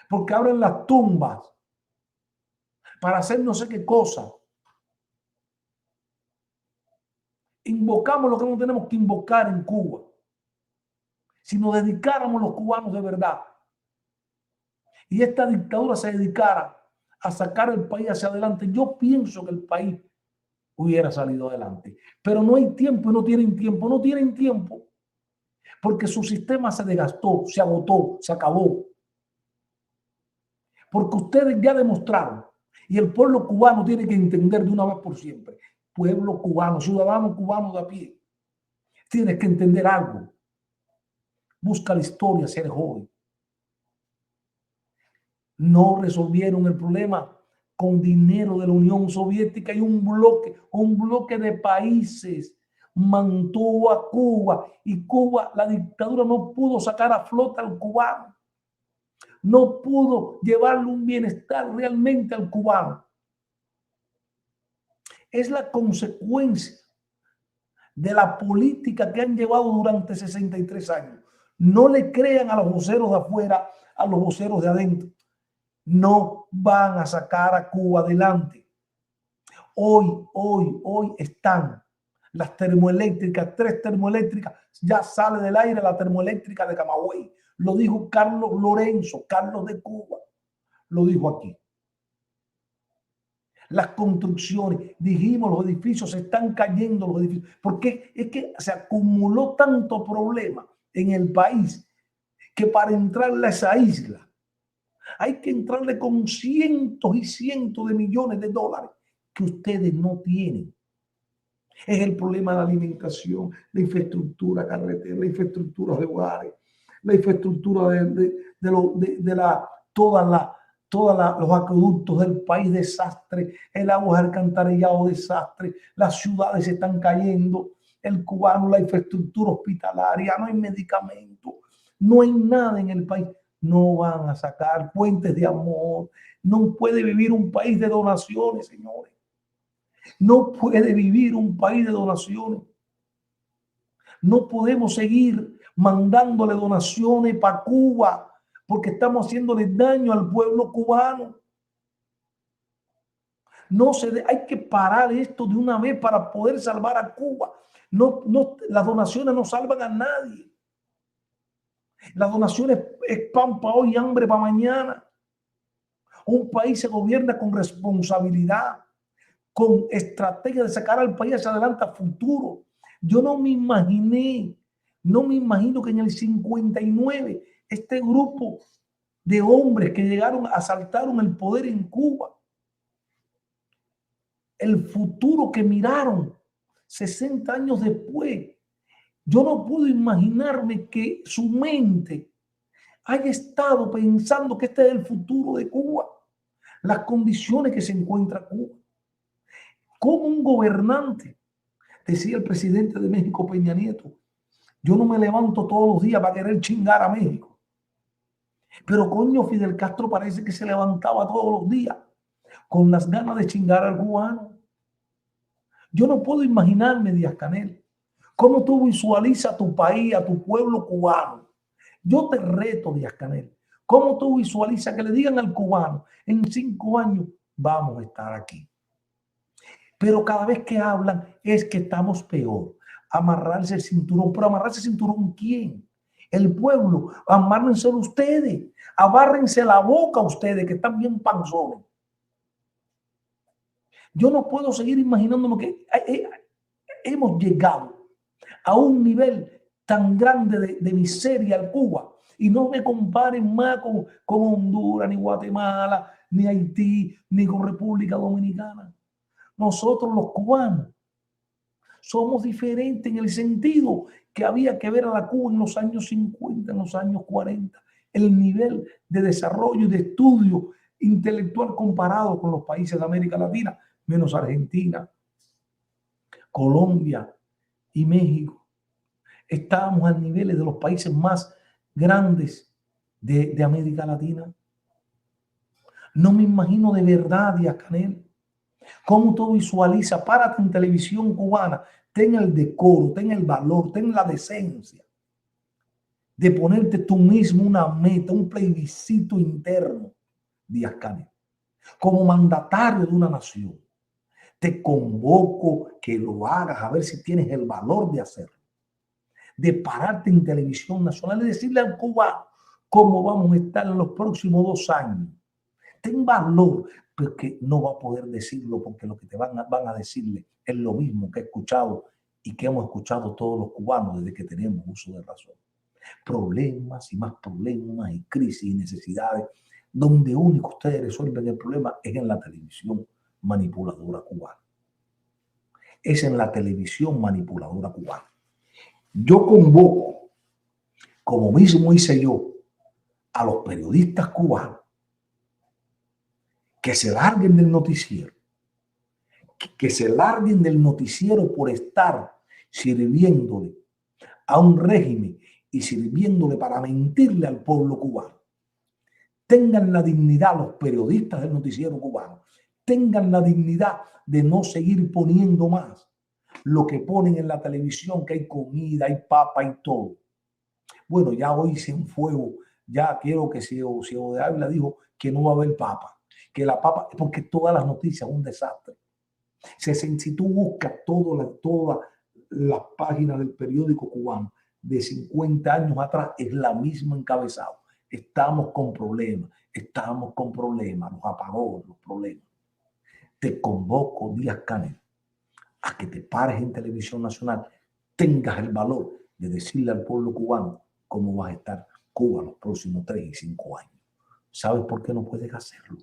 porque abren las tumbas para hacer no sé qué cosa. Invocamos lo que no tenemos que invocar en Cuba. Si nos dedicáramos los cubanos de verdad y esta dictadura se dedicara a sacar el país hacia adelante, yo pienso que el país hubiera salido adelante. Pero no hay tiempo y no tienen tiempo porque su sistema se desgastó, se agotó, se acabó. Porque ustedes ya demostraron, y el pueblo cubano tiene que entender de una vez por siempre, pueblo cubano, ciudadano cubano de a pie, tienes que entender algo. Busca la historia, ser joven. No resolvieron el problema con dinero de la Unión Soviética y un bloque de países mantuvo a Cuba, y Cuba, la dictadura no pudo sacar a flota al cubano, no pudo llevarle un bienestar realmente al cubano. Es la consecuencia de la política que han llevado durante 63 años. No le crean a los voceros de afuera, a los voceros de adentro. No van a sacar a Cuba adelante. Hoy están las termoeléctricas, 3 termoeléctricas, ya sale del aire la termoeléctrica de Camagüey. Lo dijo Carlos Lorenzo, Carlos de Cuba, lo dijo aquí. Las construcciones, dijimos, los edificios se están cayendo, los edificios, porque es que se acumuló tanto problema en el país que para entrarle a esa isla hay que entrarle con cientos y cientos de millones de dólares que ustedes no tienen. Es el problema de la alimentación, la infraestructura carretera, la infraestructura de hogares, la infraestructura todos los acueductos del país, desastre, el agua de alcantarillado, desastre, las ciudades se están cayendo, el cubano, la infraestructura hospitalaria, no hay medicamentos, no hay nada en el país. No van a sacar puentes de amor. No puede vivir un país de donaciones, señores. No puede vivir un país de donaciones. No podemos seguir mandándole donaciones para Cuba porque estamos haciéndole daño al pueblo cubano. Hay que parar esto de una vez para poder salvar a Cuba. Las donaciones no salvan a nadie. Las donaciones es pan para hoy y hambre para mañana. Un país se gobierna con responsabilidad, con estrategia de sacar al país hacia adelante a futuro. Yo no me imagino que en el 59 este grupo de hombres que llegaron, asaltaron el poder en Cuba, el futuro que miraron 60 años después. Yo no puedo imaginarme que su mente haya estado pensando que este es el futuro de Cuba, las condiciones que se encuentra Cuba. Como un gobernante, decía el presidente de México, Peña Nieto, yo no me levanto todos los días para querer chingar a México. Pero coño, Fidel Castro parece que se levantaba todos los días con las ganas de chingar al cubano. Yo no puedo imaginarme, Díaz-Canel, cómo tú visualizas a tu país, a tu pueblo cubano. Yo te reto, Díaz-Canel, cómo tú visualizas que le digan al cubano, en 5 años vamos a estar aquí. Pero cada vez que hablan es que estamos peor. Amarrarse el cinturón. ¿Pero amarrarse el cinturón quién? El pueblo. Amárrense ustedes. Abárrense la boca ustedes que están bien panzones. Yo no puedo seguir imaginándome que hemos llegado a un nivel tan grande de miseria en Cuba. Y no me comparen más con Honduras, ni Guatemala, ni Haití, ni con República Dominicana. Nosotros los cubanos somos diferentes en el sentido que había que ver a la Cuba en los años 50, en los años 40, el nivel de desarrollo y de estudio intelectual comparado con los países de América Latina, menos Argentina, Colombia y México. Estábamos a niveles de los países más grandes de América Latina. No me imagino de verdad, Díaz-Canel, cómo tú visualizas, párate en televisión cubana, ten el decoro, ten el valor, ten la decencia de ponerte tú mismo una meta, un plebiscito interno, Díaz-Canel, como mandatario de una nación. Te convoco que lo hagas, a ver si tienes el valor de hacerlo, de pararte en televisión nacional y decirle al cubano cómo vamos a estar en los próximos 2 años. Ten valor, porque no va a poder decirlo, porque lo que te van a decirle es lo mismo que he escuchado y que hemos escuchado todos los cubanos desde que tenemos uso de razón. Problemas y más problemas y crisis y necesidades, donde único ustedes resuelven el problema es en la televisión manipuladora cubana. Es en la televisión manipuladora cubana. Yo convoco, como mismo hice yo, a los periodistas cubanos que se larguen del noticiero, que se larguen del noticiero por estar sirviéndole a un régimen y sirviéndole para mentirle al pueblo cubano. Tengan la dignidad, los periodistas del noticiero cubano, tengan la dignidad de no seguir poniendo más lo que ponen en la televisión, que hay comida, hay papa y todo. Bueno, ya hoy sin fuego, ya quiero que Ciego de Ávila dijo que no va a haber papa. Que la papa, porque todas las noticias son un desastre. Si tú buscas toda las páginas del periódico cubano de 50 años atrás es la misma encabezado. Estamos con problemas, los apagones, los problemas. Te convoco, Díaz-Canel, a que te pares en Televisión Nacional, tengas el valor de decirle al pueblo cubano cómo va a estar Cuba los próximos 3 y 5 años. ¿Sabes por qué no puedes hacerlo?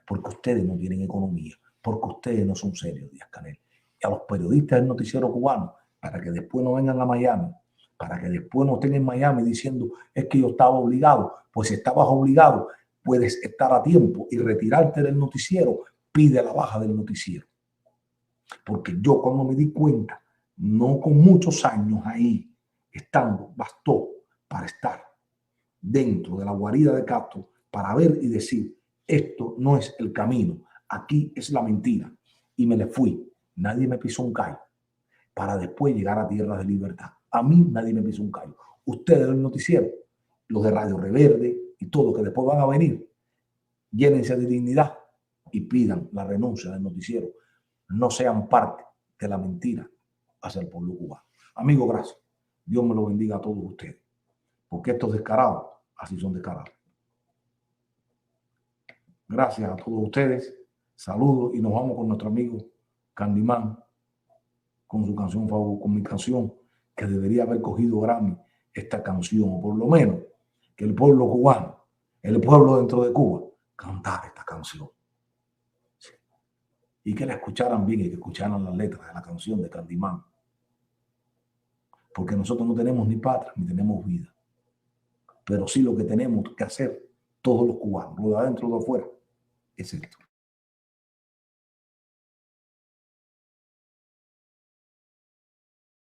Porque ustedes no tienen economía, porque ustedes no son serios, Díaz-Canel. Y a los periodistas del noticiero cubano, para que después no vengan a Miami, para que después no estén en Miami diciendo es que yo estaba obligado. Pues si estabas obligado, puedes estar a tiempo y retirarte del noticiero. Pide la baja del noticiero. Porque yo cuando me di cuenta, no con muchos años ahí estando, bastó para estar dentro de la guarida de Castro para ver y decir, esto no es el camino, aquí es la mentira. Y me le fui. Nadie me pisó un callo para después llegar a tierras de libertad. A mí nadie me pisó un callo. Ustedes del noticiero, los de Radio Reverde y todos que después van a venir, llénense de dignidad y pidan la renuncia del noticiero. No sean parte de la mentira hacia el pueblo cubano. Amigos, gracias. Dios me lo bendiga a todos ustedes. Porque estos descarados, así son descarados. Gracias a todos ustedes. Saludos y nos vamos con nuestro amigo Candyman con su canción favorita, con mi canción, que debería haber cogido Grammy esta canción, o por lo menos que el pueblo cubano, el pueblo dentro de Cuba, cantara esta canción. Sí. Y que la escucharan bien y que escucharan las letras de la canción de Candyman. Porque nosotros no tenemos ni patria ni tenemos vida. Pero sí lo que tenemos que hacer todos los cubanos, lo de adentro y lo de afuera, es esto.